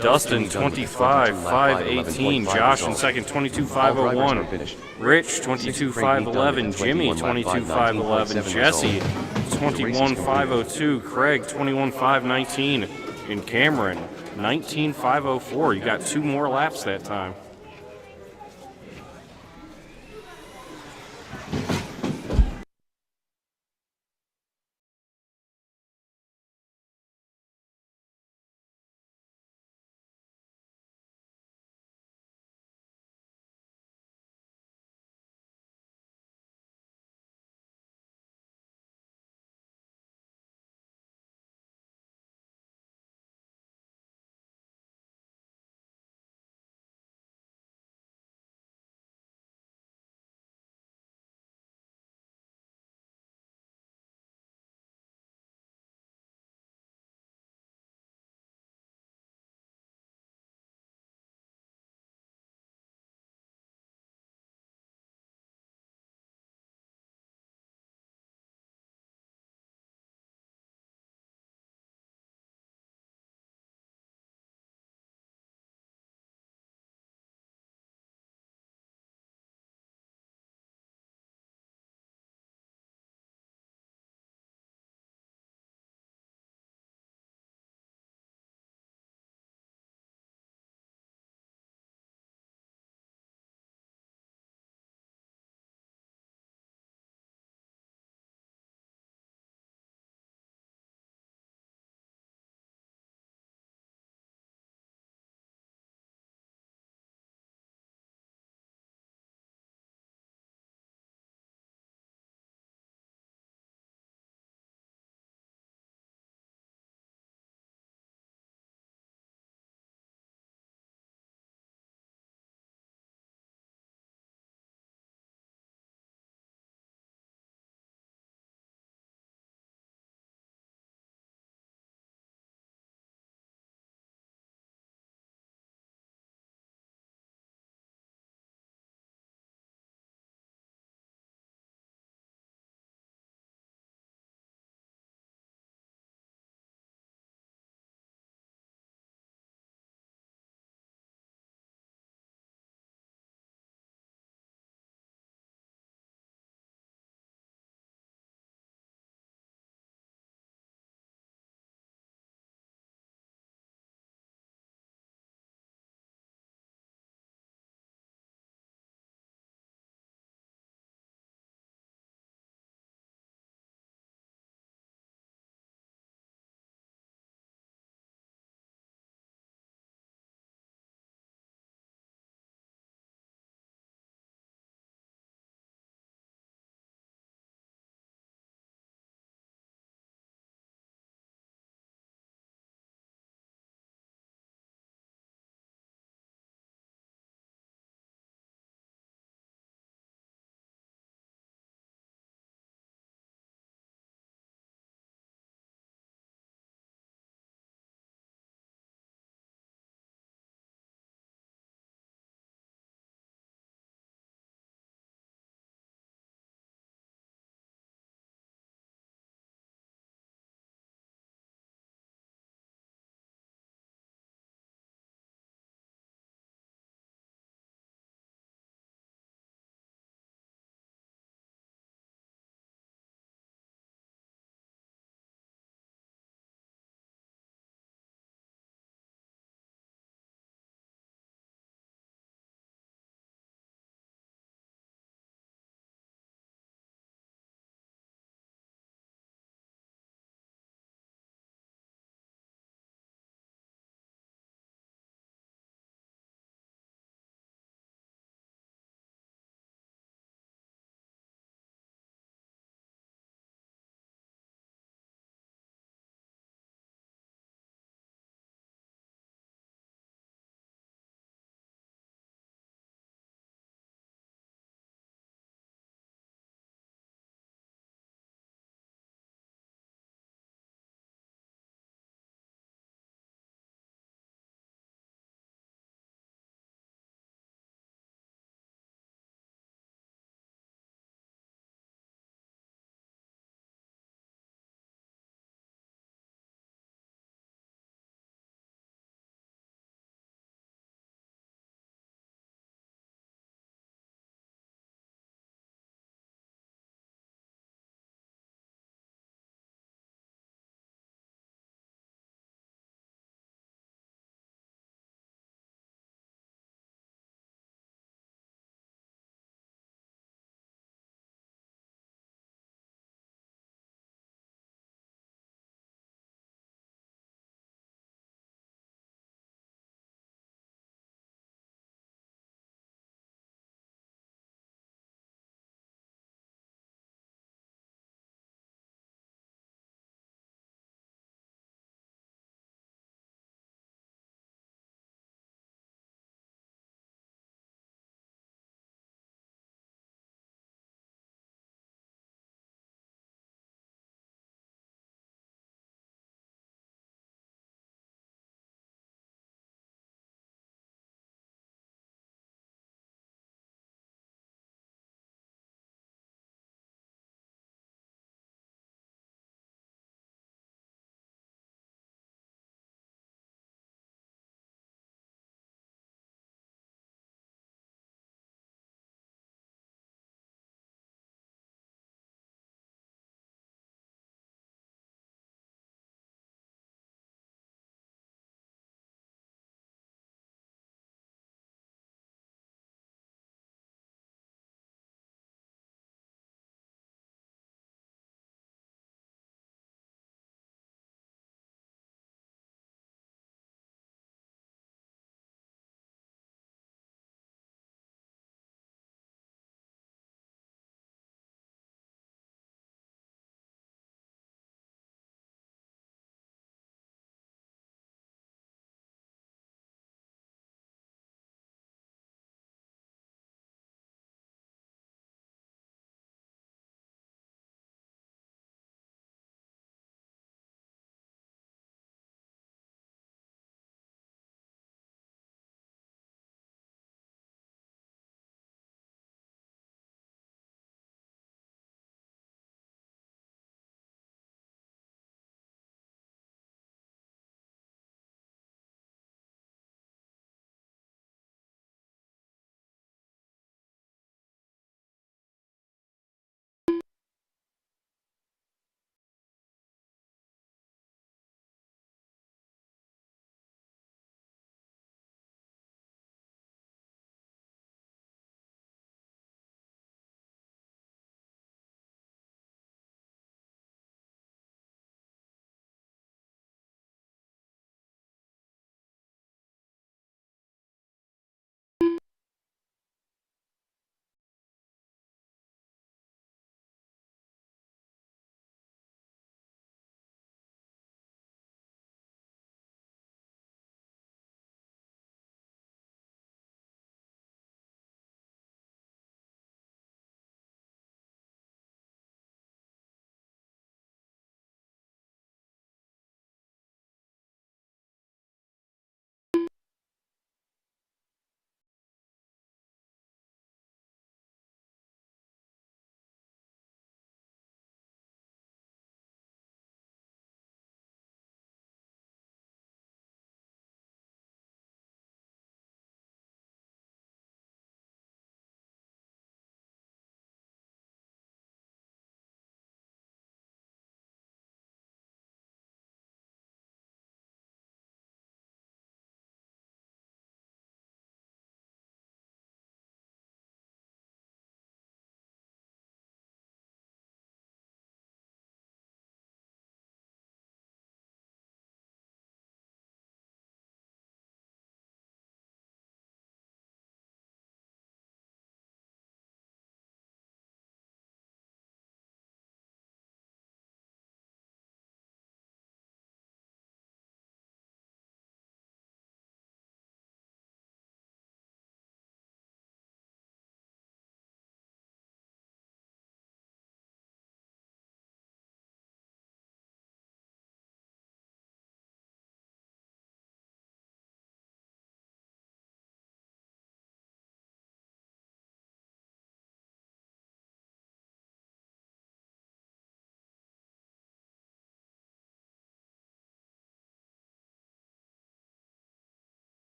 Dustin, Jimmy done with a 25, 22 lap 5:18. 5:11.5 Josh in result. second, 22, All drivers 5:01. are finished. Rich, 22, 5:11. Jimmy, 22, 5:11. Jesse, 21, 5:02. Craig, 21, 5:19. And Cameron, 19, 5:04. You got 2 more laps that time.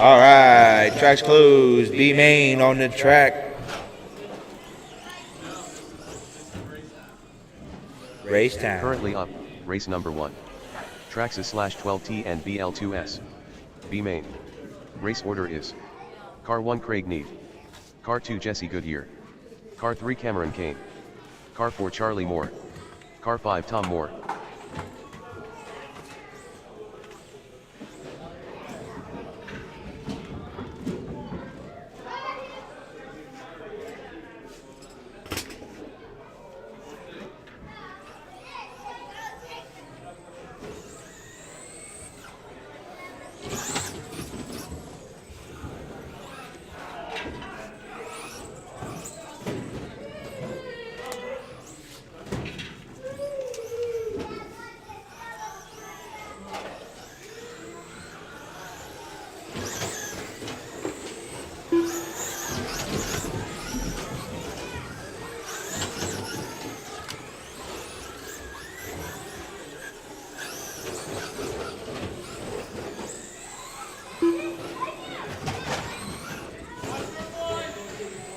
All right, track's closed. B main on the track. Race time. Currently up, race number 1. Traxxas/12T and BL2S. B main. Race order is: Car 1 Craig Need, Car 2 Jesse Goodyear, Car 3 Cameron Kane, Car 4 Charlie Moore, Car 5 Tom Moore.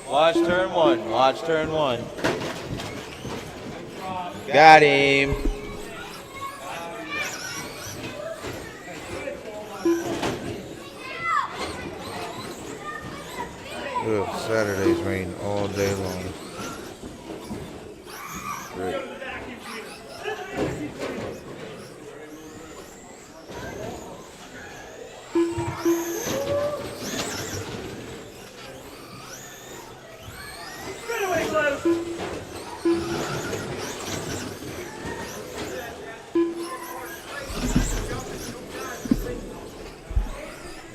Watch turn 1. Watch turn 1. Got him. Ugh, Saturday's rain all day long. Great.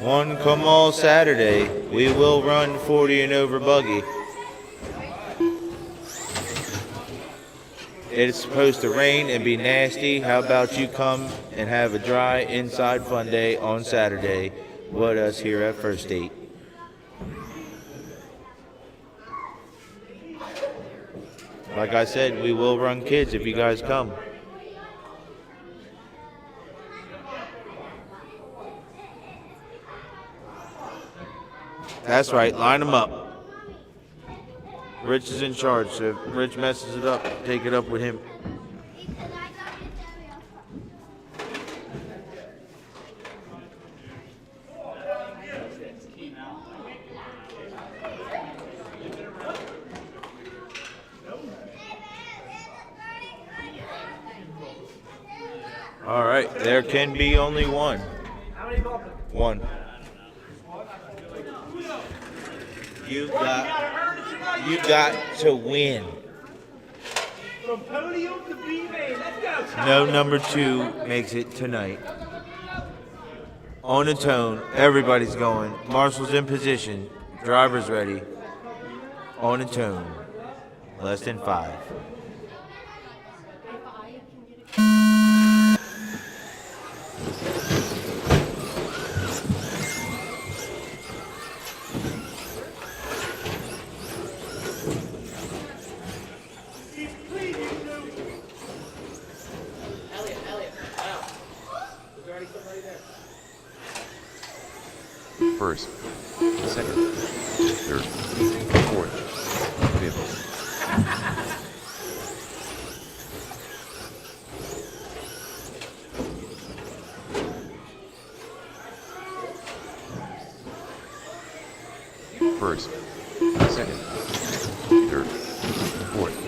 One come all Saturday, we will run 40 and over buggy. It's supposed to rain and be nasty. How about you come and have a dry inside fun day on Saturday with us here at First Date. Like I said, we will run kids if you guys come. That's right, line them up. Rich is in charge, so if Rich messes it up, take it up with him. All right, there can be only one. One. You got to win. From podium to B-main. Let's go. No number 2 makes it tonight. On the tone, everybody's going. Marshall's in position. Driver's ready. On the tone. Less than 5. First, second, third, fourth, fifth. First, second, third, fourth.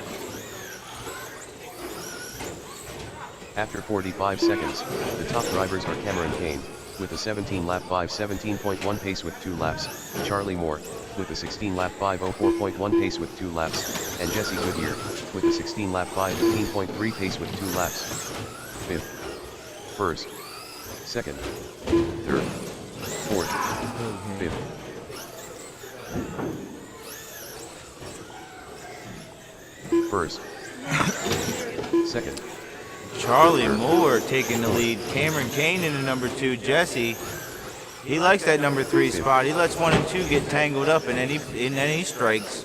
After 45 seconds, the top drivers are Cameron Kane, with a 17-lap 5:17.1 pace with 2 laps, Charlie Moore, with a 16-lap 5:04.1 pace with 2 laps, and Jesse Goodyear, with a 16-lap 5:15.3 pace with 2 laps. Fifth, first, second, third, fourth, fifth. First, second. Charlie Moore taking the lead. Cameron Kane in the number 2. Jesse, he likes that number 3 spot. He lets 1 and 2 get tangled up in any strikes.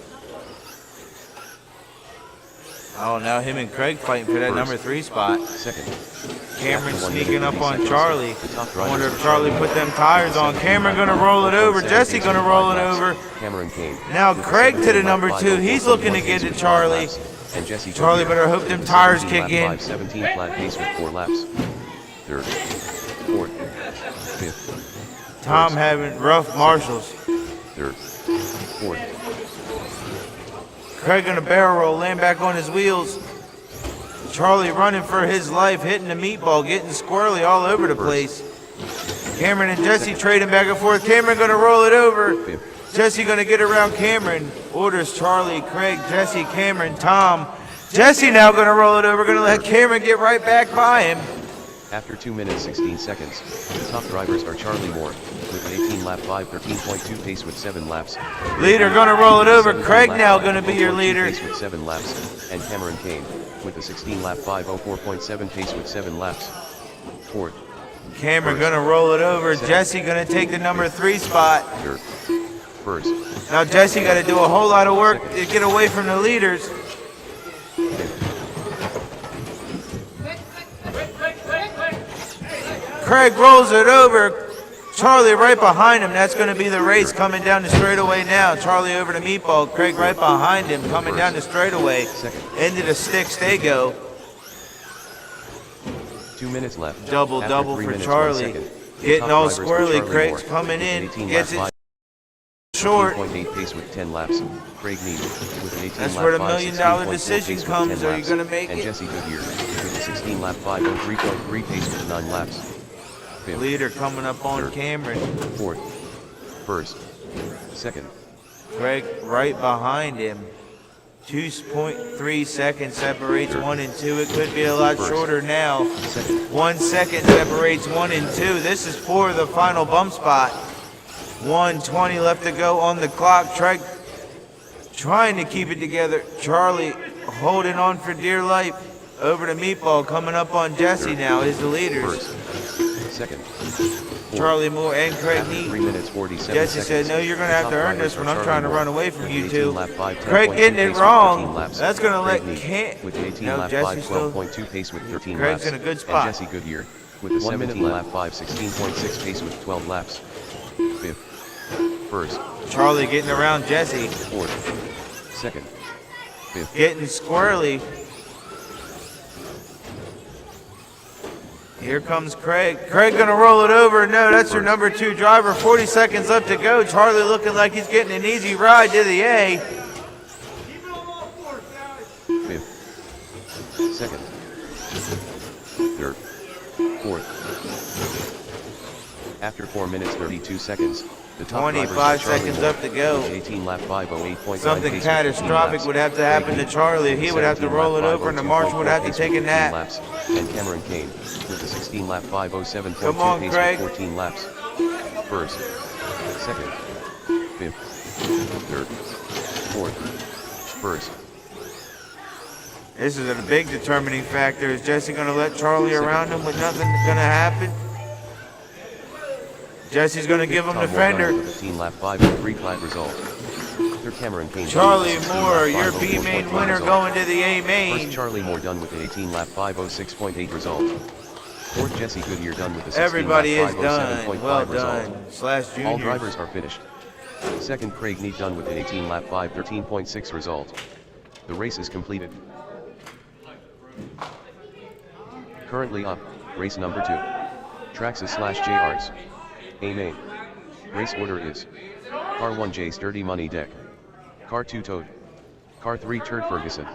Oh, now him and Craig fighting for that number 3 spot. Second. Cameron After 1 sneaking minute, up 30 on seconds, Charlie. the top I drivers wonder are if Charlie put them tires on. Cameron gonna roll it over. Jesse gonna roll it over. Cameron Kane. Now with Craig to the 17 number lap 2. 5, He's looking to 4.1 get pace to with 5 Charlie. laps. And Jesse Charlie Goodyear better hope them with tires 17 kick lap in. 5, 17 flat pace with 4 laps. Third. Fourth. Fifth. Tom having rough marshals. Third. Fourth. Craig gonna barrel roll, land back on his wheels. Charlie running for his life, hitting the meatball, getting squirrely all over the place. Cameron and Jesse trading back and forth. Cameron gonna roll it over. Fifth. Jesse gonna get around Cameron. Orders Charlie, Craig, Jesse, Cameron, Tom. Jesse now gonna roll it over, gonna let Cameron get right back by him. After 2 minutes 16 seconds, the top drivers are Charlie Moore with an 18 lap 5, 13.2 pace with 7 laps. Leader gonna roll it over. 17 Craig lap now 5, gonna be your 4.2 leader. pace with 7 laps, and Cameron Kane with a 16 lap 5, 04.7 pace with 7 laps. Fourth. Cameron gonna roll it over. Jesse gonna take the number 3 spot. Third. First. Now Jesse gotta do a whole lot of work to get away from the leaders. Craig rolls it over. Charlie right behind him. That's going to be the race coming down the straightaway now. Charlie over to Meatball. Craig right behind him coming down the straightaway. Into the sticks they go. 2 minutes left. Double After double 3 for minutes, 1 Charlie. second. Getting Top all drivers are squirrely. Charlie Craig's Moore coming with in. 18 Gets lap it short. 5, pace with 10 laps. Craig Neal with an 18 That's lap where the 5, $1 million 16.4 decision pace with comes. 10 Are you laps. going to make And it? Jesse Goodyear with a 16 lap 5, 3.3 pace with 9 laps. Fifth. Leader coming up on Third. Cameron. Fourth. First. Second. Craig right behind him. 2.3 seconds separates 1 and 2. It could be a lot First. shorter now. Second. 1 second separates 1 and 2. This is for the final bump spot. 1:20 left to go on the clock. Craig trying to keep it together. Charlie holding on for dear life. Over to Meatball coming up on Jesse now is the leaders. First. Second. Charlie Moore and Craig After 3 Neat. minutes 47 Jesse seconds. said, no, you're going to have Top to earn drivers this one. are I'm Charlie trying to Moore run away from with you 18 two. lap 5, Craig 10.2 getting pace it with wrong. 13 laps. That's going to Craig let Neat Can't. with 18 No, lap Jesse's 5, still. 12.2 pace with 13 Craig's laps. in a good spot. And Jesse Goodyear with a 17 lap 5, 16.6 pace with 12 laps. Fifth. First. Charlie getting around Jesse. Fourth. Second. Fifth. Getting squirrely. Here comes Craig. Craig gonna roll it over. No, that's your number 2 driver. 40 seconds left to go. Charlie looking like he's getting an easy ride to the A. Fifth. Second. Third. Fourth. After 4 minutes 32 seconds, the top 25 drivers are Charlie seconds Moore up to go. with 18 lap 508.9 Something pace with 15 catastrophic laps. would have to happen Craig to Neat Charlie. He would have to 17 roll lap it over and the marshal would have to 502.4 take a pace with 15 nap. laps. And Cameron Kane with a 16 lap 507.2 Come on, pace Craig. with 14 laps. First. Second. Fifth. Third. Fourth. First. This is a big determining factor. Is Jesse gonna let Charlie around him with nothing gonna happen? Jesse's gonna give him the Tom Moore fender. with a 15 lap 503 flat result. Third Cameron Kane. Charlie with a 16 Moore, lap your 504.1 B main winner result. going to the A First main. Charlie Moore done with an 18 lap 506.8 result. Fourth Jesse Goodyear done with a 16 Everybody lap is done. 507.5 Well result. done. Slash All juniors. drivers are finished. Second Craig Neat done with an 18 lap 513.6 result. The race is completed. Currently up, race number 2. Traxxas/JRs. A main. Race order is: Car 1 Sturdy Money Deck. Car 2 Toad. Car 3 Turd Ferguson.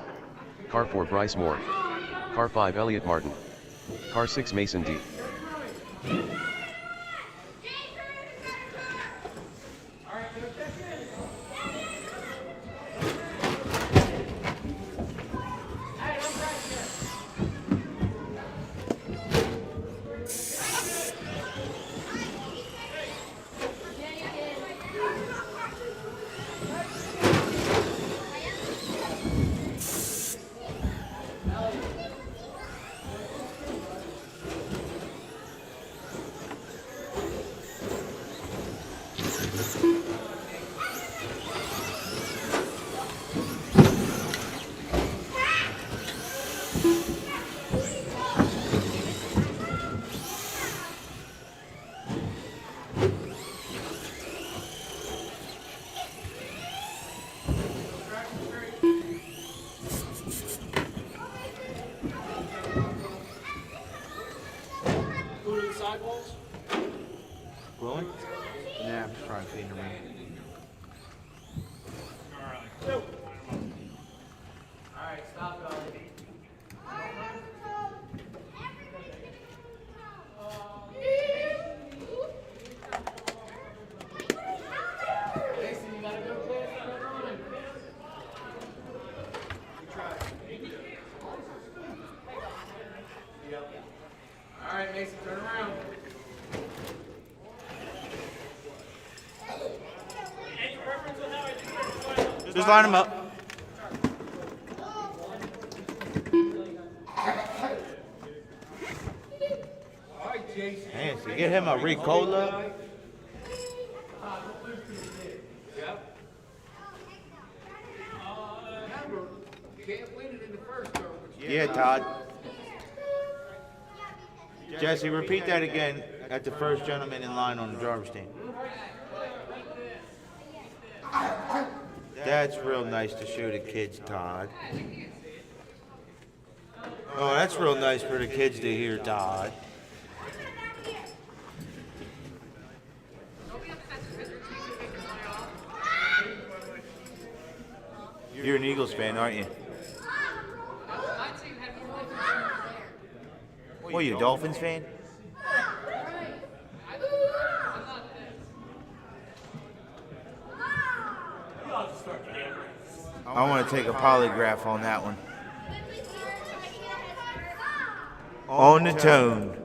Car 4 Bryce Moore. Car 5 Elliot Martin. Car 6 Mason D. Blowing? Yeah, I'm just trying to clean the ring. Alright, stop it already. Mason, you gotta go clear for the running. Alright, Mason, turn around. Just line them up. Man, so get him a Ricola. Yeah, Todd. Jesse, repeat that again at the first gentleman in line on the driver's stand. That's real nice to show the kids, Todd. Oh, that's real nice for the kids to hear, Todd. You're an Eagles fan, aren't you? What, are you a Dolphins fan? I want to take a polygraph on that one. On the tone.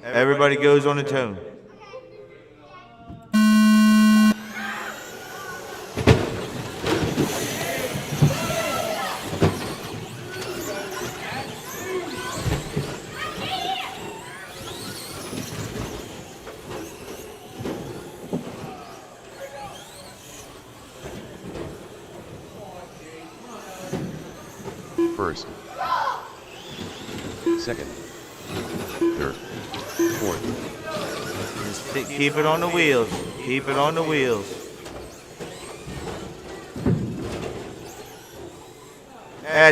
Everybody goes on the tone. First, second, third, fourth. Just keep it on the wheels. Keep it on the wheels.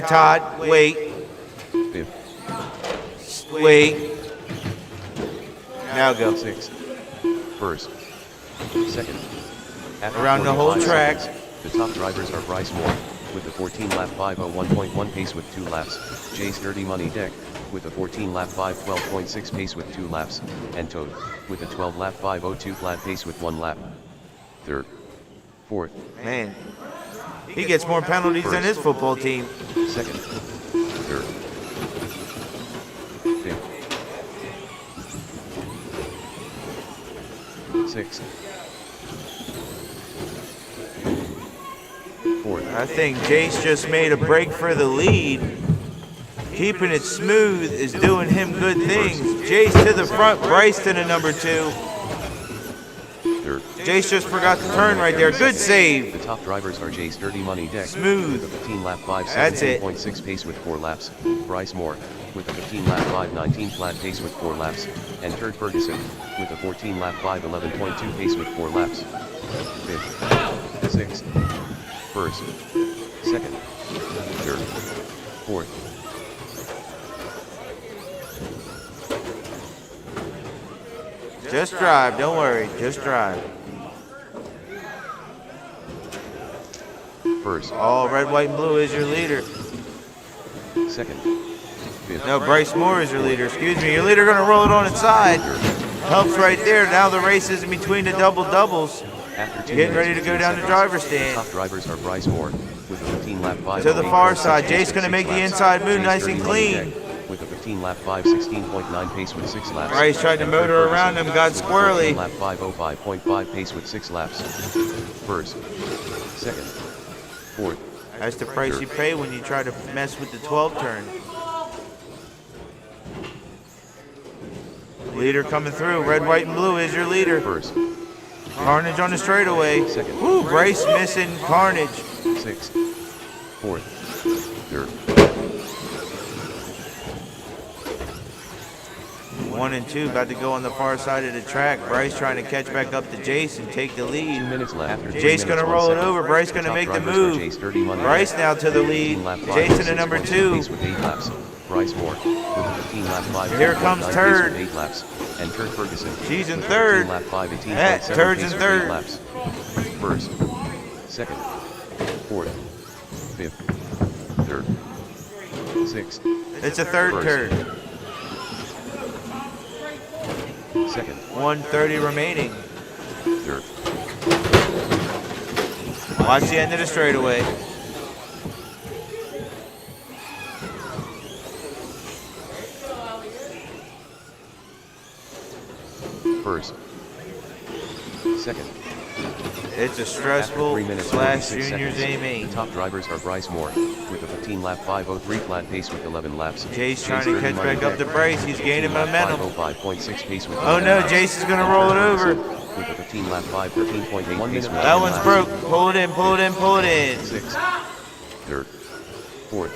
Todd, wait. Fifth, Wait. Now go. sixth, first, second. After Around the whole 45 track. seconds, the top drivers are Bryce Moore, with a 14-lap 5:01.1 pace with 2 laps, Jace Dirty Money Deck, with a 14-lap 5:12.6 pace with 2 laps, and Toad, with a 12-lap 5:02 flat pace with 1 lap. Third, fourth, Man, he gets more penalties than his football team. second, third, fifth, sixth, fourth, I think Jace just made a break for the lead. Keeping it smooth is doing him good things. Jace to the front, Bryce to the number 2. third. Jace just forgot to turn right there. Good save. The top drivers are Jace Dirty Money Deck, Smooth. with a 15-lap That's it. 5:17.6 pace with 4 laps, Bryce Moore, with a 15-lap 5:19 flat pace with 4 laps, and Turd Ferguson, with a 14-lap 5:11.2 pace with 4 laps. Fifth, sixth, first, second, third, fourth. Just drive, don't worry, just drive. First, All red, white, and blue is your leader. second, fifth, No, Bryce Moore is your leader. Excuse me, your leader gonna roll it on its side. Helps right there. Now the race is in between the doubles. after 2 Getting minutes ready to go 15 down the seconds, driver's the stand. top drivers are Bryce Moore, with a 15-lap 5:08.6 To the far side, pace Jace with gonna 6 make the laps, inside move Jace nice Dirty and Money clean. Deck, with a 15-lap 5:16.9 pace with 6 laps. Bryce tried to motor around him, got squirrely. Lap 5:05.5 pace with 6 laps. First, second, fourth, That's the price you pay when you try to mess with the 12 turn. Leader coming through. Red, white, and blue is your leader. first, Carnage on the straightaway. second, Woo, Bryce missing Carnage. sixth, fourth, third, 1 and 2 about to go on the far side of the track. Bryce trying to catch back up to Jace and take the 2 lead. minutes left. After 2 Jace minutes, gonna 1 roll it second. over. Bryce The gonna top make the drivers are move. Jace Dirty Money Bryce Deck, now to the with a lead. 15-lap Jace in the number 5:06.2 2. pace with 8 laps. Bryce Moore, with a 15-lap 5:09 Here comes pace Turd. with 8 laps. and Kurt Ferguson. She's in with third. 13 lap 5, 18.7 Turd's pace in with third. 8 laps. First, second, fourth, fifth, third, sixth. It's a third First. turn. Second, 1:30 remaining. third, Watch the end of the straightaway. first, second. It's a After stressful 3 minutes slash 46 juniors seconds, aiming. the top drivers are Bryce Moore, with a 15 lap 5:03 flat pace with 11 laps. Jace trying to catch back up to Bryce. He's gaining 15 lap momentum. 5:05.6 pace with Oh 11 no, laps. Jace is gonna And roll it Kurt over. Ferguson, with a 15 lap 5:13.8 pace with That 11 one's laps. broke. Pull it in, pull it in, pull it in. Sixth, third, fourth,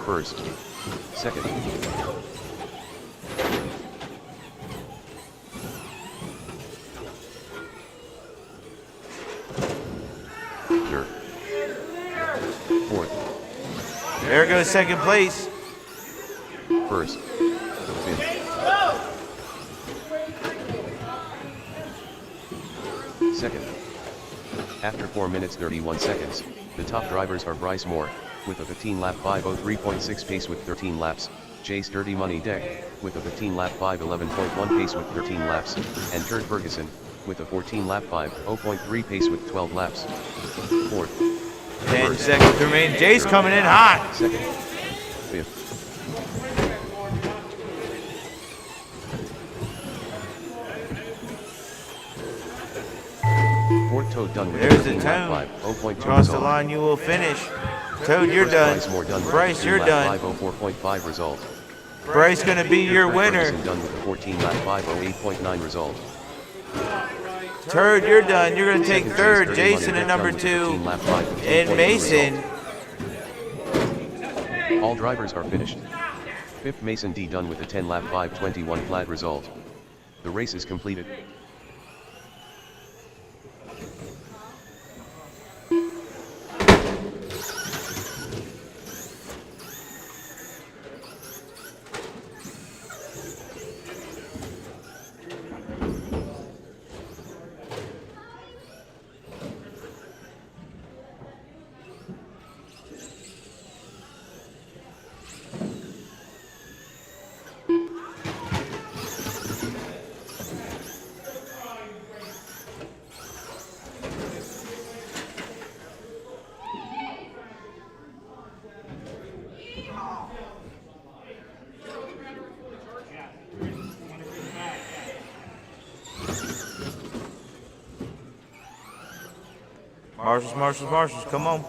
first, second. Third, fourth, There goes second place. first, fifth, second. After 4 minutes 31 seconds, the top drivers are Bryce Moore, with a 15 lap 5:03.6 pace with 13 laps, Jace Dirty Money Deck, with a 15 lap 5:11.1 pace with 13 laps, and Kurt Ferguson, with a 14 lap 5:0.3 pace with 12 laps. Fourth, 10 first, seconds remain. Jace coming in hot. second, fifth, fourth Toad done with There's the 13 lap Toad. 5:0.2 Cross the result. line, you will finish. Toad, you're First, done. Bryce Moore done with Bryce, 15 you're lap done. 5:04.5 result. Bryce gonna be your Kurt winner. Ferguson done with a 14 lap 5:08.9 result. Turd, you're done. You're gonna take Second, third. Jace Dirty Jason Money at Deck number done with a 2. 15 lap 5:15.2 And Mason. result. All drivers are finished. Fifth Mason D done with a 10 lap 5:21 flat result. The race is completed. Marshals, come on.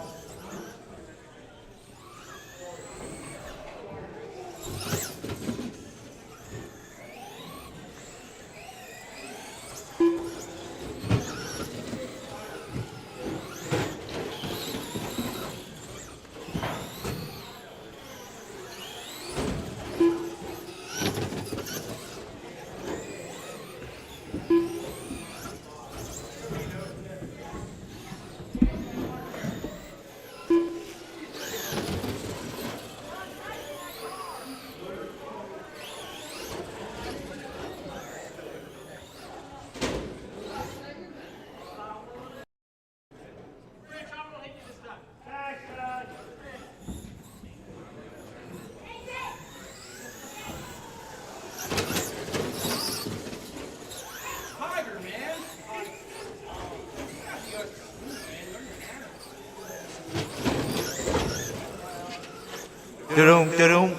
Da-dum, da-dum.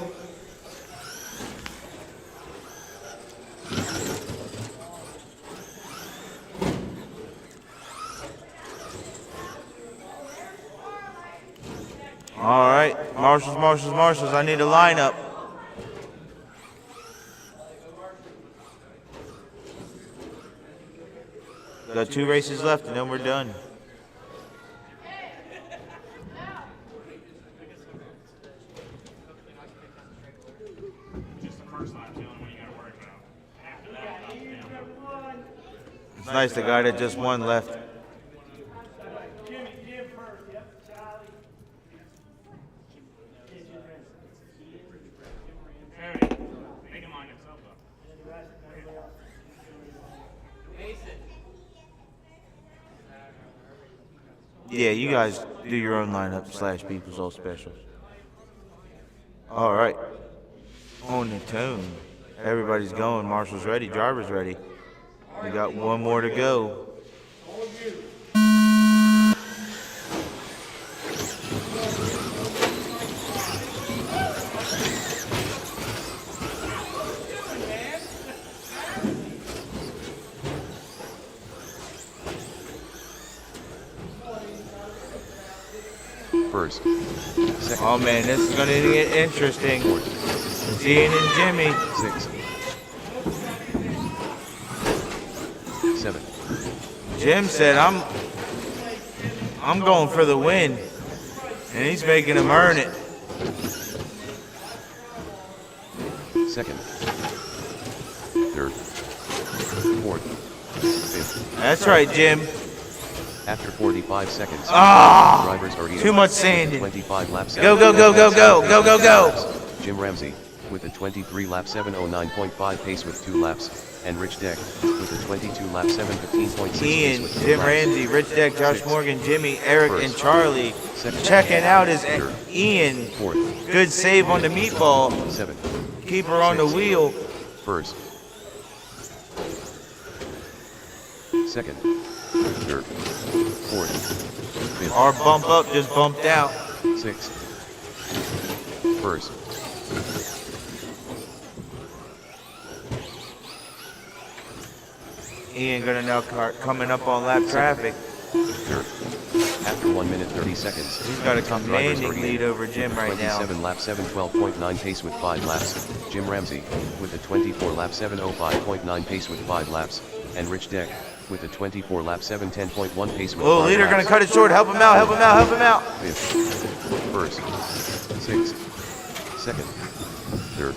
All right, marshals, I need a lineup. Got 2 races left and then we're done. It's nice the guy that just won left. Yeah, you guys do your own lineup / people's all specials. All right. On the tone. Everybody's going. Marshall's ready. Driver's ready. We got one more to go. First. Second. Oh man, this is gonna get interesting. It's Ian and Jimmy. 6. 7. Jim said I'm going for the win. And he's making him earn it. Second. Third. Fourth. Fifth. That's right, Jim. After 45 seconds. Ah! Drivers are Too much sanding. 25 laps. Go, go, go, go, go, go, go, go. Jim Ramsey with a 23 lap 709.5 pace with 2 laps. And Rich Deck with a 22 lap 715.6 pace Ian, with 2 Jim laps. Ramsey, Rich Deck, Josh Six. Morgan, Jimmy, Eric, First. and Charlie. Second. Checking out is Third. Ian. Fourth. Good save on the meatball. 7. Keeper on the Six. wheel. First. Second. Third. Fourth. Fifth. Our bump up just bumped out. Sixth. First. Ian gonna now coming up on lap traffic. Third. After 1 minute 30 seconds. He's got a top drivers commanding are Ian lead over Jim with a right now. 27 lap 712.9 pace with 5 laps. Jim Ramsey with a 24 lap 705.9 pace with 5 laps. And Rich Deck with a 24 lap 710.1 pace with 5 Oh, leader laps. gonna cut it short. Help him out, help him out, help him out. Fifth. First. Sixth. Second. Third.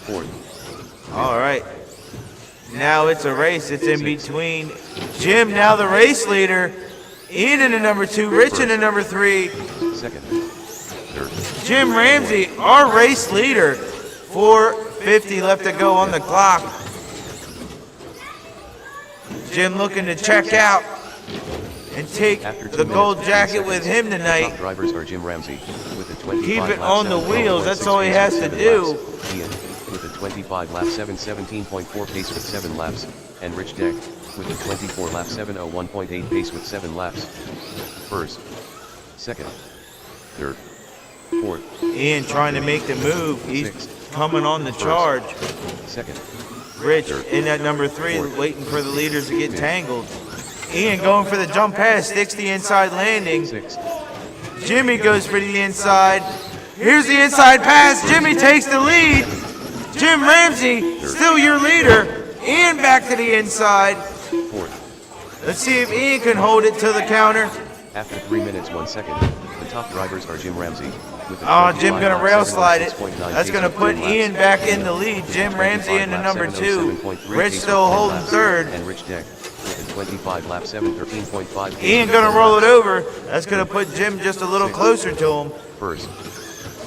Fourth. All right. Now it's a race. It's in between Jim, now the race leader. Ian in the number 2, Rich in the number 3. Second. Third. Jim Ramsey, our race leader. 4:50 left to go on the clock. Jim looking to check out and take After 2 the minutes, gold 50 jacket with seconds, him the tonight. top drivers are Jim Ramsey with a 25 Keep it lap on the 712.6 wheels, that's all he pace has with to 7 do. laps. Ian with a 25 lap 717.4 pace with 7 laps. And Rich Deck with a 24 lap 701.8 pace with 7 laps. First. Second. Third. Fourth. Ian trying to make the move. He's Sixth. coming on the First. charge. Second. Rich Third. in that number 3, Fourth. waiting for the leaders to get Fifth. tangled. Ian going for the jump pass, sticks the inside landing. Sixth. Jimmy goes for the inside. Here's the inside pass. Jimmy takes the lead. Jim Ramsey, still your leader. Ian back to the inside. Fourth. Let's see if Ian can hold it to the counter. After 3 minutes 1 second, the top drivers are Jim Ramsey with a Oh, 25 Jim gonna lap rail slide it. 706.9 That's pace gonna with put 10 laps. Ian back in the lead. Jim Ramsey in the number 2. Rich still holding third. And Rich Deck with a 25 lap 713.5 pace Ian with gonna 10 roll it laps. over. That's gonna put Jim just a little closer to him. First.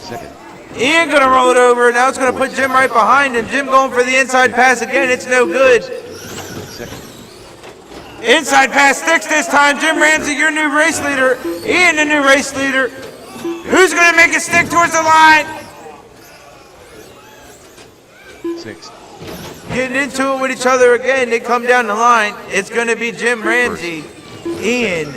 Second. Ian gonna roll it over. Now it's gonna put Jim right behind him. Jim going for the inside pass again. It's no good. Second. Inside pass sticks this time. Jim Ramsey, your new race leader. Ian, the new race leader. Who's gonna make it stick towards the line? Sixth. Getting into it with each other again. They come down the line. It's gonna be Jim Ramsey, Ian,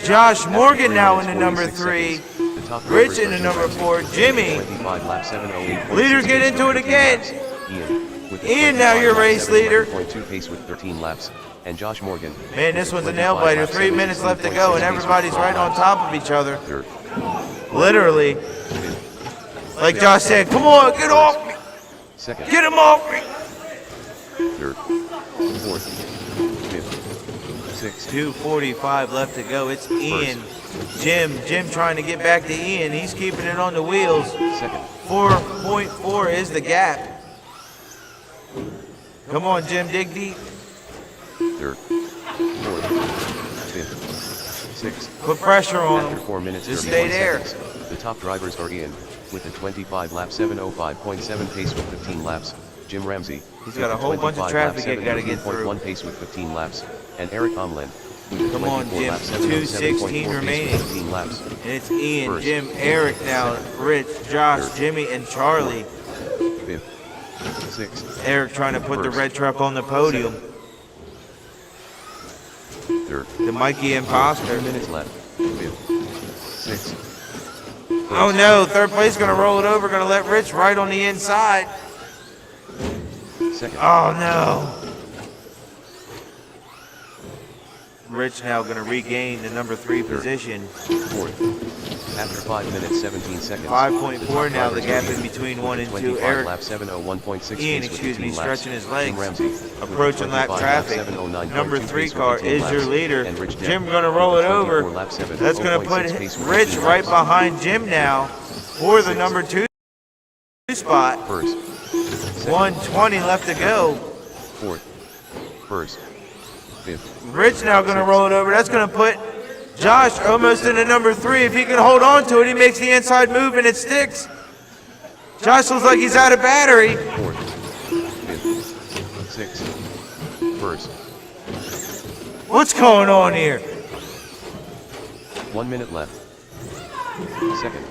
Josh Morgan now in the number 3. The top Rich drivers in are the Jim number Ramsey 4. with a Jimmy. 25 lap 708.6 Leaders get pace into with it 13 again. laps. Ian with a Ian, now 25 your lap race leader. 711.2 pace with 13 laps. And Josh Morgan. Man, this one's a nail biter. 3 minutes left to go, and everybody's right on top of each other. Third. Literally. Like Josh said, come on, get off me. Second. Get him off me. Third. Fourth. Fifth. Sixth. 2:45 left to go. It's Ian. Jim trying to get back to Ian. He's keeping it on the wheels. Second. 4.4 is the gap. Come on, Jim, dig deep. Third. Fourth. Fifth. Sixth. Put pressure on After him. 4 minutes Just 31 stay there. seconds, the top drivers are Ian with a 25 lap 705.7 pace with 15 laps. Jim Ramsey. He's got with a whole bunch of 25 traffic lap he gotta get through. 713.1 pace with 15 laps. And Eric Omlin with a Come on, 24 Jim. lap 2:16 707.4 pace remaining. with 15 laps. And it's Ian, First. Jim, Eric now, Rich, Josh, Third. Jimmy, and Charlie. Fifth. Sixth. Eric trying to put the First. red truck on the podium. Third. The Mikey Imposter. 3 minutes left. Fifth. Sixth. Oh no, third place gonna roll it over, gonna let Rich right on the inside. Second. Oh no. Rich now gonna regain the number 3 position. Fourth. After 5 minutes 17 seconds. 5.4 now, the drivers gap are in between 1 and 2. 25 Eric, lap 701.6 Ian, pace with excuse me, 18 laps. stretching his legs. Jim Ramsey with approaching lap 25 traffic. 709.2 Number 3 pace with car 18 is laps. your leader. And Rich Jim Depp gonna with roll a it over. 24 lap 7 That's gonna 0.6 put pace with Rich 18 right laps. behind Jim now for the number 2 spot. First. Second. 1:20 left to go. Fourth. First. Fifth. Rich now gonna roll it over. That's gonna put Josh almost into number 3. If he can hold on to it, he makes the inside move and it sticks. Josh looks like he's out of battery. Fourth. Fifth. Sixth. First. What's going on here? 1 minute left. Second.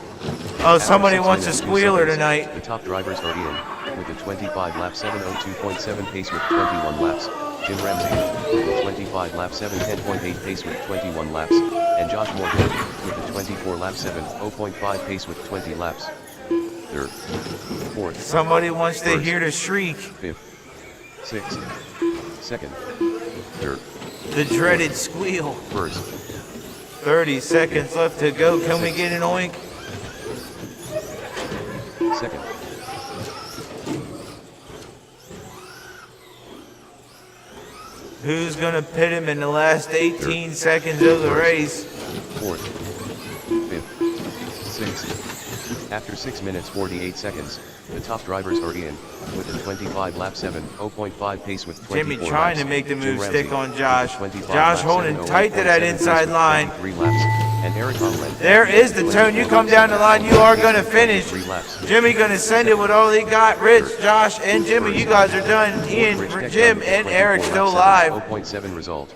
Oh, After somebody 6 wants a minutes, 2 squealer seconds, tonight. The top drivers are Ian, with a 25 lap 702.7 pace with 21 laps. Jim Ramsey, with a 25 lap 710.8 pace with 21 laps. And Josh Morgan, with a 24 lap 7:0.5 pace with 20 laps. Third. Fourth. Somebody wants to First. hear the shriek. Fifth. Sixth. Second. Third. The dreaded squeal. First. 30 seconds left to go. Can we get an oink? Second. Who's gonna pit him in the last 18 seconds of the race? Fourth. Fifth. Sixth. After 6 minutes 48 seconds, the top drivers are Ian, with a 25 lap 7:0.5 pace with 24 Jimmy trying laps. to make the Jim move Ramsey, stick on with a Josh. 25 Josh lap holding tight to that 7:0.7 pace inside with line. 23 laps. And Eric Conlon. There is the tone. You come down the line, you are gonna finish. 3 laps. Jimmy gonna send it with all he got. Rich, Josh, and Jimmy, you guys are done. Ian, Rich Deck Jim, done with and 24 Eric lap still live. 7:0.7 result.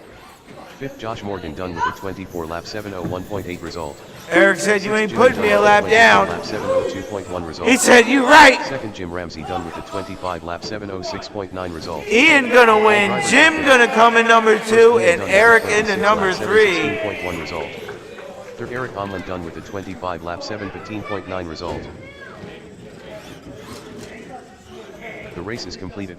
Fifth, Josh Morgan done with a 24 lap 7:01.8 result. Eric said you ain't Jimmy putting me a done lap with a down. lap 7:02.1 result. He said you right. Second, Jim Ramsey done with a 25 lap 7:06.9 result. Ian gonna win. Jim gonna come in number 2, and Eric into number 3. 16.1 result. Third, Eric Conlon done with a 25 lap 7:15.9 result. The race is completed.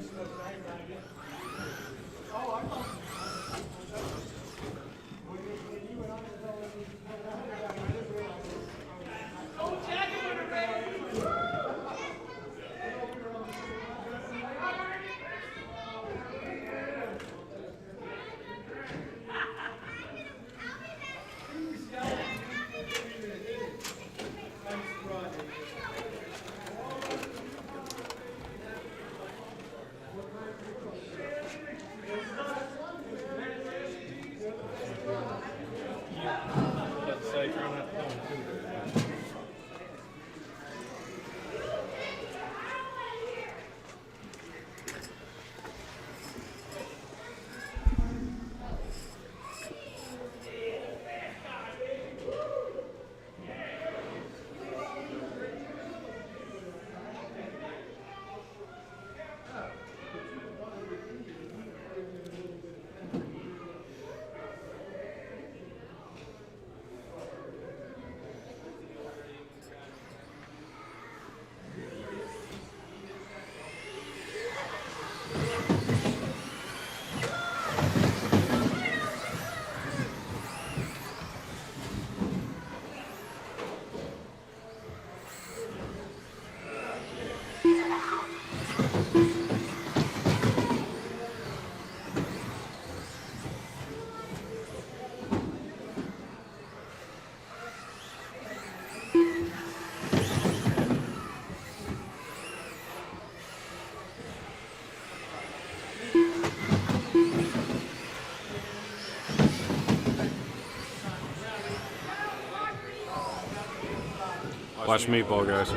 Watch meatball, guys.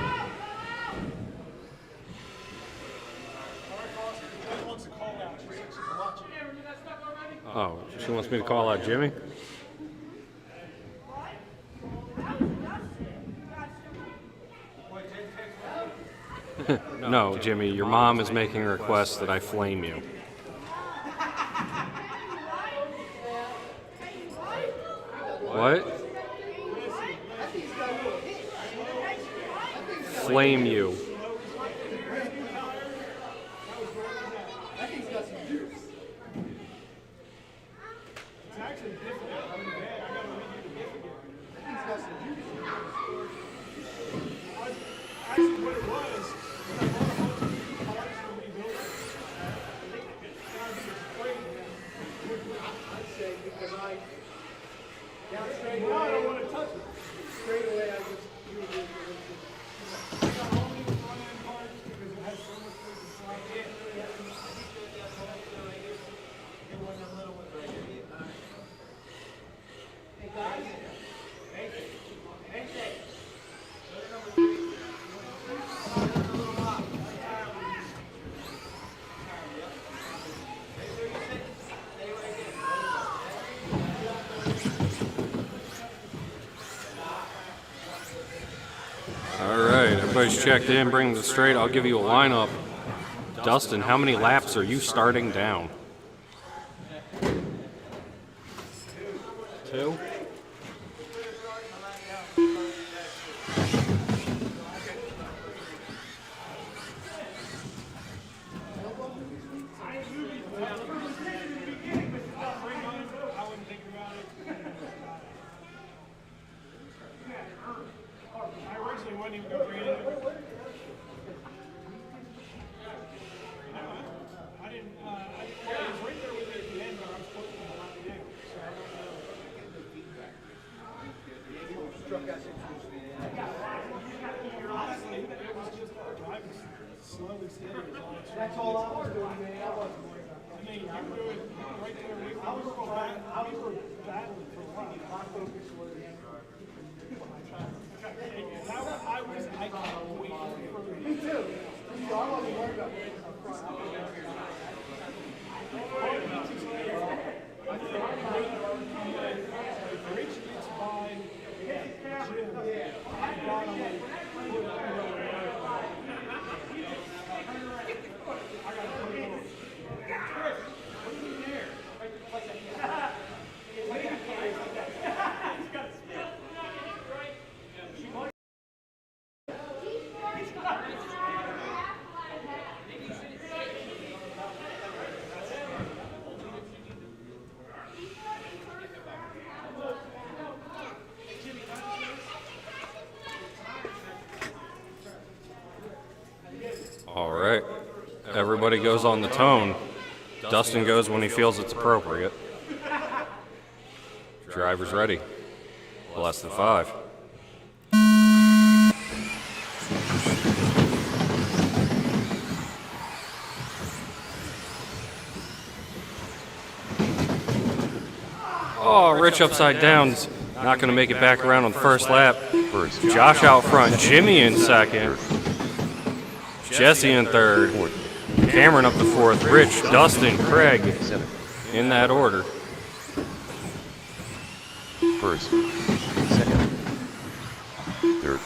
Oh, she wants me to call out Jimmy? No, Jimmy, your mom is making a request that I flame you. What? Flame you. Everybody's checked in, bring them straight. I'll give you a lineup. Dustin, how many laps are you starting down? 2? That's all I was doing, man. I wasn't worried about that. I mean, you were doing right there. We were battling for a while. My focus was I can't wait for me too. So I wasn't worried about that. Rich gets by Jim. I got away. All right. Everybody goes on the tone. Dustin goes when he feels it's appropriate. Driver's ready. Less than 5. Oh, Rich upside down's not going to make it back around on the first lap. Josh out front, Jimmy in second, Jesse in third, Cameron up to fourth, Rich, Dustin, Craig, in that order. First, second, third.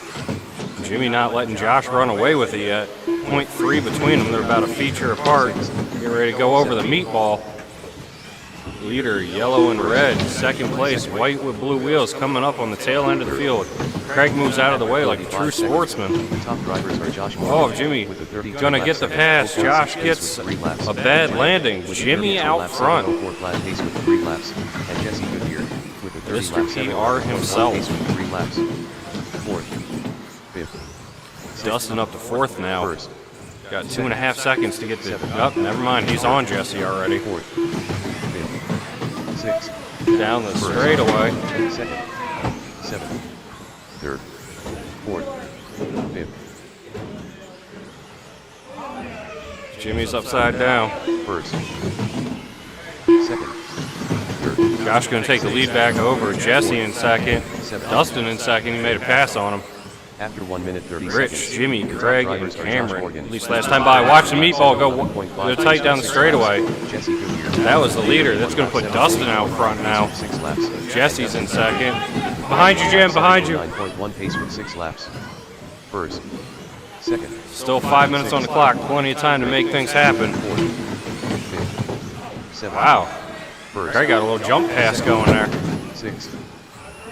Jimmy not letting Josh run away with it yet. 0.3 between them. They're about a feature apart. Get ready to go over the meatball. Leader, yellow and red. Second place, white with blue wheels coming up on the tail end of the field. Craig moves out of the way like a true sportsman. Oh, Jimmy gonna get the pass. Josh gets a bad landing. Jimmy out front. Mr. PR himself. Dustin up to fourth now. Got 2.5 seconds to get to. Oh, never mind. He's on Jesse already. Down the straightaway. Second, seventh, third, fourth, fifth. Jimmy's upside down. First, second, third. Josh going to take the lead back over. Jesse in second. Dustin in second. He made a pass on him. After 1 minute 30 Rich, seconds, Jimmy, Craig, and Cameron. At least last time by. Watch the meatball go tight down the straightaway. Jesse Goodyear That was the leader. That's going to put Dustin out front now. 6 laps. Jesse's in second. Behind you, Jim, behind you. 9.1 pace with 6 laps. First. Second. Still 5 minutes on the clock. Plenty of time to make things happen. Fourth. Fifth. Seventh. Wow. First. Craig got a little jump pass going there. Sixth.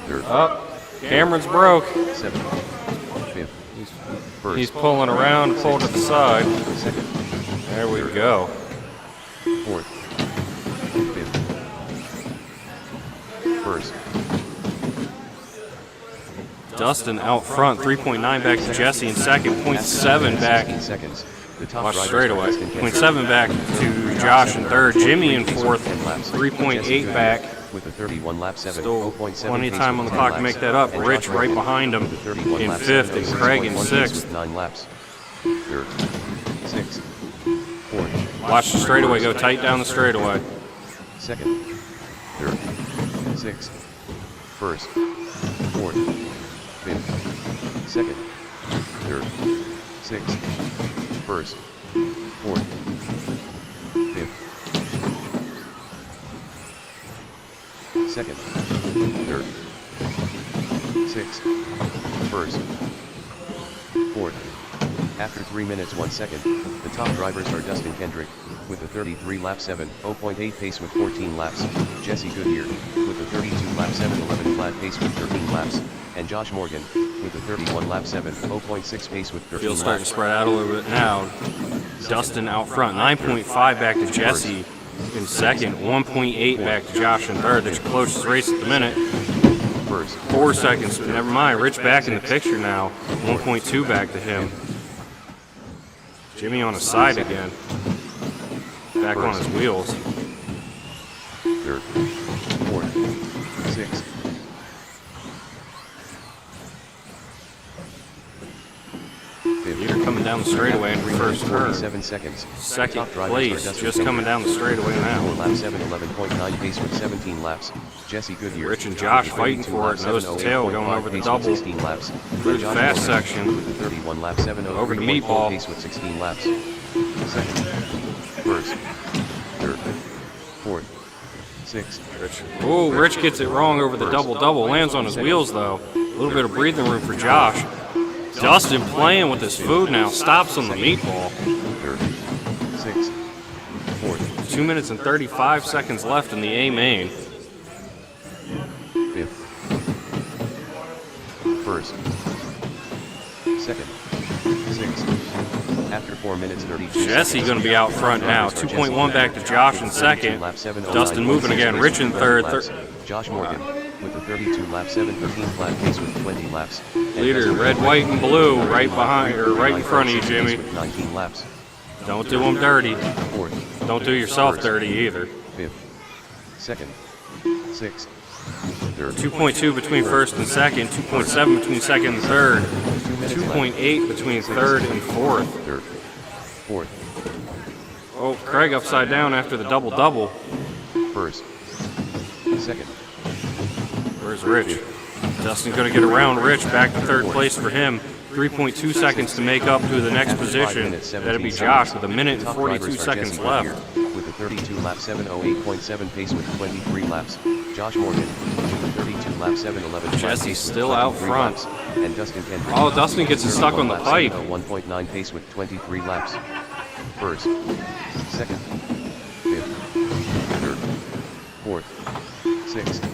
Third. Up. Cameron's broke. Seventh. Fifth. First. He's pulling around, pull to the side. Second. There we go. Fourth. Fifth. First. Dustin out front, 3.9 back to Jesse in second, 0.7 back. Seconds. The top Watch drivers straightaway. are Dustin Kendrick. 0.7 back to Josh in third. Jimmy in fourth, 3.8 back. With a 31 lap 7. Still 0.7 plenty of pace time with on the 10 clock to laps. make that up. And Rich Josh right Morgan behind him with a 31 in lap fifth, 7, and Craig in 6.1 pace sixth. with 9 laps. Third. Sixth. Fourth. Watch the straightaway go tight down the straightaway. Second. Third. Sixth. First. Fourth. Fifth. Second. Third. Sixth. First. Fourth. Fifth. Second. Third. Sixth. First. Fourth. After 3 minutes 1 second, the top drivers are Dustin Kendrick, with a 33 lap 7, 0.8 pace with 14 laps, Jesse Goodyear, with a 32 lap 7, 11 flat pace with 13 laps, and Josh Morgan, with a 31 lap 7, 0.6 pace with 13 Field's starting to laps. spread out a little bit now. Dustin out front, 9.5 back to Jesse in second, 1.8 back to Josh in third. That's your closest race at the minute. First. 4 seconds, but never mind. Rich back in the picture now, 1.2 back to him. Jimmy on his side again. Back on his wheels. Third. Fourth. Sixth. Fifth. Leader coming down the straightaway in first turn. 47 seconds. Second Top drivers are place, Dustin just Kendrick, coming down the straightaway now. 4 lap 7, 11.9 pace with 17 laps. Jesse Goodyear. Rich and Josh with a fighting 32 for lap it. Nose to 7, tail 08.5 going over the pace with double. 16 laps. Through the Josh fast Morgan section. With a 31 lap 7, Over the 03.4 meatball. pace with 16 laps. Second. First. Third. Fourth. Sixth. Rich. Oh, Rich gets it wrong over the double-double. Lands on his wheels, though. A little bit of breathing room for Josh. Dustin playing with his food now. Stops on the meatball. Third. Sixth. Fourth. 2 minutes and 35 seconds left in the A main. Fifth. First. Second. Sixth. After 4 minutes 32 Jesse going to be out front now. 2.1 back to Josh in second. Dustin moving again. Rich in third. Josh Morgan with a 32 lap 7, 13 flat pace with 20 laps. Leader, red, white, and blue, right behind, or right in front of you, Jimmy. 19 laps. Don't do them dirty. Fourth. Don't do yourself dirty either. Fifth. Second. Sixth. Third. 2.2 between first and second. 2.7 between second and third. 2.8 between third and fourth. Third. Fourth. Oh, Craig upside down after the double-double. First. Second. Where's Rich? Dustin's going to get around Rich. Back to third place for him. 3.2 seconds to make up to the next position. That'd be Josh with 1 minute and 42 seconds left. With a 32 lap 7, 08.7 pace with 23 laps. Josh Morgan with a 32 lap 7, 11 flat Jesse's pace still with out 23 front. laps. And Dustin Kendrick. Oh, Dustin gets it stuck on the pipe. 1.9 pace with 23 laps. First. Second. Fifth. Third. Fourth. Sixth.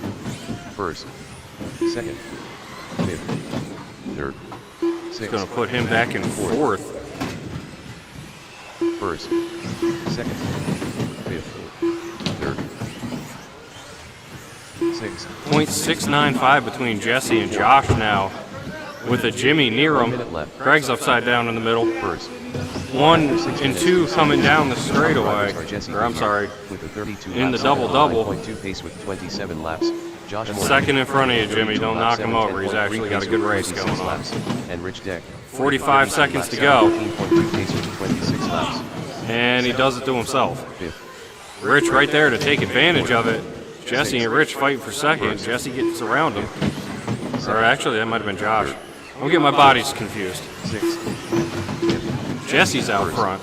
First. Second. Fifth. Third. Sixth. Going to put him back in fourth. First. Second. Fifth. Third. Sixth. 0.695 between Jesse and Josh now. With a Jimmy near him. Craig's upside down in the middle. First. 1 and 2 coming down the straightaway. Or I'm sorry, With a 32 in the lap double-double. 9.2 pace with 27 laps. Josh Morgan Second in front of you, with a Jimmy. 32 Don't lap knock 7, him over. He's 10.3 actually got a pace good with race 26 going on. laps. And Rich Deck. 45 seconds to go. 13.3 pace with 26 laps. And he does it to himself. Fifth. Rich right there to take advantage of it. Jesse and Rich fighting for second. Jesse gets around him. Or actually, that might have been Josh. I'm getting my bodies confused. Sixth. Fifth. Jesse's out front.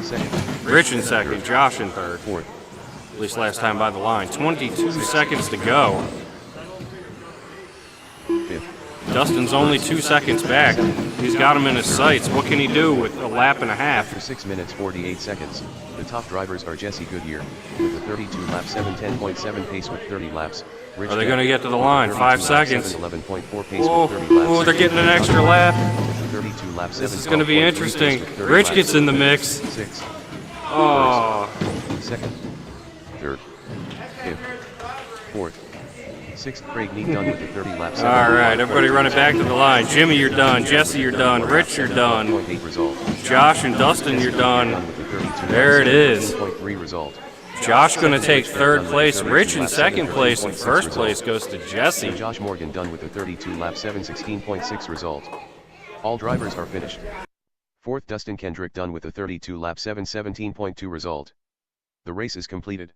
Second. Rich in second. Josh in third. Fourth. At least last time by the line. 22 seconds to go. 5th, Dustin's only 2 seconds back. He's got him in his sights. What can he do with a lap and a half? After 6 minutes 48 seconds, the top drivers are Jesse Goodyear, with a 32-lap 7:10.7 pace with 30 laps. Rich Are they Depp, going to get to the with a line? 32 5 lap seconds. 7:11.4 pace Oh, with 30 laps. oh, they're getting an extra lap. 32 lap This is going to be 7:12.3 interesting. pace with 30 Rich laps. gets in the mix. 6th, Oh, 2nd, 3rd, 5th, 4th, 6th. Craig Neat done with a 30 lap. all right. Everybody running back to the line. Jimmy, you're done. Jesse, you're done. Rich, you're done. 7:12.8 result. Josh and Dustin, you're done. With a 32 lap There it is. 17.3 result. Josh going to take third place. Rich in second place. And first place goes to Jesse. Josh Morgan done with a 32 lap 7:16.6 result. All drivers are finished. 4th, Dustin Kendrick done with a 32 lap 7:17.2 result. The race is completed.